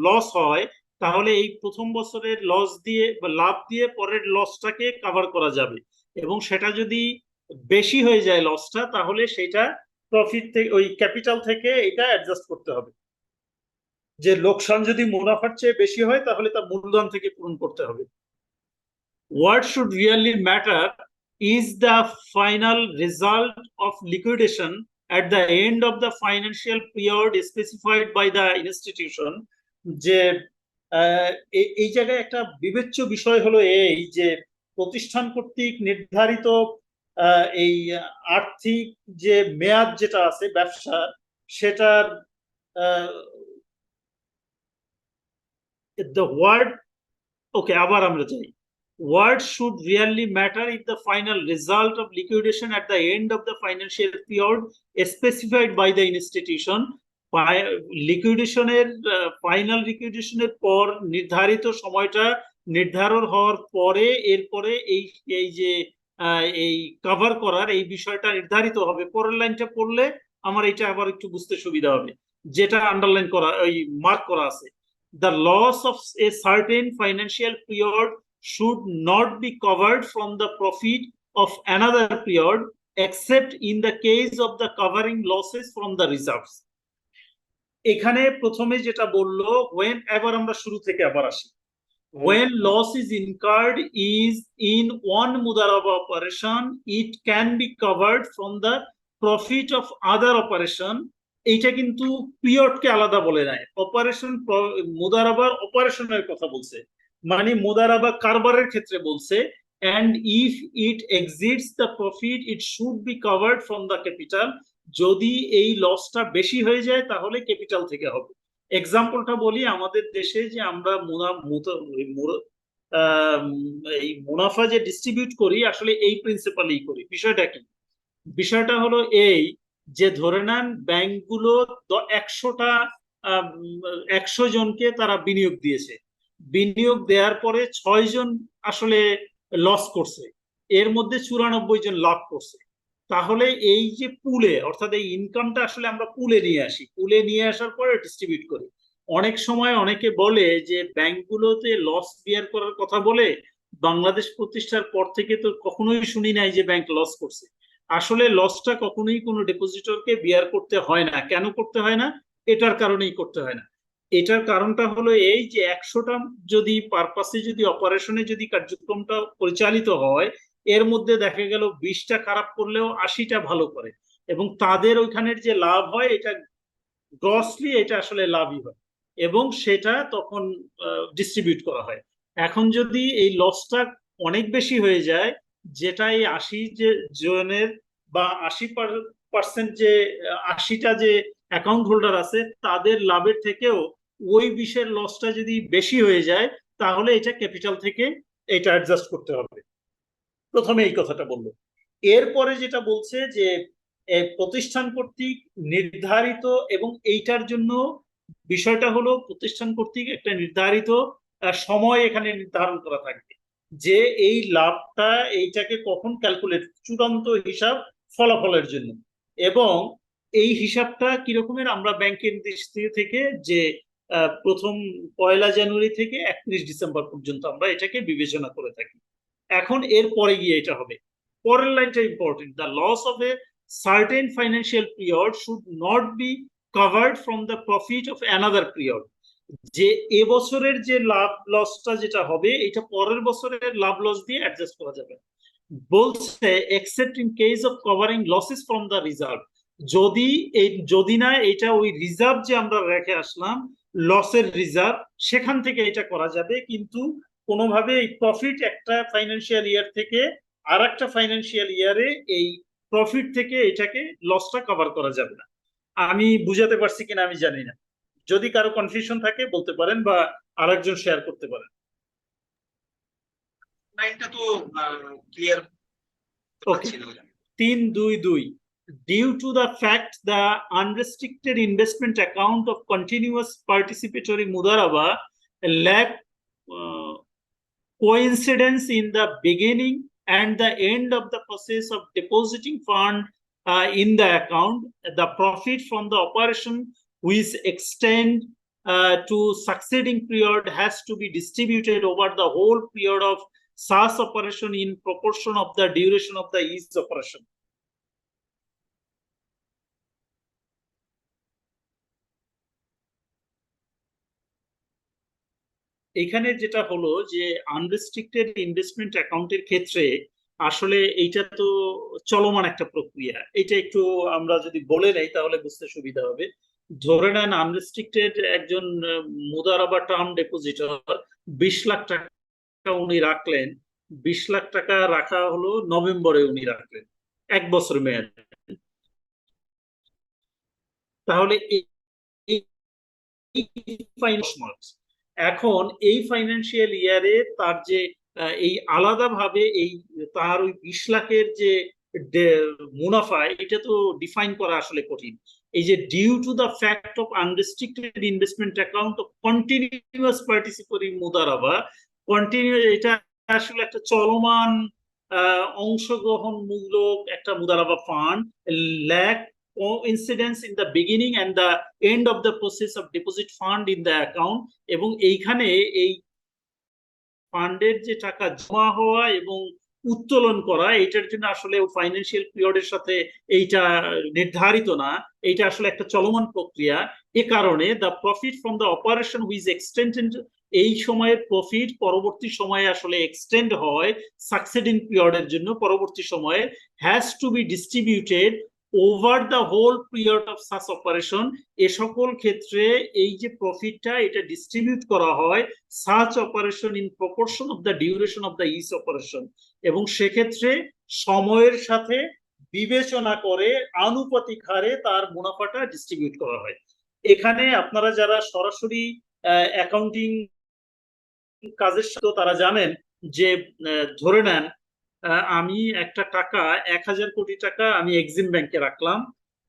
লস হয় তাহলে এই প্রথম বছরের লস দিয়ে বা লাভ দিয়ে পরের লসটাকে কভার করা যাবে, এবং সেটা যদি বেশি হয়ে যায় লসটা তাহলে সেটা প্রফিট থেকে ওই ক্যাপিটাল থেকে এটা অ্যাডজাস্ট করতে হবে। যে লোকসান যদি মুনাফার চেয়ে বেশি হয় তাহলে তা মূলধন থেকে পূরণ করতে হবে। What should really matter is the final result of liquidation at the end of the financial period specified by the institution। যে এই জায়গায় একটা বিবেচ্য বিষয় হলো এই যে প্রতিষ্ঠান কর্তৃক নির্ধারিত এই আর্থিক যে মেয়াদ যেটা আছে ব্যবসা সেটার the word, okay, আবার আমরা যাই। What should really matter is the final result of liquidation at the end of the financial period specified by the institution। লিকুইডেশনের ফাইনাল লিকুইডেশনের পর নির্ধারিত সময়টা নির্ধারণ হওয়ার পরে এরপরে এই যে এই কভার করার এই বিষয়টা নির্ধারিত হবে। পরের লাইনটা পড়লে আমার এটা আবার একটু বুঝতে সুবিধা হবে, যেটা আন্ডারলাইন করা ওই মার্ক করা আছে। The loss of a certain financial period should not be covered from the profit of another period except in the case of the covering losses from the reserves। এখানে প্রথমে যেটা বললো when, এবার আমরা শুরু থেকে আবার আসি। When loss is incurred is in one mudaraba operation, it can be covered from the profit of other operation। এইটা কিন্তু পিরিয়ডকে আলাদা বলে নাই, অপারেশন মুদারাবার অপারেশনের কথা বলছে। মানে মুদারাবা কারবারের ক্ষেত্রে বলছে and if it exceeds the profit it should be covered from the capital, যদি এই লসটা বেশি হয়ে যায় তাহলে ক্যাপিটাল থেকে হবে। এক্সাম্পলটা বলি, আমাদের দেশে যে আমরা এই মুনাফা যে ডিস্ট্রিবিউট করি আসলে এই প্রিন্সিপালেই করি। বিষয়টা কি? বিষয়টা হলো এই যে ধরে নেন ব্যাংকগুলো 100 জনকে তারা বিনিয়োগ দিয়েছে, বিনিয়োগ দেওয়ার পরে 6 জন আসলে লস করছে, এর মধ্যে 94 জন লাভ করছে। তাহলে এই যে পুলে, অর্থাৎ এই ইনকামটা আসলে আমরা পুলে নিয়ে আসি, পুলে নিয়ে আসার পরে ডিস্ট্রিবিউট করি। অনেক সময় অনেকে বলে যে ব্যাংকগুলোতে লস বিয়ার করার কথা বলে, বাংলাদেশ প্রতিষ্ঠার পর থেকে তো কখনোই শুনি নাই যে ব্যাংক লস করছে। আসলে লসটা কখনোই কোনো ডিপোজিটরকে বিয়ার করতে হয় না। কেন করতে হয় না? এটার কারণেই করতে হয় না। এটার কারণটা হলো এই যে 100টা যদি পারপাসে যদি অপারেশনে যদি কার্যক্রমটা পরিচালিত হয়, এর মধ্যে দেখা গেল 20টা খারাপ করলেও 80টা ভালো করে, এবং তাদের ওইখানের যে লাভ হয় এটা গ্রসলি এটা আসলে লাভই হয়, এবং সেটা তখন ডিস্ট্রিবিউট করা হয়। এখন যদি এই লসটা অনেক বেশি হয়ে যায়, যেটা এই 80 যে জনের বা 80% যে 80টা যে অ্যাকাউন্ট হোল্ডার আছে তাদের লাভের থেকেও ওই 20-এর লসটা যদি বেশি হয়ে যায়, তাহলে এটা ক্যাপিটাল থেকে এটা অ্যাডজাস্ট করতে হবে। প্রথমে এই কথাটা বললো। এরপরে যেটা বলছে যে প্রতিষ্ঠান কর্তৃক নির্ধারিত, এবং এইটার জন্য বিষয়টা হলো প্রতিষ্ঠান কর্তৃক একটা নির্ধারিত সময় এখানে নির্ধারণ করা থাকবে যে এই লাভটা এইটাকে কখন ক্যালকুলেট, চূড়ান্ত হিসাব ফলাফলের জন্য। এবং এই হিসাবটা কিরকমের, আমরা ব্যাংকের দৃষ্টি থেকে যে প্রথম 1 জানুয়ারি থেকে 31 ডিসেম্বর পর্যন্ত আমরা এটাকে বিবেচনা করে থাকি। এখন এর পরে গিয়ে এটা হবে, পরের লাইনটা important, the loss of a certain financial period should not be covered from the profit of another period, যে এবছরের যে লাভ লসটা যেটা হবে এটা পরের বছরের লাভ লস দিয়ে অ্যাডজাস্ট করা যাবে। বলছে except in case of covering losses from the reserve, যদি না এটা ওই রিজার্ভ যে আমরা রেখে আসলাম লসের রিজার্ভ, সেখান থেকে এটা করা যাবে, কিন্তু কোনোভাবে এই প্রফিট একটা ফাইন্যান্সিয়াল ইয়ার থেকে আর একটা ফাইন্যান্সিয়াল ইয়ারে এই প্রফিট থেকে এটাকে লসটা কভার করা যাবে না। আমি বুঝাতে পারছি কিনা আমি জানি না, যদি কারো কনফিউশন থাকে বলতে পারেন বা আরেকজন শেয়ার করতে পারেন। লাইনটা তো clear okay, 3.2.2 due to the fact the unrestricted investment account of continuous participatory mudaraba lack coincidence in the beginning and the end of the process of depositing fund in the account, the profit from the operation which extend to succeeding period has to be distributed over the whole period of such operation in proportion of the duration of the each operation. এখানে যেটা হলো যে unrestricted investment অ্যাকাউন্টের ক্ষেত্রে আসলে এইটা তো চলমান একটা প্রক্রিয়া, এটা একটু আমরা যদি বলে নেই তাহলে বুঝতে সুবিধা হবে। ধরে নেন আনরেস্ট্রিক্টেড একজন মুদারাবা টার্ম ডিপোজিটর 20 লাখ টাকা উনি রাখলেন, 20 লাখ টাকা রাখা হলো নভেম্বরে উনি রাখলেন, 1 বছর মেয়াদ। তাহলে এখন এই ফাইন্যান্সিয়াল ইয়ারে তার যে এই আলাদাভাবে এই তার ওই 20 লাখের যে মুনাফা, এটা তো ডিফাইন করা আসলে কঠিন। এই যে due to the fact of unrestricted investment account of continuous participatory মুদারাবা, কন্টিনিউ এটা আসলে একটা চলমান অংশগ্রহণমূলক একটা মুদারাবা fund, lack coincidence in the beginning and the end of the process of deposit fund in the account, এবং এইখানে এই ফান্ডের যে টাকা জমা হওয়া এবং উত্তোলন করা এটার জন্য আসলে ফাইন্যান্সিয়াল পিরিয়ডের সাথে এইটা নির্ধারিত না, এইটা আসলে একটা চলমান প্রক্রিয়া। এ কারণে the profit from the operation which is extended, এই সময়ের প্রফিট পরবর্তী সময়ে আসলে এক্সটেন্ড হয় সাকসিডিং পিরিয়ডের জন্য, পরবর্তী সময়ে has to be distributed over the whole period of such operation, এ সকল ক্ষেত্রে এই যে প্রফিটটা এটা ডিস্ট্রিবিউট করা হয় such operation in proportion of the duration of the each operation, এবং সেক্ষেত্রে সময়ের সাথে বিবেচনা করে আনুপাতিক হারে তার মুনাফাটা ডিস্ট্রিবিউট করা হয়। এখানে আপনারা যারা সরাসরি অ্যাকাউন্টিং কাজের সাথে তারা জানেন যে ধরে নেন আমি একটা টাকা 1000 কোটি টাকা আমি এক্সিম ব্যাংকে রাখলাম।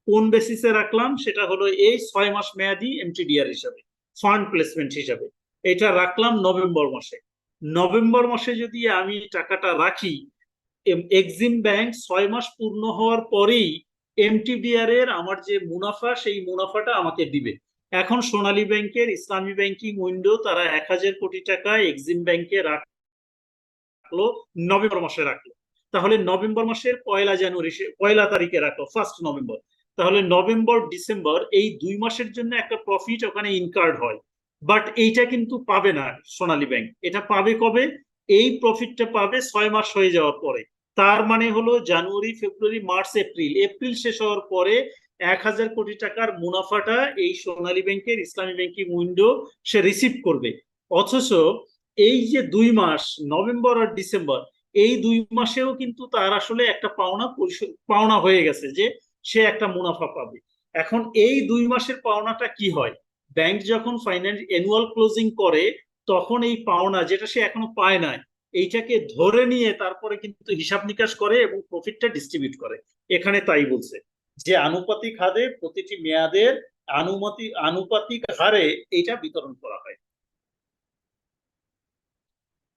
কোন বেসিসে রাখলাম? সেটা হলো এই 6 মাস মেয়াদি এমটিডিআর হিসাবে, ফান্ড প্লেসমেন্ট হিসাবে এটা রাখলাম নভেম্বর মাসে। নভেম্বর মাসে যদি আমি টাকাটা রাখি, এক্সিম ব্যাংক 6 মাস পূর্ণ হওয়ার পরেই এমটিডিআর এর আমার যে মুনাফা সেই মুনাফাটা আমাকে দিবে। এখন সোনালী ব্যাংকের ইসলামী ব্যাংকিং উইন্ডো তারা 1000 কোটি টাকা এক্সিম ব্যাংকে রাখলো, নভেম্বর মাসে রাখলো। তাহলে নভেম্বর মাসের 1 তারিখে রাখলো, 1 নভেম্বর। তাহলে নভেম্বর ডিসেম্বর এই 2 মাসের জন্য একটা প্রফিট ওখানে ইনকার্ড হয়, বাট এইটা কিন্তু পাবে না সোনালী ব্যাংক। এটা পাবে কবে? এই প্রফিটটা পাবে 6 মাস হয়ে যাওয়ার পরে। তার মানে হলো জানুয়ারি, ফেব্রুয়ারি, মার্চ, এপ্রিল শেষ হওয়ার পরে 1000 কোটি টাকার মুনাফাটা এই সোনালী ব্যাংকের ইসলামী ব্যাংকিং উইন্ডো সে রিসিভ করবে। অথচ এই যে 2 মাস নভেম্বর আর ডিসেম্বর, এই 2 মাসেও কিন্তু তার আসলে একটা পাওনা হয়ে গেছে যে সে একটা মুনাফা পাবে। এখন এই 2 মাসের পাওনাটা কি হয়? ব্যাংক যখন অ্যানুয়াল ক্লোজিং করে তখন এই পাওনা যেটা সে এখনো পায় না এইটাকে ধরে নিয়ে তারপরে কিন্তু হিসাব নিকাশ করে এবং প্রফিটটা ডিস্ট্রিবিউট করে। এখানে তাই বলছে যে আনুপাতিক হারে প্রতিটি মেয়াদের আনুপাতিক হারে এটা বিতরণ করা হয়।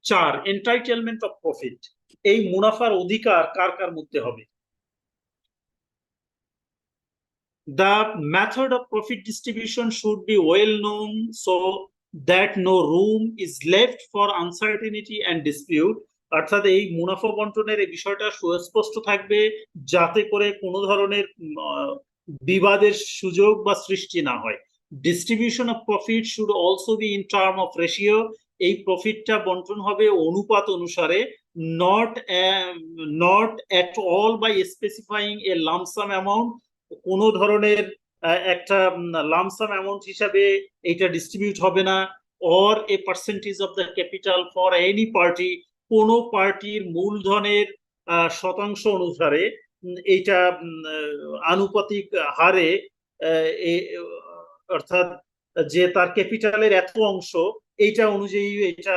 4, এন্টাইটেলমেন্ট অফ প্রফিট। এই মুনাফার অধিকার কার কার মধ্যে হবে? The method of profit distribution should be well known so that no room is left for uncertainty and dispute. অর্থাৎ এই মুনাফা বন্টনের এই বিষয়টা সুস্পষ্ট থাকবে যাতে করে কোনো ধরনের বিবাদের সুযোগ বা সৃষ্টি না হয়। Distribution of profit should also be in term of ratio. এই প্রফিটটা বন্টন হবে অনুপাত অনুসারে, not at all by specifying a lump sum amount। কোন ধরনের একটা লামসাম অ্যামাউন্ট হিসাবে এটা ডিস্ট্রিবিউট হবে না। Or a percentage of the capital for any party, কোন পার্টির মূলধনের শতাংশ অনুসারে এইটা আনুপাতিক হারে, অর্থাৎ যে তার ক্যাপিটালের এত অংশ এইটা অনুযায়ী এটা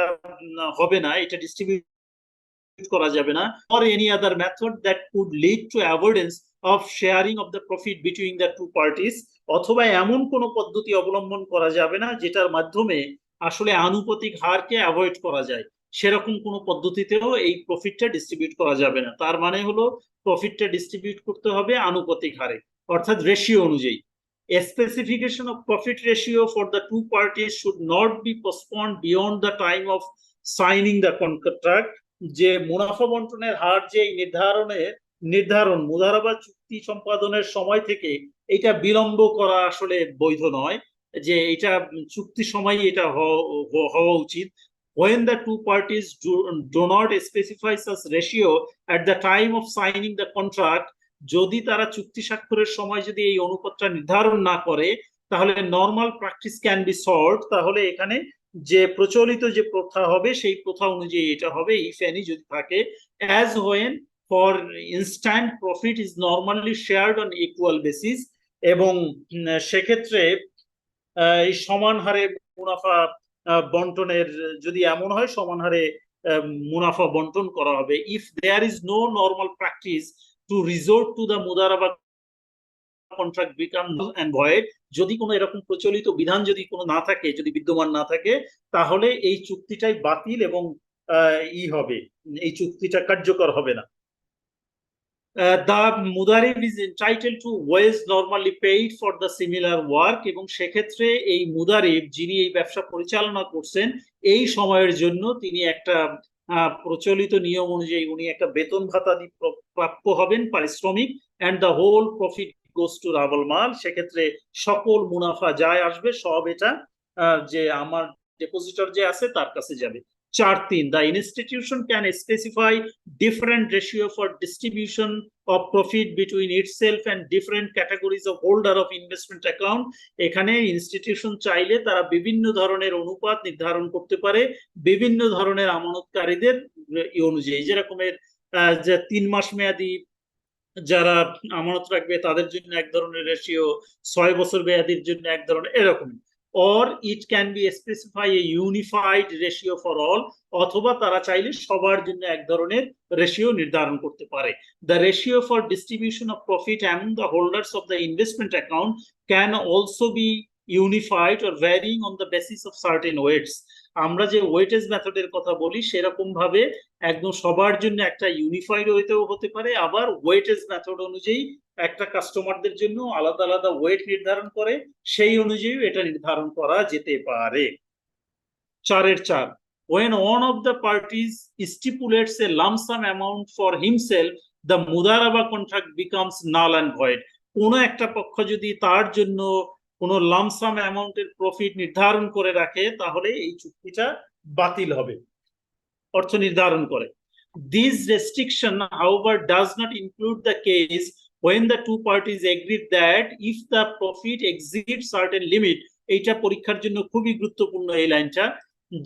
হবে না, এটা ডিস্ট্রিবিউট করা যাবে না। or any other method that could lead to avoidance of sharing of the profit between the two parties, অথবা এমন কোন পদ্ধতি অবলম্বন করা যাবে না যেটার মাধ্যমে আসলে আনুপাতিক হারকে অ্যাভয়েড করা যায়, সেরকম কোন পদ্ধতিতেও এই প্রফিটটা ডিস্ট্রিবিউট করা যাবে না। তার মানে হলো প্রফিটটা ডিস্ট্রিবিউট করতে হবে আনুপাতিক হারে, অর্থাৎ রেশিও অনুযায়ী। A specification of profit ratio for the two parties should not be postponed beyond the time of signing the contract। যে মুনাফা বন্টনের হার যে নির্ধারণ মুদারাবা চুক্তি সম্পাদনের সময় থেকে এটা বিলম্ব করা আসলে বৈধ নয়, যে এটা চুক্তি সময় এটা হওয়া উচিত। When the two parties do not specify such ratio at the time of signing the contract, যদি তারা চুক্তি স্বাক্ষরের সময় যদি এই অনুপাতটা নির্ধারণ না করে তাহলে normal practice can be solved. তাহলে এখানে যে প্রচলিত যে প্রথা হবে সেই প্রথা অনুযায়ী এটা হবে, ইফ এনি যদি থাকে। as when for instant profit is normally shared on equal basis, এবং সেক্ষেত্রে এই সমান হারে মুনাফা বন্টনের যদি এমন হয় সমান হারে মুনাফা বন্টন করা হবে। if there is no normal practice to resort to the Mudaraba contract become null and void, যদি কোনো এরকম প্রচলিত বিধান যদি কোনো না থাকে, যদি বিদ্যমান না থাকে, তাহলে এই চুক্তিটাই বাতিল এবং হবে, এই চুক্তিটা কার্যকর হবে না। The মুদারিব is entitled to wage normally paid for the similar work, এবং সেক্ষেত্রে এই মুদারিব যিনি এই ব্যবসা পরিচালনা করছেন এই সময়ের জন্য তিনি একটা প্রচলিত নিয়ম অনুযায়ী উনি একটা বেতন ভাতা প্রাপ্য হবেন, পারিশ্রমিক। and the whole profit goes to rubble মাল। সেক্ষেত্রে সকল মুনাফা যায় আসবে সব এটা যে আমার ডেপোজিটর যে আছে তার কাছে যাবে। 4.3 the institution can specify different ratio for distribution of profit between itself and different categories of holder of investment account এখানে ইনস্টিটিউশন চাইলে তারা বিভিন্ন ধরনের অনুপাত নির্ধারণ করতে পারে বিভিন্ন ধরনের আমানতকারীদের অনুযায়ী যেরকমের যে 3 মাস মেয়াদি যারা আমানত রাখবে তাদের জন্য এক ধরনের রেশিও 6 বছর মেয়াদির জন্য এক ধরনের এরকম or it can be specify a unified ratio for all অথবা তারা চাইলে সবার জন্য এক ধরনের রেশিও নির্ধারণ করতে পারে the ratio for distribution of profit among the holders of the investment account can also be unified or varying on the basis of certain weights আমরা যে ওয়েটেজ মেথডের কথা বলি সেরকম ভাবে একদম সবার জন্য একটা ইউনিফাইড ওয়েতেও হতে পারে আবার ওয়েটেজ মেথড অনুযায়ী একটা কাস্টমারদের জন্য আলাদা আলাদা ওয়েট নির্ধারণ করে সেই অনুযায়ী এটা নির্ধারণ করা যেতে পারে 4 when one of the parties stipulates a lump sum amount for himself the mudaraba contract becomes null and void কোনো একটা পক্ষ যদি তার জন্য কোনো লাম্প সাম অ্যামাউন্টের প্রফিট নির্ধারণ করে রাখে তাহলে এই চুক্তিটা বাতিল হবে অর্থ নির্ধারণ করে this restriction however does not include the case when the two parties agreed that if the profit exceeds certain limit এইটা পরীক্ষার জন্য খুবই গুরুত্বপূর্ণ এই লাইনটা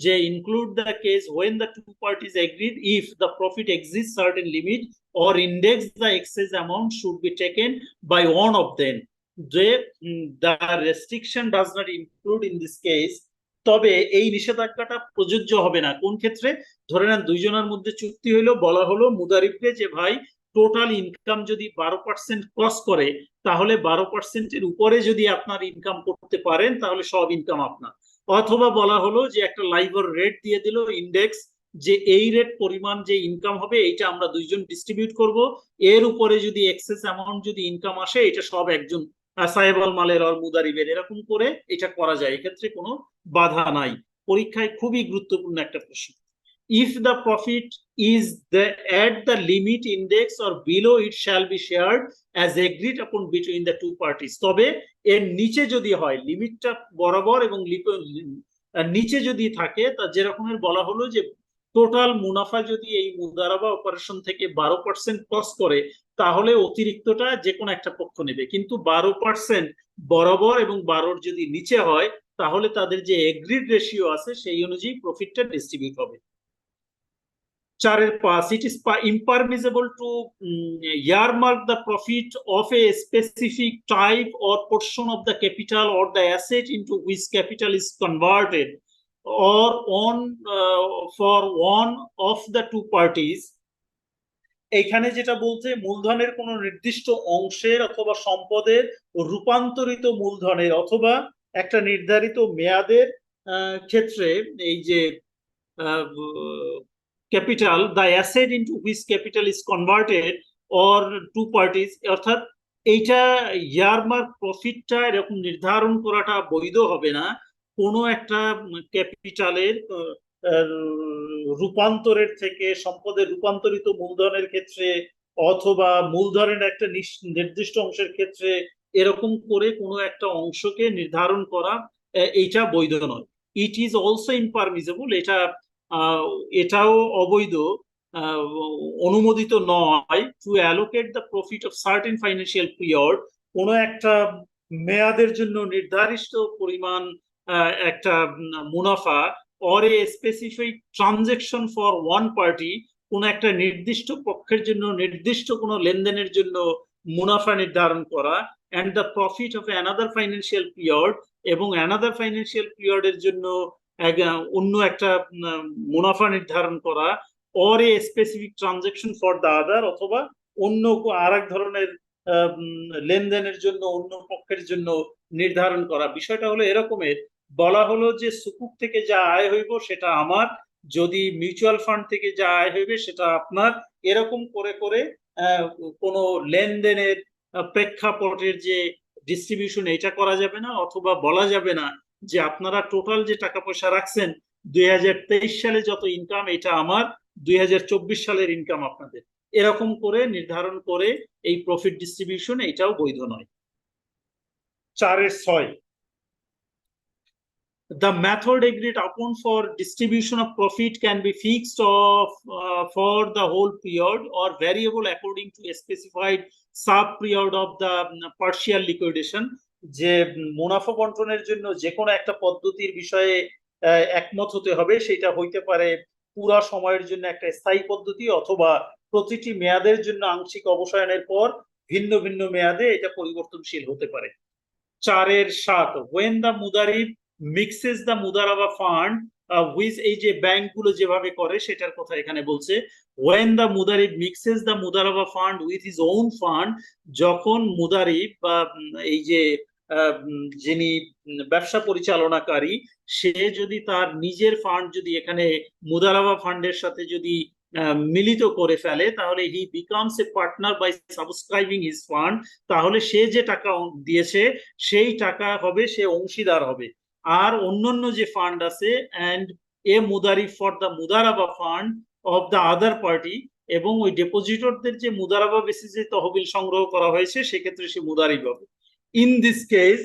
যে include the case when the two parties agreed if the profit exceeds certain limit or index the excess amount should be taken by one of them যে the restriction does not include in this case তবে এই নিষেধাজ্ঞাটা প্রযোজ্য হবে না কোন ক্ষেত্রে ধরে নেন দুইজনের মধ্যে চুক্তি হইলো বলা হলো মুদারিবকে যে ভাই টোটাল ইনকাম যদি 12% ক্রস করে তাহলে 12% এর উপরে যদি আপনার ইনকাম করতে পারেন তাহলে সব ইনকাম আপনার অথবা বলা হলো যে একটা লাইভর রেট দিয়ে দিল ইন্ডেক্স যে এই রেট পরিমাণ যে ইনকাম হবে এইটা আমরা দুইজন ডিস্ট্রিবিউট করব এর উপরে যদি এক্সেস অ্যামাউন্ট যদি ইনকাম আসে এটা সব একজন সাহেবাল মালের আর মুদারিবের এরকম করে এটা করা যায় এক্ষেত্রে কোনো বাধা নাই পরীক্ষায় খুবই গুরুত্বপূর্ণ একটা প্রশ্ন if the profit is at the limit index or below it shall be shared as agreed upon between the two parties তবে এর নিচে যদি হয় লিমিটটা বরাবর এবং নিচে যদি থাকে তা যেরকমের বলা হলো যে টোটাল মুনাফা যদি এই মুদারাবা অপারেশন থেকে 12% ক্রস করে তাহলে অতিরিক্তটা যে কোনো একটা পক্ষ নেবে কিন্তু 12% বরাবর এবং 12 যদি নিচে হয় তাহলে তাদের যে এগ্রিড রেশিও আছে সেই অনুযায়ী প্রফিটটা ডিস্ট্রিবিউট হবে 4 it is impermissible to earmark the profit of a specific type or portion of the capital or the asset into which capital is converted or on for one of the two parties এইখানে যেটা বলছে মূলধনের কোন নির্দিষ্ট অংশের অথবা সম্পদের রূপান্তরিত মূলধনের অথবা একটা নির্ধারিত মেয়াদের ক্ষেত্রে এই যে capital the asset into which capital is converted or two parties অর্থাৎ এইটা ইয়ারমার্ক প্রফিটটা এরকম নির্ধারণ করাটা বৈধ হবে না কোনো একটা ক্যাপিটালের রূপান্তরের থেকে সম্পদের রূপান্তরিত মূলধনের ক্ষেত্রে অথবা মূলধনের একটা নির্দিষ্ট অংশের ক্ষেত্রে এরকম করে কোনো একটা অংশকে নির্ধারণ করা এইটা বৈধ নয় ইট ইজ অলসো ইম্পারমিসেবল এটাও অবৈধ অনুমোদিত নয় to allocate the profit of certain financial period কোনো একটা মেয়াদের জন্য নির্ধারিত পরিমাণ একটা মুনাফা or a specific transaction for one party কোন একটা নির্দিষ্ট পক্ষের জন্য নির্দিষ্ট কোনো লেনদেনের জন্য মুনাফা নির্ধারণ করা and the profit of another financial period এবং another financial period এর জন্য অন্য একটা মুনাফা নির্ধারণ করা or a specific transaction for the other অথবা অন্য আরেক ধরনের লেনদেনের জন্য অন্য পক্ষের জন্য নির্ধারণ করা বিষয়টা হলো এরকমের বলা হলো যে সুকুক থেকে যা আয় হইব সেটা আমার যদি মিউচুয়াল ফান্ড থেকে যা আয় হইবে সেটা আপনার এরকম করে করে কোনো লেনদেনের প্রেক্ষাপটের যে ডিস্ট্রিবিউশন এটা করা যাবে না অথবা বলা যাবে না যে আপনারা টোটাল যে টাকা পয়সা রাখছেন 2023 সালে যত ইনকাম এটা আমার 2024 সালের ইনকাম আপনাদের এরকম করে নির্ধারণ করে এই প্রফিট ডিস্ট্রিবিউশন এটাও বৈধ নয় 4-6 The method agreed upon for distribution of profit can be fixed for the whole period or variable according to a specified sub period of the partial liquidation. যে মুনাফা বন্টনের জন্য যে কোনো একটা পদ্ধতির বিষয়ে একমত হতে হবে, সেটা হইতে পারে পুরা সময়ের জন্য একটা স্থায়ী পদ্ধতি অথবা প্রতিটি মেয়াদের জন্য আংশিক অবসায়নের পর ভিন্ন ভিন্ন মেয়াদে এটা পরিবর্তনশীল হতে পারে। 4-7 when the মুদারিব mixes the Mudaraba fund with এই যে ব্যাংকগুলো যেভাবে করে সেটার কথা এখানে বলছে। when the মুদারিব mixes the Mudaraba fund with his own fund, যখন মুদারিব বা এই যে যিনি ব্যবসা পরিচালনাকারী সে যদি তার নিজের ফান্ড যদি এখানে মুদারাবা ফান্ডের সাথে যদি মিলিত করে ফেলে, তাহলে he becomes a partner by subscribing his fund, তাহলে সে যে টাকা দিয়েছে সেই টাকা হবে, সে অংশীদার হবে। আর অন্যান্য যে ফান্ড আছে এন্ড এ মুদারিব ফর দ্য মুদারাবা fund of the other party, এবং ওই ডেপোজিটরদের যে মুদারাবা বেসিসে তহবিল সংগ্রহ করা হয়েছে সেক্ষেত্রে সে মুদারিব হবে। In this case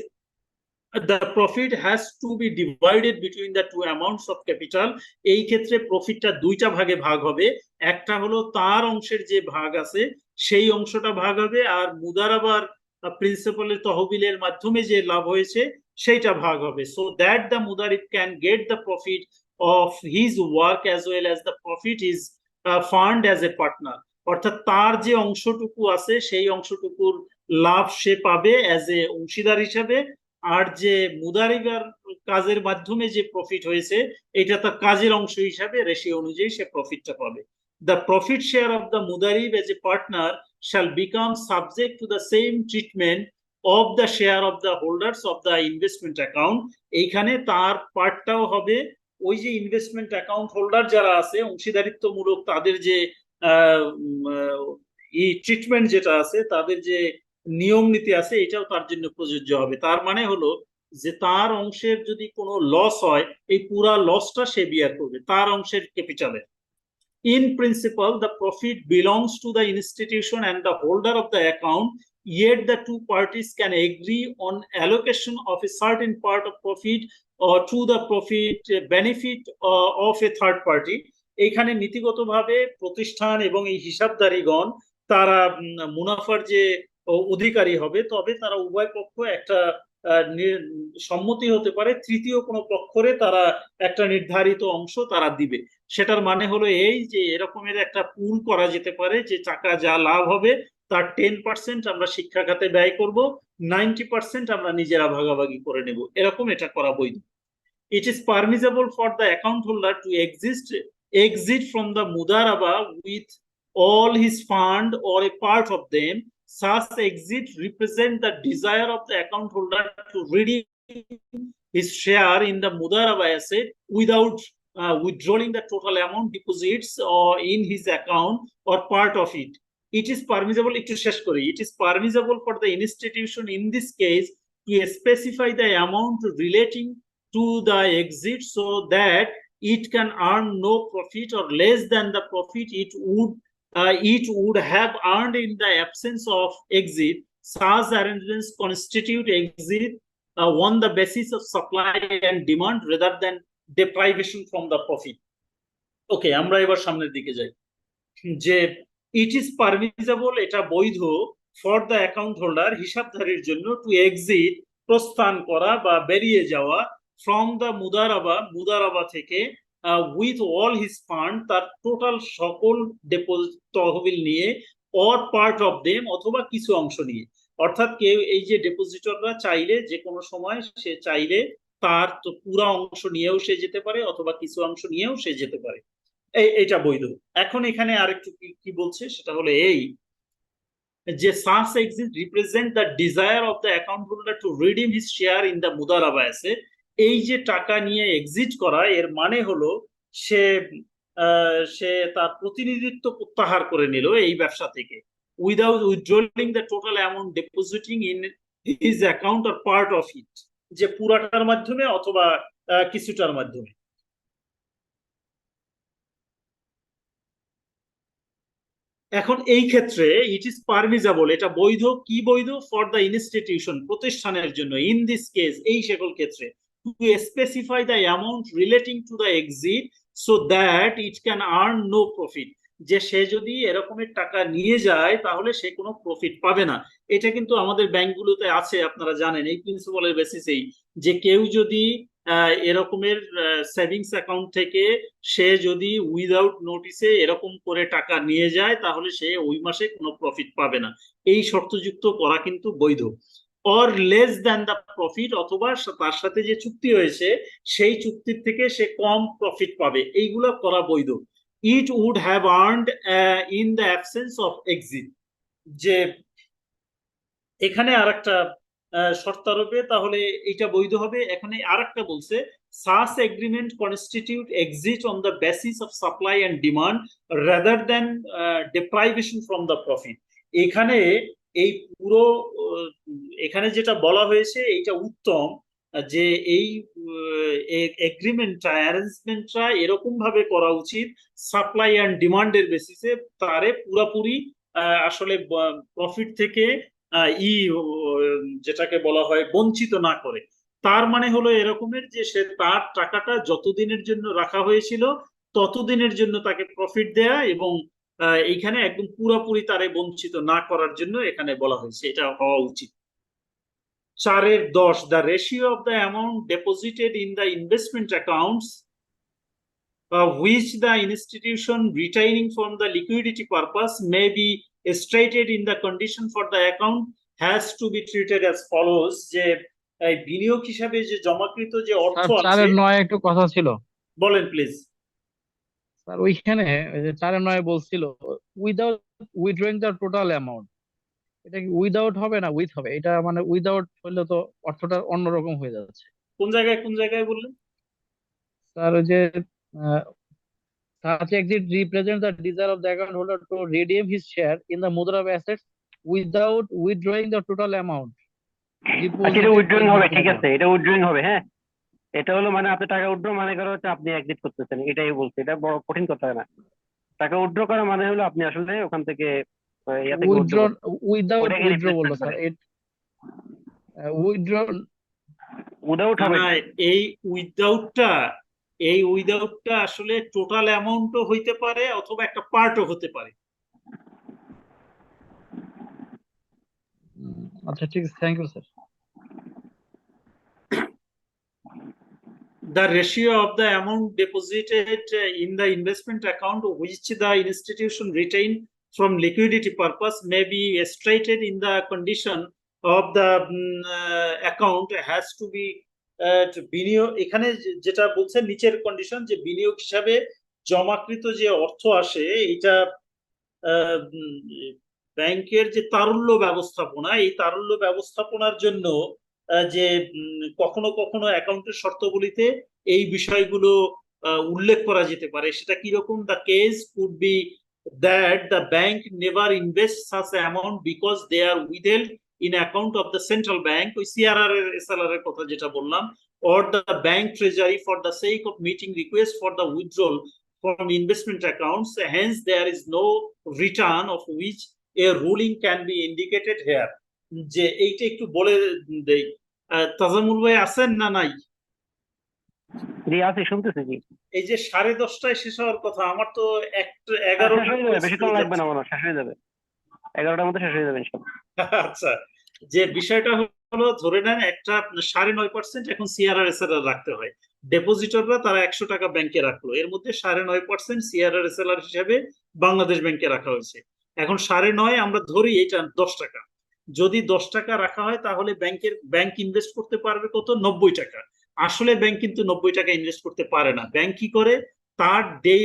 the profit has to be divided between the two amounts of capital. এই ক্ষেত্রে প্রফিটটা দুইটা ভাগে ভাগ হবে, একটা হলো তার অংশের যে ভাগ আছে সেই অংশটা ভাগ হবে, আর মুদারাবার প্রিন্সিপালের তহবিলের মাধ্যমে যে লাভ হয়েছে সেইটা ভাগ হবে, so that the মুদারিব can get the profit of his work as well as the profit is fund as a partner. অর্থাৎ তার যে অংশটুকু আছে সেই অংশটুকুর লাভ সে পাবে অ্যাজ এ অংশীদার হিসাবে, আর যে মুদারিবার কাজের মাধ্যমে যে প্রফিট হয়েছে এটা তার কাজের অংশ হিসাবে রেশিও অনুযায়ী সে প্রফিটটা পাবে। The profit share of the মুদারিব as a partner shall become subject to the same treatment of the share of the holders of the investment account. এইখানে তার পার্টটাও হবে ওই যে ইনভেস্টমেন্ট অ্যাকাউন্ট হোল্ডার যারা আছে অংশীদারিত্বমূলক তাদের যে ট্রিটমেন্ট যেটা আছে, তাদের যে নিয়ম নীতি আছে এটাও তার জন্য প্রযোজ্য হবে। তার মানে হলো যে তার অংশের যদি কোনো লস হয় এই পুরা লসটা সে বিয়ার করবে তার অংশের ক্যাপিটালে। In principle, the profit belongs to the institution and the holder of the account, yet the two parties can agree on allocation of a certain part of profit or to the profit benefit of a third party. এইখানে নীতিগতভাবে প্রতিষ্ঠান এবং এই হিসাবদারিগণ তারা মুনাফার যে অধিকারী হবে, তবে তারা উভয় পক্ষ একটা সম্মতি হতে পারে তৃতীয় কোনো পক্ষরে তারা একটা নির্ধারিত অংশ তারা দিবে। সেটার মানে হলো এই যে এরকমের একটা পুল করা যেতে পারে যে টাকা যা লাভ হবে তার 10% আমরা শিক্ষা খাতে ব্যয় করব, 90% আমরা নিজেরা ভাগাভাগি করে নেব, এরকম এটা করা বৈধ। It is permissible for the account holder to exit from the mudaraba with all his fund or a part of them. Such exit represent the desire of the account holder to redeem his share in the mudaraba asset without withdrawing the total amount deposits or in his account or part of it. It is permissible, it is permissible for the institution in this case to specify the amount relating to the exit so that it can earn no profit or less than the profit it would have earned in the absence of exit. Such arrangements constitute exit on the basis of supply and demand rather than deprivation from the profit. Okay, আমরা এবার সামনের দিকে যাই যে it is permissible, এটা বৈধ for the account holder হিসাবধারীর জন্য to exit প্রস্থান করা বা বেরিয়ে যাওয়া from the মুদারাবা থেকে with all his fund, তার টোটাল সকল ডিপোজিট তহবিল নিয়ে or part of them অথবা কিছু অংশ নিয়ে। অর্থাৎ কেউ এই যে ডিপোজিটররা চাইলে যে কোনো সময় সে চাইলে তার তো পুরো অংশ নিয়েও সে যেতে পারে অথবা কিছু অংশ নিয়েও সে যেতে পারে, এইটা বৈধ। এখন এখানে আরেকটু কি বলছে সেটা হলো এই যে such exit represent the desire of the account holder to redeem his share in the mudaraba asset. এই যে টাকা নিয়ে এক্সিট করা এর মানে হলো সে তার প্রতিনিধিত্ব প্রত্যাহার করে নিল এই ব্যবসা থেকে without withdrawing the total amount depositing in his account or part of it, যে পুরাটার মাধ্যমে অথবা কিছুটার মাধ্যমে। এখন এই ক্ষেত্রে ইট ইজ পারমিজেবল, এটা বৈধ, কি বৈধ? ফর দ্য ইনস্টিটিউশন, প্রতিষ্ঠানের জন্য। ইন দিস কেস, এই সকল ক্ষেত্রে to specify the amount relating to the exit so that it can earn no profit, যে সে যদি এরকমের টাকা নিয়ে যায় তাহলে সে কোনো প্রফিট পাবে না। এটা কিন্তু আমাদের ব্যাংকগুলোতে আছে, আপনারা জানেন এই প্রিন্সিপালের বেসিসেই, যে কেউ যদি এরকমের সেভিংস অ্যাকাউন্ট থেকে সে যদি উইদাউট নোটিসে এরকম করে টাকা নিয়ে যায় তাহলে সে ওই মাসে কোনো প্রফিট পাবে না। এই শর্তযুক্ত করা কিন্তু বৈধ। Or less than the profit, অথবা তার সাথে যে চুক্তি হয়েছে সেই চুক্তির থেকে সে কম প্রফিট পাবে, এইগুলো করা বৈধ। It would have earned in the absence of exit, যে এখানে আরেকটা শর্তারোপে তাহলে এটা বৈধ হবে। এখানে আরেকটা বলছে, such agreement constitute exit on the basis of supply and demand rather than deprivation from the profit। এখানে এই পুরো এখানে যেটা বলা হয়েছে এইটা উত্তম, যে এই এগ্রিমেন্টটা অ্যারেঞ্জমেন্টটা এরকম ভাবে করা উচিত সাপ্লাই অ্যান্ড ডিমান্ডের বেসিসে, তারে পুরাপুরি আসলে প্রফিট থেকে যেটাকে বলা হয় বঞ্চিত না করে। তার মানে হলো এরকমের যে সে তার টাকাটা যতদিনের জন্য রাখা হয়েছিল ততদিনের জন্য তাকে প্রফিট দেয়া, এবং এইখানে একদম পুরোপুরি তারে বঞ্চিত না করার জন্য এখানে বলা হয়েছে, এটা হওয়া উচিত। 4-10, the ratio of the amount deposited in the investment accounts which the institution retaining from the liquidity purpose may be stated in the condition for the account has to be treated as follows, যে বিনিয়োগ হিসাবে যে জমাকৃত যে অর্থ আছে। 4-9 একটু কথা ছিল, বলেন প্লিজ স্যার। ওইখানে ওই যে 4-9 বলছিল without withdrawing the total amount, এটা কি উইদাউট হবে না উইথ হবে? এটা মানে উইদাউট হলে তো অর্থটা অন্যরকম হয়ে যাচ্ছে। কোন জায়গায় বললেন স্যার? ওই যে such exit represents the desire of the account holder to redeem his share in the Mudra assets without withdrawing the total amount এটা উইথড্রয়িং হবে, ঠিক deposited. আছে, এটা উইথড্রয়িং হবে। হ্যাঁ, এটা হলো মানে আপনি টাকা উইথড্র মানে করা হচ্ছে আপনি এক্সিট করতেছেন, এটাই বলছে। এটা বড় কঠিন কথা না। টাকা উইথড্র করা মানে হলো আপনি আসলে ওখান থেকে ইয়াতে Withdraw without ওটাকে withdraw বললো replacement স্যার। উইথড্র উইদাউট হবে। না, এই উইদাউটটা আসলে টোটাল অ্যামাউন্টও হইতে পারে অথবা একটা পার্টও হতে পারে। আচ্ছা, ঠিক আছে, thank you sir. The ratio of the amount deposited in the investment account which the institution retained from liquidity purpose may be stated in the condition of the account has to be বিনিয়োগ। এখানে যেটা বলছে নিচের condition, যে বিনিয়োগ হিসাবে জমাকৃত যে অর্থ আসে এটা ব্যাংকের যে তারল্য ব্যবস্থাপনা, এই তারল্য ব্যবস্থাপনার জন্য যে কখনো কখনো অ্যাকাউন্টের শর্তগুলিতে এই বিষয়গুলো উল্লেখ করা যেতে পারে। সেটা কিরকম? The case could be that the bank never invest such amount because they are withheld in account of the central bank, ওই CRR এর SLR এর কথা যেটা বললাম, or the bank treasury for the sake of meeting request for the withdrawal from investment accounts, hence there is no return of which a ruling can be indicated here। যে এইটা একটু বলে দেই। তাজামুল ভাই আছেন না নাই? জি আছে, শুনতেছি। জি, এই যে 10:30টায় শেষ হওয়ার কথা, আমার তো 11 বেশিক্ষণ লাগবে না, মনে হয় শেষ হয়ে যাবে, 11টার মধ্যে শেষ হয়ে যাবে ইনশাআল্লাহ। আচ্ছা, যে বিষয়টা হলো ধরে নেন একটা 9.5% এখন CRR SLR রাখতে হয়। ডেপোজিটররা তারা 100 টাকা ব্যাংকে রাখলো, এর মধ্যে 9.5% CRR SLR হিসাবে বাংলাদেশ ব্যাংকে রাখা হয়েছে। এখন 9.5 আমরা ধরি এটা 10 টাকা। যদি 10 টাকা রাখা হয় তাহলে ব্যাংক ইনভেস্ট করতে পারবে কত? 90 টাকা। আসলে ব্যাংক কিন্তু 90 টাকা ইনভেস্ট করতে পারে না। ব্যাংক কি করে? তার day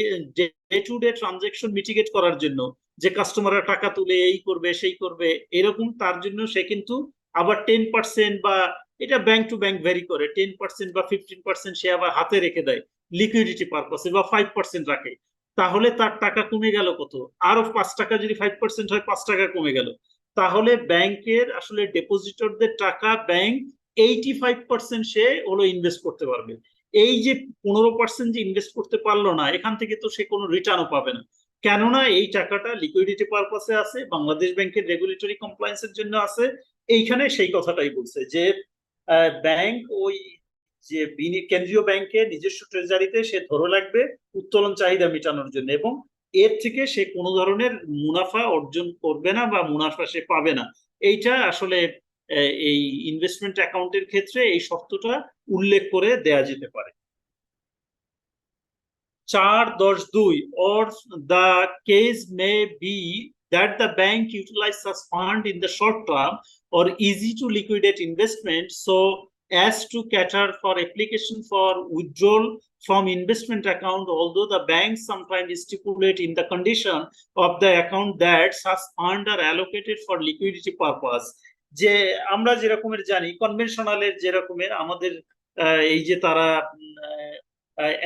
to day transaction mitigate করার জন্য, যে কাস্টমাররা টাকা তুলে এই করবে সেই করবে এরকম, তার জন্য সে কিন্তু আবার 10% বা এটা ব্যাংক টু ব্যাংক ভ্যারি করে, 10% বা 15% সে আবার হাতে রেখে দেয় লিকুইডিটি পারপাসে, বা 5% রাখে। তাহলে তার টাকা কমে গেল কত? আরো 5 টাকা যদি 5% হয় 5 টাকা কমে গেল। তাহলে ব্যাংকের আসলে ডেপোজিটরদের টাকা ব্যাংক 85% সে হলো ইনভেস্ট করতে পারবে। এই যে 15% যে ইনভেস্ট করতে পারলো না, এখান থেকে তো সে কোনো রিটার্নও পাবে না, কেননা এই টাকাটা লিকুইডিটি পারপাসে আছে, বাংলাদেশ ব্যাংকের রেগুলেটরি কমপ্লায়েন্সের জন্য আছে। এইখানে সেই কথাটাই বলছে যে ব্যাংক ওই যে কেন্দ্রীয় ব্যাংকে নিজস্ব ট্রেজারিতে সে ধরে রাখবে উত্তোলন চাহিদা মেটানোর জন্য, এবং এর থেকে সে কোনো ধরনের মুনাফা অর্জন করবে না বা মুনাফা সে পাবে না। এইটা আসলে এই ইনভেস্টমেন্ট অ্যাকাউন্টের ক্ষেত্রে এই শর্তটা উল্লেখ করে দেয়া যেতে পারে। 4.10(2) or the case may be that the bank utilizes such fund in the short term or easy to liquidate investment so as to cater for application for withdrawal from investment account, although the bank sometimes stipulate in the condition of the account that such funds are allocated for liquidity purpose। যে আমরা যেরকমের জানি কনভেনশনালের যেরকমের আমাদের এই যে তারা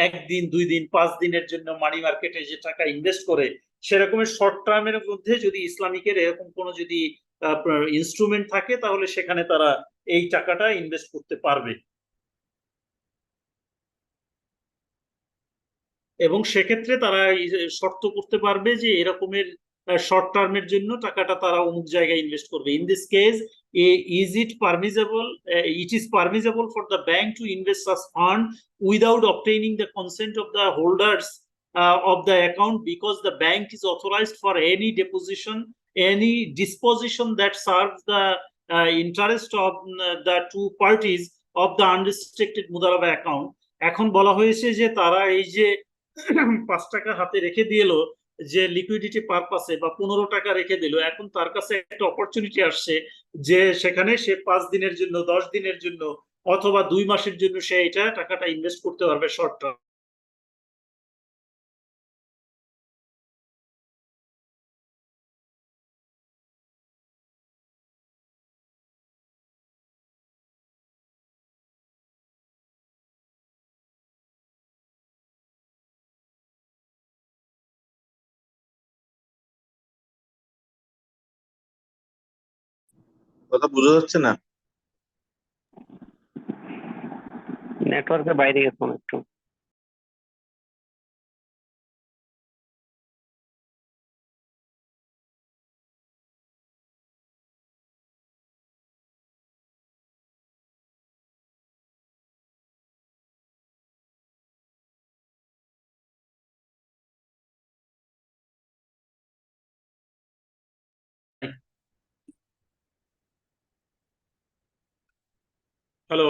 একদিন 2 দিন 5 দিনের জন্য মানি মার্কেটে যে টাকা ইনভেস্ট করে, সেরকমের শর্ট টার্মের মধ্যে যদি ইসলামিকের এরকম কোনো যদি ইনস্ট্রুমেন্ট থাকে তাহলে সেখানে তারা এই টাকাটা ইনভেস্ট করতে পারবে, এবং সেক্ষেত্রে তারা শর্ত করতে পারবে যে এরকমের শর্ট টার্মের জন্য টাকাটা তারা অমুক জায়গায় ইনভেস্ট করবে। In this case it is permissible for the bank to invest such fund without obtaining the consent of the holders of the account, because the bank is authorized for any disposition that serves the interest of the two parties of the unrestricted Mudaraba account। এখন বলা হয়েছে যে তারা এই যে 5 টাকা হাতে রেখে দিল যে লিকুইডিটি পারপাসে বা 15 টাকা রেখে দিল, এখন তার কাছে একটা অপরচুনিটি আসছে যে সেখানে সে 5 দিনের জন্য 10 দিনের জন্য অথবা 2 মাসের জন্য সে এটা টাকাটা ইনভেস্ট করতে পারবে শর্ট টার্ম। কথা বোঝা যাচ্ছে না? নেটওয়ার্কের বাইরে গেছিলাম একটু। Hello,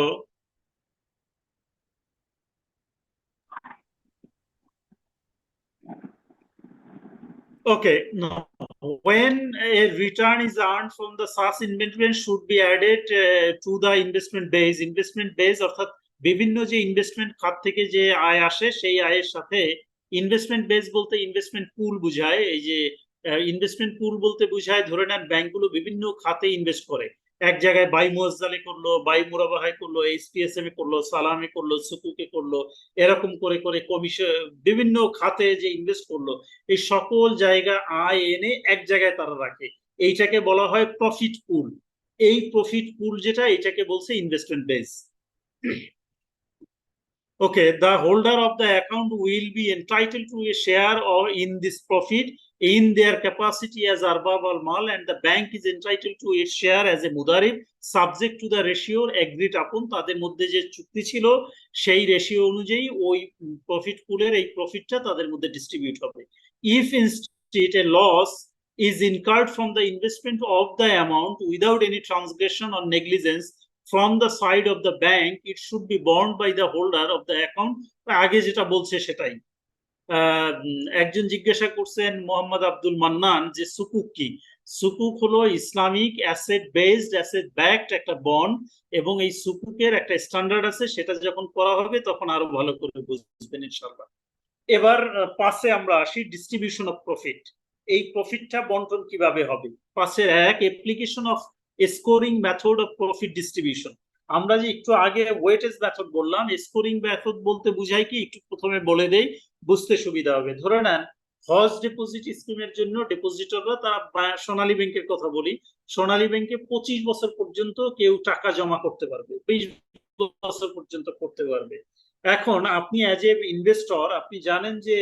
okay, no. When a return is earned from the such investment should be added to the investment base অর্থাৎ বিভিন্ন যে ইনভেস্টমেন্ট খাত থেকে যে আয় আসে সেই আয়ের সাথে ইনভেস্টমেন্ট বেস বলতে ইনভেস্টমেন্ট পুল বুঝায়। এই যে ইনভেস্টমেন্ট পুল বলতে বুঝায় ধরে নেন ব্যাংকগুলো বিভিন্ন খাতে ইনভেস্ট করে, এক জায়গায় বাই মুয়াজ্জালে করলো, বাই মুরাবাহায় করলো, এইচপিএসএম এ করলো, সালামে করলো, সুকুকে করলো, এরকম করে করে কমিশন বিভিন্ন খাতে যে ইনভেস্ট করলো, এই সকল জায়গা আয় এনে এক জায়গায় তারা রাখে, এইটাকে বলা হয় প্রফিট পুল। এই প্রফিট পুল যেটা, এটাকে বলছে investment base. Okay, the holder of the account will be entitled to a share or in this profit in their capacity as arbab al mal, and the bank is entitled to its share as a mudarib subject to the ratio agreed upon। তাদের মধ্যে যে চুক্তি ছিল সেই ratio অনুযায়ী ওই profit পুলের এই প্রফিটটা তাদের মধ্যে ডিস্ট্রিবিউট হবে। If instead a loss is incurred from the investment of the amount without any transgression or negligence from the side of the bank, it should be borne by the holder of the account। আগে যেটা বলছে সেটাই। একজন জিজ্ঞাসা করছেন মোহাম্মদ আব্দুল মান্নান যে সুকুক কি। সুকুক হলো Islamic asset based asset backed একটা বন্ড, এবং এই সুকুকের একটা স্ট্যান্ডার্ড আছে, সেটা যখন করা হবে তখন আরো ভালো করে বুঝবেন ইনশাআল্লাহ। এবার পাশে আমরা আসি ডিস্ট্রিবিউশন অফ প্রফিট। এই প্রফিটটা বন্টন কিভাবে হবে? পাশের application of scoring method of profit distribution. আমরা যে একটু আগে ওয়েটেজ মেথড বললাম, স্কোরিং মেথড বলতে বুঝায় কি, একটু প্রথমে বলে দেই বুঝতে সুবিধা হবে। ধরে নেন হজ ডিপোজিট স্কিমের জন্য ডিপোজিটররা তারা সোনালী ব্যাংকের কথা বলি, সোনালী ব্যাংকে 25 বছর পর্যন্ত কেউ টাকা জমা করতে পারবে, 20 বছর পর্যন্ত করতে পারবে। এখন আপনি অ্যাজ এ ইনভেস্টর আপনি জানেন যে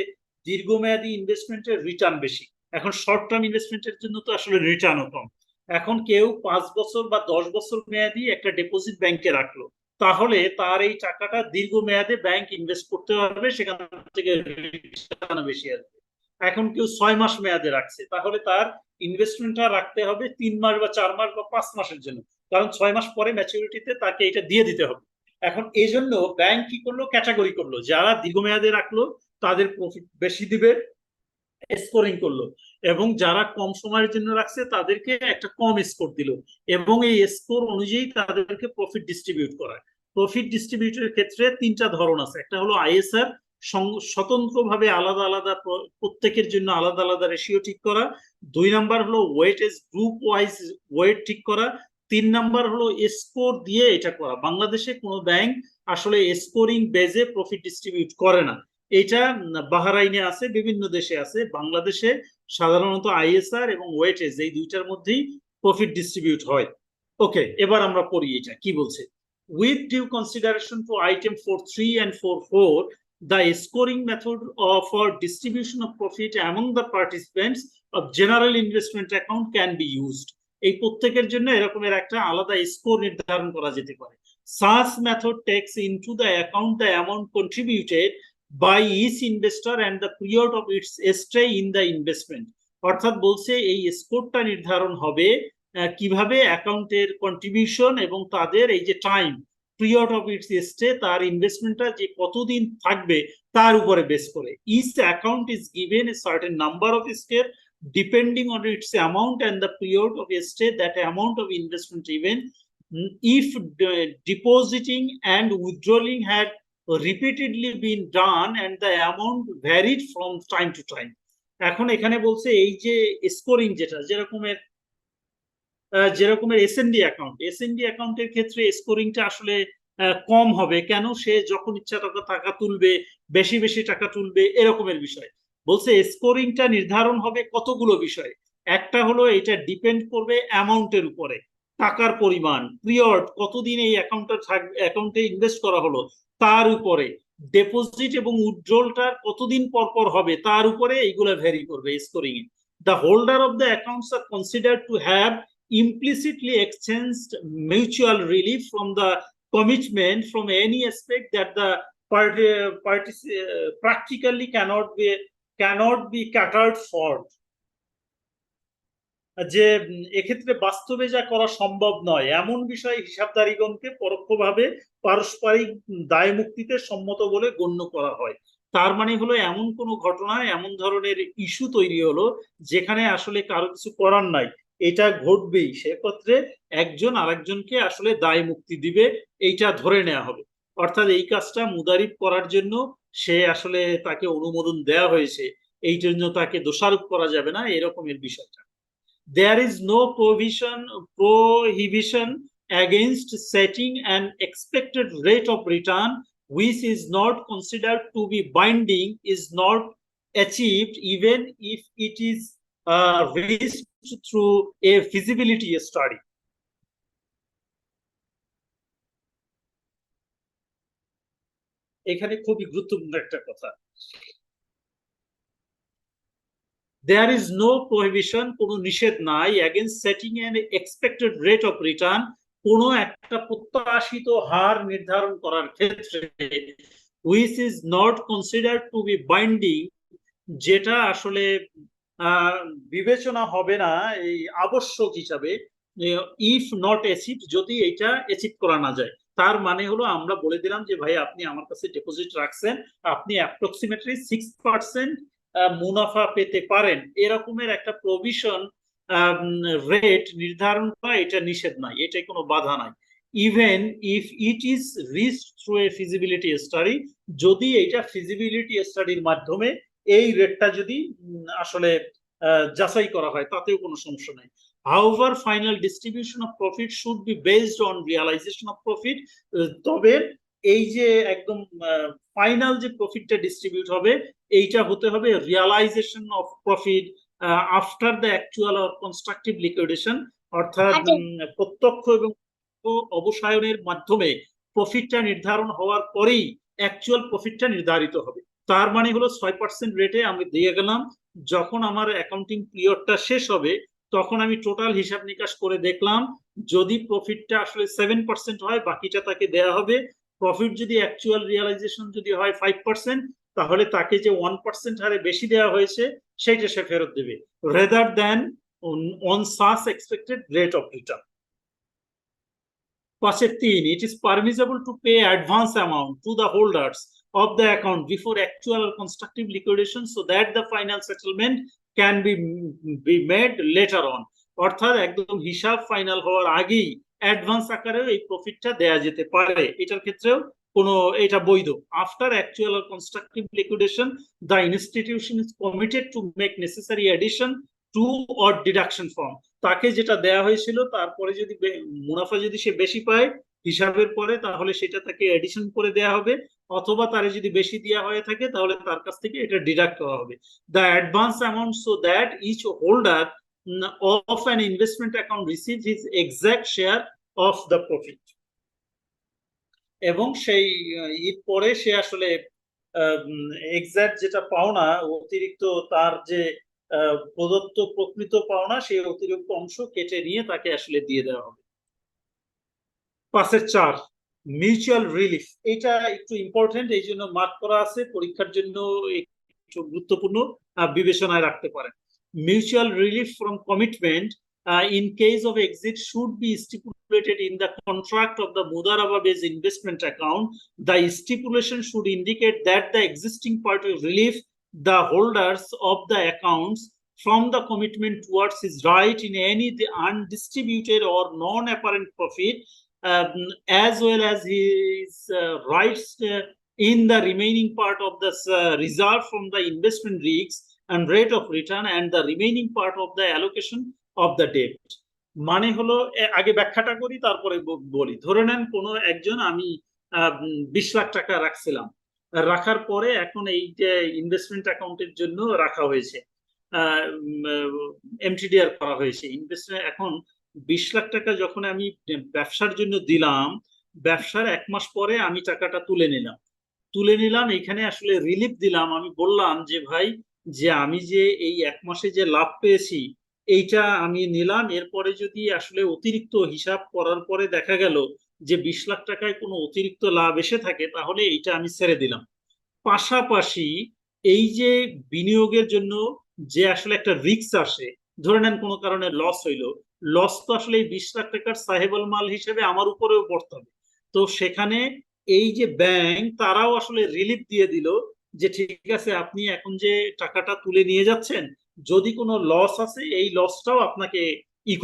দীর্ঘমেয়াদী ইনভেস্টমেন্টের রিটার্ন বেশি, এখন শর্ট টার্ম ইনভেস্টমেন্টের জন্য তো আসলে রিটার্নও কম। এখন কেউ 5 বছর বা 10 বছর মেয়াদি একটা ডিপোজিট ব্যাংকে রাখলো, তাহলে তার এই টাকাটা দীর্ঘমেয়াদে ব্যাংক ইনভেস্ট করতে পারবে, সেখান থেকে রিটার্ন বেশি আসবে। এখন কেউ 6 মাস মেয়াদে রাখছে, তাহলে তার ইনভেস্টমেন্টটা রাখতে হবে 3 মাস বা 4 মাস বা 5 মাসের জন্য, কারণ 6 মাস পরে ম্যাচুরিটিতে তাকে এটা দিয়ে দিতে হবে। এখন এই জন্য ব্যাংক কি করলো, ক্যাটাগরি করলো, যারা দীর্ঘমেয়াদে রাখলো তাদের প্রফিট বেশি দিবে, স্কোরিং করলো, এবং যারা কম সময়ের জন্য রাখছে তাদেরকে একটা কম স্কোর দিল, এবং এই স্কোর অনুযায়ী তাদেরকে প্রফিট ডিস্ট্রিবিউট করা। প্রফিট ডিস্ট্রিবিউটের ক্ষেত্রে 3টা ধরন আছে। একটা হলো আইএসআর, স্বতন্ত্রভাবে আলাদা আলাদা প্রত্যেকের জন্য আলাদা আলাদা রেশিও ঠিক করা। 2 নাম্বার হলো ওয়েটেজ, গ্রুপ ওয়াইজ ওয়েট ঠিক করা। 3 নাম্বার হলো স্কোর দিয়ে এটা করা। বাংলাদেশে কোনো ব্যাংক আসলে স্কোরিং বেজে প্রফিট ডিস্ট্রিবিউট করে না। এটা বাহরাইনে আছে, বিভিন্ন দেশে আছে। বাংলাদেশে সাধারণত আইএসআর এবং ওয়েটেজ এই 2টার মধ্যেই প্রফিট ডিস্ট্রিবিউট হয়। ওকে, এবার আমরা পড়ি এটা কি বলছে। With due consideration to item 4.3 and 4.4, the scoring method for distribution of profit among the participants of general investment account can be used. এই প্রত্যেকের জন্য এরকমের একটা আলাদা স্কোর নির্ধারণ করা যেতে পারে। Such method takes into the account the amount contributed by each investor and the period of its stay in the investment. অর্থাৎ বলছে এই স্কোরটা নির্ধারণ হবে কিভাবে, অ্যাকাউন্টের কন্ট্রিবিউশন এবং তাদের এই যে time, period of its stay, তার ইনভেস্টমেন্টটা যে কতদিন থাকবে তার উপরে বেস করে। Each account is given a certain number of share depending on its amount and the period of stay, that amount of investment even if depositing and withdrawing had repeatedly been done and the amount varied from time to time. এখন এখানে বলছে এই যে scoring, যেরকমের SND অ্যাকাউন্টের ক্ষেত্রে স্কোরিংটা আসলে কম হবে। কেন? সে যখন ইচ্ছা টাকা তুলবে, বেশি বেশি টাকা তুলবে, এরকমের বিষয়। বলছে স্কোরিংটা নির্ধারণ হবে কতগুলো বিষয়। একটা হলো এটা ডিপেন্ড করবে অ্যামাউন্টের উপরে, টাকার পরিমাণ, পিরিয়ড, কতদিন এই অ্যাকাউন্টে ইনভেস্ট করা হলো তার উপরে, ডিপোজিট এবং উইথড্রলটা কতদিন পর পর হবে তার উপরে, এইগুলো ভ্যারি করবে scoring A. The holder of the accounts R considered to have implicitly exchanged mutual relief from the commitment from any aspect that the practically cannot be catered for. যে এক্ষেত্রে বাস্তবে যা করা সম্ভব নয় এমন বিষয় হিসাবধারীগণকে পরোক্ষভাবে পারস্পরিক দায় মুক্তিতে সম্মত বলে গণ্য করা হয়। তার মানে হলো এমন কোনো ঘটনা, এমন ধরনের ইস্যু তৈরি হলো যেখানে আসলে কারো কিছু করার নাই, এটা ঘটবেই, সেক্ষেত্রে একজন আরেকজনকে আসলে দায় মুক্তি দিবে, এইটা ধরে নেওয়া হবে। অর্থাৎ এই কাজটা মুদারিব করার জন্য সে আসলে তাকে অনুমোদন দেওয়া হয়েছে, এই জন্য তাকে দোষারোপ করা যাবে না, এরকমের বিষয়টা। There is no prohibition against setting an expected rate of return which is not considered to be binding is not achieved even if it is reached through a feasibility study. এখানে খুবই গুরুত্বপূর্ণ একটা কথা। There is no prohibition, কোনো নিষেধ নাই, against setting an expected rate of return, কোনো একটা প্রত্যাশিত হার নির্ধারণ করার ক্ষেত্রে, which is not considered to be binding, যেটা আসলে বিবেচনা হবে না এই আবশ্যক হিসাবে, ইফ নট অ্যাচিভ, যদি এটা অ্যাচিভ করা না যায়। তার মানে হলো আমরা বলে দিলাম যে ভাই আপনি আমার কাছে ডিপোজিট রাখছেন, আপনি অ্যাপ্রক্সিমেটলি 6% মুনাফা পেতে পারেন, এরকমের একটা প্রভিশন রেট নির্ধারণ করা, এটা নিষেধ নাই, এটাই কোনো বাধা নাই। Even if it is reached through a feasibility study, যদি এটা ফিজিবিলিটি স্টাডির মাধ্যমে এই রেটটা যদি আসলে যাচাই করা হয় তাতেও কোনো সমস্যা নাই। However, final distribution of profit should be based on realization of profit. তবে এই যে একদম ফাইনাল যে প্রফিটটা ডিস্ট্রিবিউট হবে এইটা হতে হবে realisation of profit after the actual or constructive liquidation, অর্থাৎ প্রত্যক্ষ এবং অবসায়নের মাধ্যমে প্রফিটটা নির্ধারণ হওয়ার পরেই অ্যাকচুয়াল প্রফিটটা নির্ধারিত হবে। তার মানে হলো 6% রেটে আমি দিয়ে গেলাম, যখন আমার অ্যাকাউন্টিং পিরিয়ডটা শেষ হবে তখন আমি টোটাল হিসাব নিকাশ করে দেখলাম যদি প্রফিটটা আসলে 7% হয় বাকিটা তাকে দেয়া হবে, প্রফিট যদি অ্যাকচুয়াল রিয়ালাইজেশন যদি হয় 5%, তাহলে তাকে যে 1% হারে বেশি দেওয়া হয়েছে সেইটা সে ফেরত দেবে, rather than on such expected rate of return. 5.3, it is permissible to pay advance amount to the holders of the account before actual or constructive liquidation so that the final settlement can be made later on. অর্থাৎ একদম হিসাব final হওয়ার আগেই advance আকারেও এই প্রফিটটা দেয়া যেতে পারে, এটার ক্ষেত্রেও কোনো এটা বৈধ। After actual or constructive liquidation the institution is committed to make necessary addition to or deduction from, তাকে যেটা দেয়া হয়েছিল তারপরে যদি মুনাফা যদি সে বেশি পায় হিসাবের পরে তাহলে সেটা তাকে এডিশন করে দেয়া হবে, অথবা তারে যদি বেশি দেওয়া হয়ে থাকে তাহলে তার কাছ থেকে এটা ডিডাক্ট করা হবে। The advance amount so that each holder of an investment account receives his exact share of the profit, এবং সেই এর পরে সে আসলে এক্সাক্ট যেটা পাওনা অতিরিক্ত তার যে প্রদত্ত প্রকৃত পাওনা সেই অতিরিক্ত অংশ কেটে নিয়ে তাকে আসলে দিয়ে দেওয়া হবে। 5.4 মিউচুয়াল রিলিফ, এটা একটু ইম্পর্টেন্ট, এই জন্য মার্ক করা আছে, পরীক্ষার জন্য একটু গুরুত্বপূর্ণ বিবেচনায় রাখতে পারেন। Mutual relief from commitment in case of exit should be stipulated in the contract of the Mudaraba based investment account. The stipulation should indicate that the existing part will relieve the holders of the accounts from the commitment towards his right in any undistributed or non-apparent profit, as well as his rights in the remaining part of the reserve from the investment risks and rate of return and the remaining part of the allocation of the debt. মানে হলো আগে ব্যাখ্যাটা করি তারপরে বলি। ধরে নেন কোনো একজন আমি 20 লাখ টাকা রাখছিলাম, রাখার পরে এখন এই যে ইনভেস্টমেন্ট অ্যাকাউন্টের জন্য রাখা হয়েছে, এমটিডিআর করা হয়েছে ইনভেস্টমেন্ট, এখন 20 লাখ টাকা যখন আমি ব্যবসার জন্য দিলাম, ব্যবসার 1 মাস পরে আমি টাকাটা তুলে নিলাম, এখানে আসলে রিলিফ দিলাম, আমি বললাম যে ভাই যে আমি যে এই 1 মাসে যে লাভ পেয়েছি এইটা আমি নিলাম, এরপরে যদি আসলে অতিরিক্ত হিসাব করার পরে দেখা গেল যে 20 লাখ টাকায় কোনো অতিরিক্ত লাভ এসে থাকে তাহলে এইটা আমি ছেড়ে দিলাম। পাশাপাশি এই যে বিনিয়োগের জন্য যে আসলে একটা রিস্ক আসে, ধরে নেন কোনো কারণে লস হইলো, লস তো আসলে এই 20 লাখ টাকার সাহেবল মাল হিসেবে আমার উপরেও পড়তে হবে, তো সেখানে এই যে ব্যাংক তারাও আসলে রিলিফ দিয়ে দিল যে ঠিক আছে আপনি এখন যে টাকাটা তুলে নিয়ে যাচ্ছেন যদি কোনো লস আছে এই লসটাও আপনাকে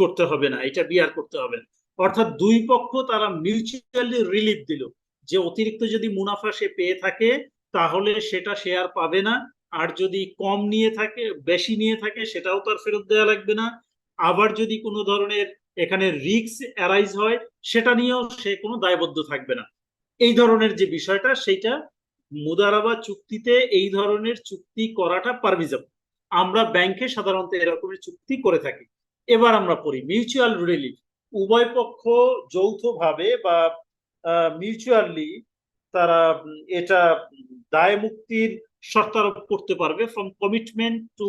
করতে হবে না, এটা বিয়ার করতে হবে না। অর্থাৎ দুই পক্ষ তারা মিউচুয়ালি রিলিফ দিল যে অতিরিক্ত যদি মুনাফা সে পেয়ে থাকে তাহলে সেটা সে আর পাবে না, আর যদি কম নিয়ে থাকে বেশি নিয়ে থাকে সেটাও তার ফেরত দেওয়া লাগবে না, আবার যদি কোনো ধরনের এখানে রিস্ক অ্যারাইজ হয় সেটা নিয়েও সে কোনো দায়বদ্ধ থাকবে না। এই ধরনের যে বিষয়টা সেইটা মুদারাবা চুক্তিতে এই ধরনের চুক্তি করাটা পারমিসিবল, আমরা ব্যাংকে সাধারণত এরকমের চুক্তি করে থাকি। এবার আমরা পড়ি মিউচুয়াল রিলিফ, উভয় পক্ষ যৌথভাবে বা মিউচুয়ালি তারা এটা দায় মুক্তির শর্তারোপ করতে পারবে from commitment to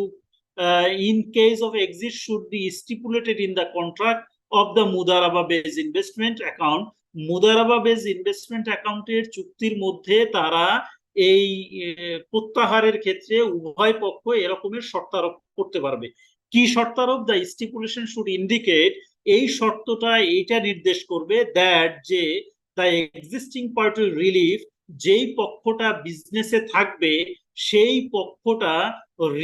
in case of exit should be stipulated in the contract of the Mudaraba based investment account. মুদারাবা বেজ ইনভেস্টমেন্ট অ্যাকাউন্টের চুক্তির মধ্যে তারা এই প্রত্যাহারের ক্ষেত্রে উভয় পক্ষ এরকমের শর্তারোপ করতে পারবে। কি শর্তারোপ? দ্য স্টিপুলেশন শুড ইন্ডিকেট, এই শর্তটা এইটা নির্দেশ করবে দ্যাট যে দ্য এক্সিস্টিং পার্টির রিলিফ, যেই পক্ষটা বিজনেসে থাকবে সেই পক্ষটা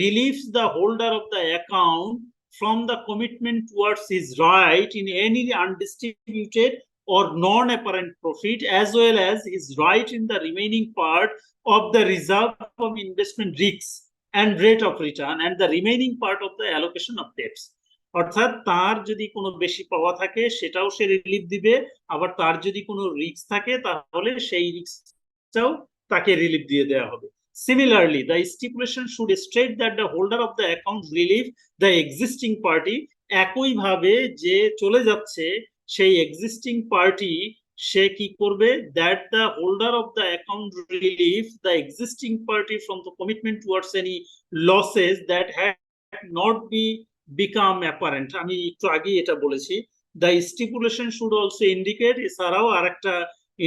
relieves the holder of the account from the commitment towards his right in any undistributed or non-apparent profit, as well as his right in the remaining part of the reserve from investment risks and rate of return and the remaining part of the allocation of debts. অর্থাৎ তার যদি কোনো বেশি পাওয়া থাকে সেটাও সে relief দিবে, আবার তার যদি কোনো রিস্ক থাকে তাহলে সেই রিস্কটাও তাকে রিলিফ দিয়ে দেওয়া হবে। Similarly, the stipulation should state that the holder of the account relieve the existing party, একই ভাবে যে চলে যাচ্ছে সেই এক্সিস্টিং পার্টি সে কি করবে, that the holder of the account relieve the existing party from the commitment towards any losses that had not be become apparent, আমি একটু আগেই এটা বলেছি, the stipulation should also indicate, এছাড়াও আরেকটা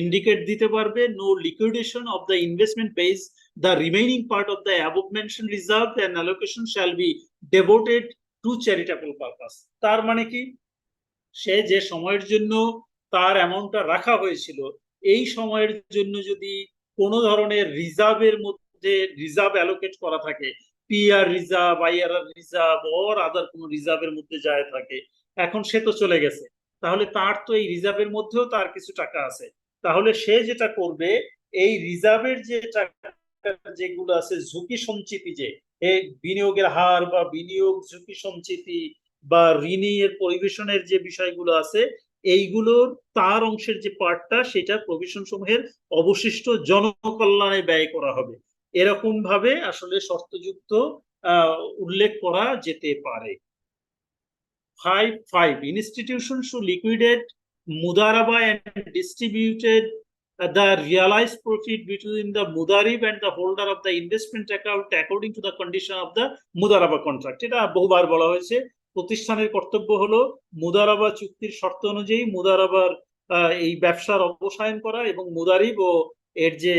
ইন্ডিকেট দিতে পারবে, no liquidation of the investment base, the remaining part of the above mentioned reserve and allocation shall be devoted to charitable purpose। তার মানে কি, সে যে সময়ের জন্য তার অ্যামাউন্টটা রাখা হয়েছিল, এই সময়ের জন্য যদি কোনো ধরনের রিজার্ভের মধ্যে রিজার্ভ অ্যালোকেট করা থাকে, PR reserve, IRR reserve or other কোনো রিজার্ভের মধ্যে যায় থাকে, এখন সে তো চলে গেছে, তাহলে তার তো এই রিজার্ভের মধ্যেও তার কিছু টাকা আছে, তাহলে সে যেটা করবে, এই রিজার্ভের যে টাকা যেগুলো আছে ঝুঁকি সঞ্চিতি, যে এই বিনিয়োগের হার বা বিনিয়োগ ঝুঁকি সঞ্চিতি বা ঋণের পরিবেশনের যে বিষয়গুলো আছে, এইগুলোর তার অংশের যে পার্টটা, সেটা প্রভিশন সমূহের অবশিষ্ট জনকল্যাণে ব্যয় করা হবে, এরকম ভাবে আসলে শর্তযুক্ত উল্লেখ করা যেতে পারে। 5. Institution should liquidate Mudaraba and distributed the realized profit between the Mudarib and the holder of the investment account according to the condition of the Mudaraba contract। এটা বহুবার বলা হয়েছে, প্রতিষ্ঠানের কর্তব্য হলো মুদারাবা চুক্তির শর্ত অনুযায়ী মুদারাবার এই ব্যবসার অবসায়ন করা এবং মুদারিব ও এর যে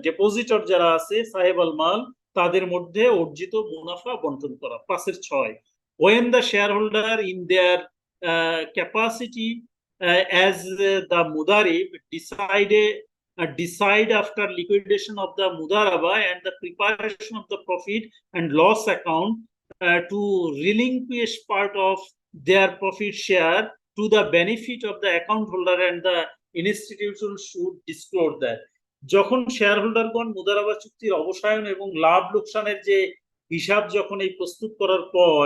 ডেপোজিটর যারা আছে সাহেব আল মাল, তাদের মধ্যে অর্জিত মুনাফা বন্টন করা। 5-6 when the shareholder in their capacity as the mudarib decide after liquidation of the mudaraba and the preparation of the profit and loss account to relinquish part of their profit share to the benefit of the account holder, and the institution should disclose that। যখন share হোল্ডারগণ Mudaraba চুক্তির অবসায়ন এবং লাভ লোকসানের যে হিসাব যখন এই প্রস্তুত করার পর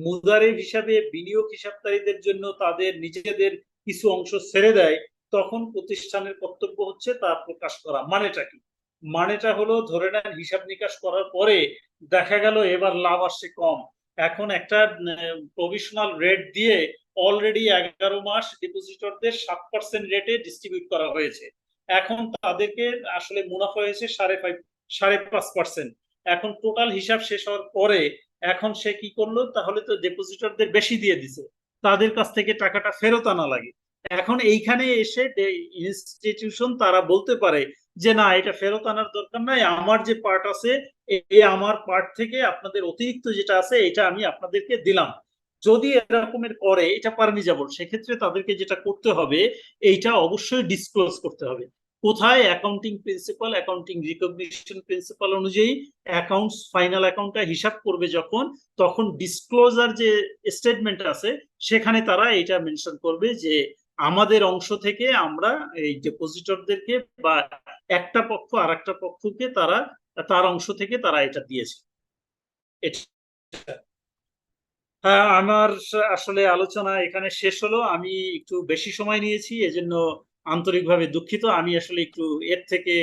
মুদারিব হিসাবে বিনিয়োগ হিসাবকারীদের জন্য তাদের নিজেদের কিছু অংশ ছেড়ে দেয়, তখন প্রতিষ্ঠানের কর্তব্য হচ্ছে তা প্রকাশ করা। মানেটা কি? মানেটা হলো, ধরে নেন হিসাব নিকাশ করার পরে দেখা গেল এবার লাভ আসছে কম, এখন একটা প্রভিশনাল রেট দিয়ে অলরেডি 11 মাস ডিপোজিটরদের 7% রেটে ডিস্ট্রিবিউট করা হয়েছে, এখন তাদেরকে আসলে মুনাফা হয়েছে 5.5%। এখন টোটাল হিসাব শেষ হওয়ার পরে এখন সে কি করলো, তাহলে তো ডিপোজিটরদের বেশি দিয়ে দিছে, তাদের কাছ থেকে টাকাটা ফেরত আনা লাগে। এখন এইখানে এসে ইনস্টিটিউশন তারা বলতে পারে যে না, এটা ফেরত আনার দরকার নাই, আমার যে পার্ট আছে এই আমার পার্ট থেকে আপনাদের অতিরিক্ত যেটা আছে এটা আমি আপনাদেরকে দিলাম। যদি এরকমের করে, এটা পারমিজাবল, সেক্ষেত্রে তাদেরকে যেটা করতে হবে, এইটা অবশ্যই ডিসক্লোজ করতে হবে। কোথায়? Accounting principal, accounting recognition principal অনুযায়ী অ্যাকাউন্টস ফাইনাল অ্যাকাউন্টটা হিসাব করবে যখন, তখন ডিসক্লোজার যে স্টেটমেন্ট আছে সেখানে তারা এটা মেনশন করবে যে আমাদের অংশ থেকে আমরা এই ডিপোজিটরদেরকে বা একটা পক্ষ আর একটা পক্ষকে তারা তার অংশ থেকে তারা এটা দিয়েছে। হ্যাঁ, আমার আসলে আলোচনা এখানে শেষ হলো। আমি একটু বেশি সময় নিয়েছি, এজন্য আন্তরিকভাবে দুঃখিত। আমি আসলে একটু এর থেকে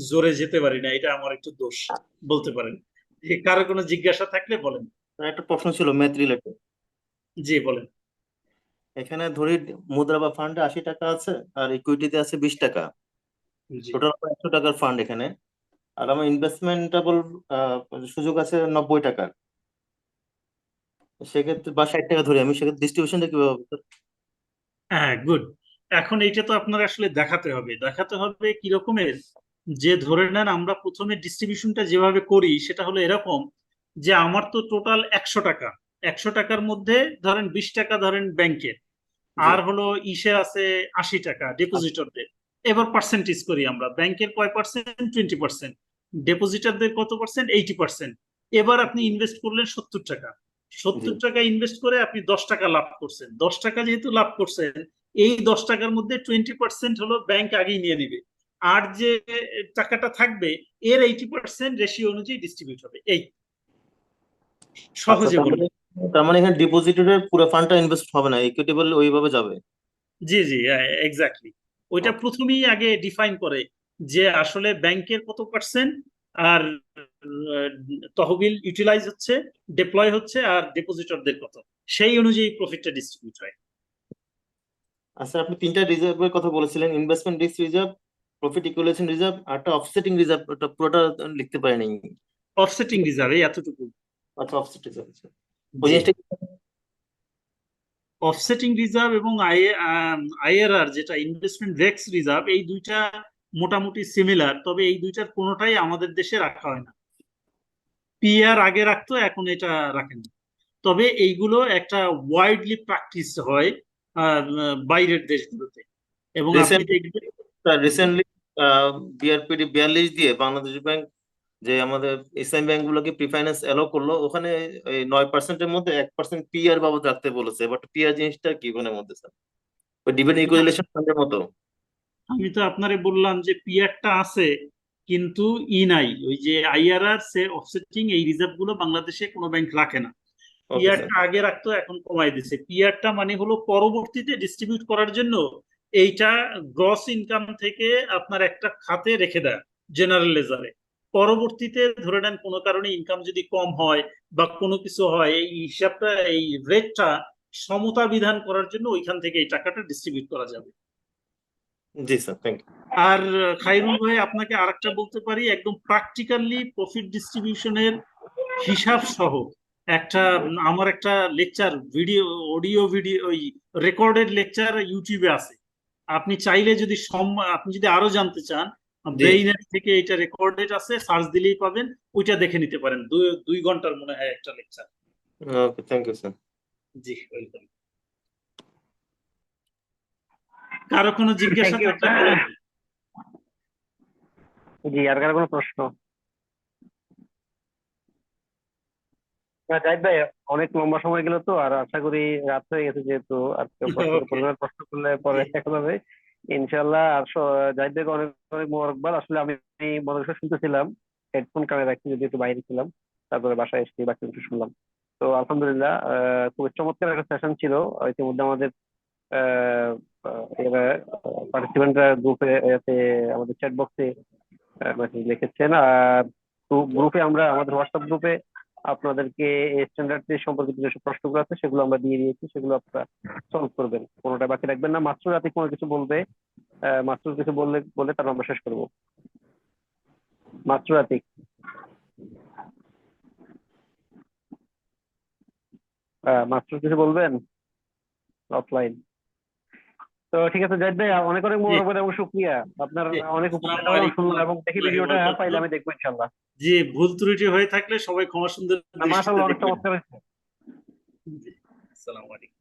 জোরে যেতে পারি না, এটা আমার একটু দোষ বলতে পারেন। কারো কোনো জিজ্ঞাসা থাকলে বলেন। একটা প্রশ্ন ছিল ম্যাথ রিলেটেড। জি বলেন। এখানে ধরি মুদ্রা ফান্ডে 80 টাকা আছে আর ইকুইটিতে আছে 20 টাকা, জি টোটাল 100 টাকার ফান্ড এখানে, আর আমার ইনভেস্টমেন্টেবল সুযোগ আছে 90 টাকার, সেক্ষেত্রে বা 60 টাকা ধরি আমি, সেক্ষেত্রে ডিস্ট্রিবিউশনটা কিভাবে হবে স্যার? হ্যাঁ, গুড। এখন এইটা তো আপনার আসলে দেখাতে হবে কি রকমের, যে ধরে নেন আমরা প্রথমে ডিস্ট্রিবিউশনটা যেভাবে করি সেটা হলো এরকম যে আমার তো টোটাল 100 টাকা, 100 টাকার মধ্যে ধরেন 20 টাকা ধরেন ব্যাংকের, আর হলো ইসের আছে 80 টাকা ডিপোজিটরদের। এবার পার্সেন্টেজ করি আমরা, ব্যাংকের কয় পার্সেন্ট? 20%, ডিপোজিটরদের কত পার্সেন্ট? 80%। এবার আপনি ইনভেস্ট করলেন 70 টাকা, 70 টাকা ইনভেস্ট করে আপনি 10 টাকা লাভ করছেন। 10 টাকা যেহেতু লাভ করছেন, এই 10 টাকার মধ্যে 20% হলো ব্যাংক আগেই নিয়ে নিবে, আর যে টাকাটা থাকবে এর 80% রেশিও অনুযায়ী ডিস্ট্রিবিউট হবে। এই সহজে বলি। তার মানে এখানে ডিপোজিটরের পুরো ফান্ডটা ইনভেস্ট হবে না, ইকুইটি বললে ওইভাবে যাবে। জি জি, এক্স্যাক্টলি। ওইটা প্রথমেই আগে ডিফাইন করে যে আসলে ব্যাংকের কত পার্সেন্ট আর তহবিল ইউটিলাইজ হচ্ছে, ডিপ্লয় হচ্ছে, আর ডিপোজিটরদের কত, সেই অনুযায়ী প্রফিটটা ডিস্ট্রিবিউট হয়। আচ্ছা, আপনি 3টা রিজার্ভের কথা বলেছিলেন, investment risk reserve, profit equalization reserve, আর একটা অফসেটিং রিজার্ভ, ওটা পুরোটা লিখতে পারিনি। অফসেটিং রিজার্ভ এই এতটুকু। আচ্ছা, অফসেট রিজার্ভ, ওই জিনিসটা অফসেটিং রিজার্ভ এবং আইআরআর যেটা ইনভেস্টমেন্ট রিস্ক রিজার্ভ, এই দুইটা মোটামুটি সিমিলার, তবে এই দুইটার কোনোটাই আমাদের দেশে রাখা হয় না। পিআর আগে রাখতো, এখন এটা রাখেন না। তবে এইগুলো একটা ওয়াইডলি প্র্যাকটিস হয় বাইরের দেশগুলোতে, এবং আপনি দেখবেন রিসেন্টলি বিআরপিডি 42 দিয়ে বাংলাদেশ ব্যাংক যে আমাদের ইসলামী ব্যাংক গুলোকে প্রিফাইন্যান্স এলো করলো, ওখানে 9%-এর মধ্যে 1% পিআর বাবদ রাখতে বলেছে। বাট পিআর জিনিসটা কি ওখানের মধ্যে স্যার? ওই ডিভিডেন্ড ইকুয়ালেশন ফান্ডের মতো? আমি তো আপনারে বললাম যে পিআরটা আছে কিন্তু নাই, ওই যে আইআরআর সে অফসেটিং এই রিজার্ভ গুলো বাংলাদেশে কোনো ব্যাংক রাখে না। Okay sir. পিআরটা আগে রাখতো, এখন কমাই দিছে। পিআরটা মানে হলো পরবর্তীতে ডিস্ট্রিবিউট করার জন্য এইটা গ্রস ইনকাম থেকে আপনার একটা খাতে রেখে দেয় জেনারেল লেজারে। পরবর্তীতে ধরে নেন কোনো কারণে ইনকাম যদি কম হয় বা কোনো কিছু হয়, এই হিসাবটা এই রেটটা সমতা বিধান করার জন্য ওইখান থেকে এই টাকাটা ডিস্ট্রিবিউট করা যাবে। জি স্যার, থ্যাংক ইউ। আর খাইরুল ভাই, আপনাকে আরেকটা বলতে পারি, একদম প্র্যাকটিক্যালি প্রফিট ডিস্ট্রিবিউশনের হিসাব সহ আমার একটা লেকচার অডিও ভিডিও ওই রেকর্ডেড লেকচার ইউটিউবে আছে। আপনি চাইলে যদি আপনি যদি আরো জানতে চান, ব্রেইনের থেকে এটা রেকর্ডেড আছে, সার্চ দিলেই পাবেন, ওইটা দেখে নিতে পারেন। 2 ঘন্টার মনে হয় একটা lecture. Okay, thank you sir. জি, ওয়েলকাম। কারো কোনো জিজ্ঞাসা Thank you. থাকলে বলেন। জি, আর কারো কোনো প্রশ্ন? না, জাহিদ ভাই, অনেক লম্বা সময় গেল তো, আর আশা করি রাত হয়ে গেছে যেহেতু, আর কেউ প্রশ্ন করলে পরে দেখা যাবে ইনশাল্লাহ। আর জাহিদ ভাইকে অনেক অনেক মোবারকবাদ। আসলে আমি মনোযোগ শুনতেছিলাম, হেডফোন কানে রাখছি, যদি একটু বাইরে ছিলাম, তারপরে বাসায় এসে বাকি কিছু শুনলাম। তো আলহামদুলিল্লাহ, খুব চমৎকার একটা সেশন ছিল। ইতিমধ্যে আমাদের পার্টিসিপেন্টরা গ্রুপে আমাদের চ্যাট বক্সে মেসেজ লিখেছেন, আর গ্রুপে আমরা আমাদের হোয়াটসঅ্যাপ গ্রুপে আপনাদেরকে স্ট্যান্ডার্ড টেস্ট সম্পর্কিত যেসব প্রশ্নগুলো আছে সেগুলো আমরা দিয়ে দিয়েছি, সেগুলো আপনারা সলভ করবেন, কোনোটা বাকি রাখবেন না। মাত্র রাতে কোনো কিছু বলবে, মাত্র কিছু বলে তারপর আমরা শেষ করবো। মাত্র রাতে মাত্র কিছু বলবেন অফলাইন। তো ঠিক আছে জাহিদ ভাই, অনেক অনেক মোবারকবাদ এবং শুকরিয়া। আপনার অনেক উপকার শুনলাম এবং দেখি ভিডিওটা পাইলে আমি দেখবো ইনশাল্লাহ। জি, ভুল ত্রুটি হয়ে থাকলে সবাই ক্ষমা সুন্দর দৃষ্টিতে মাশাআল্লাহ, অনেক দেখবেন। চমৎকার হয়েছে। আসসালামু আলাইকুম।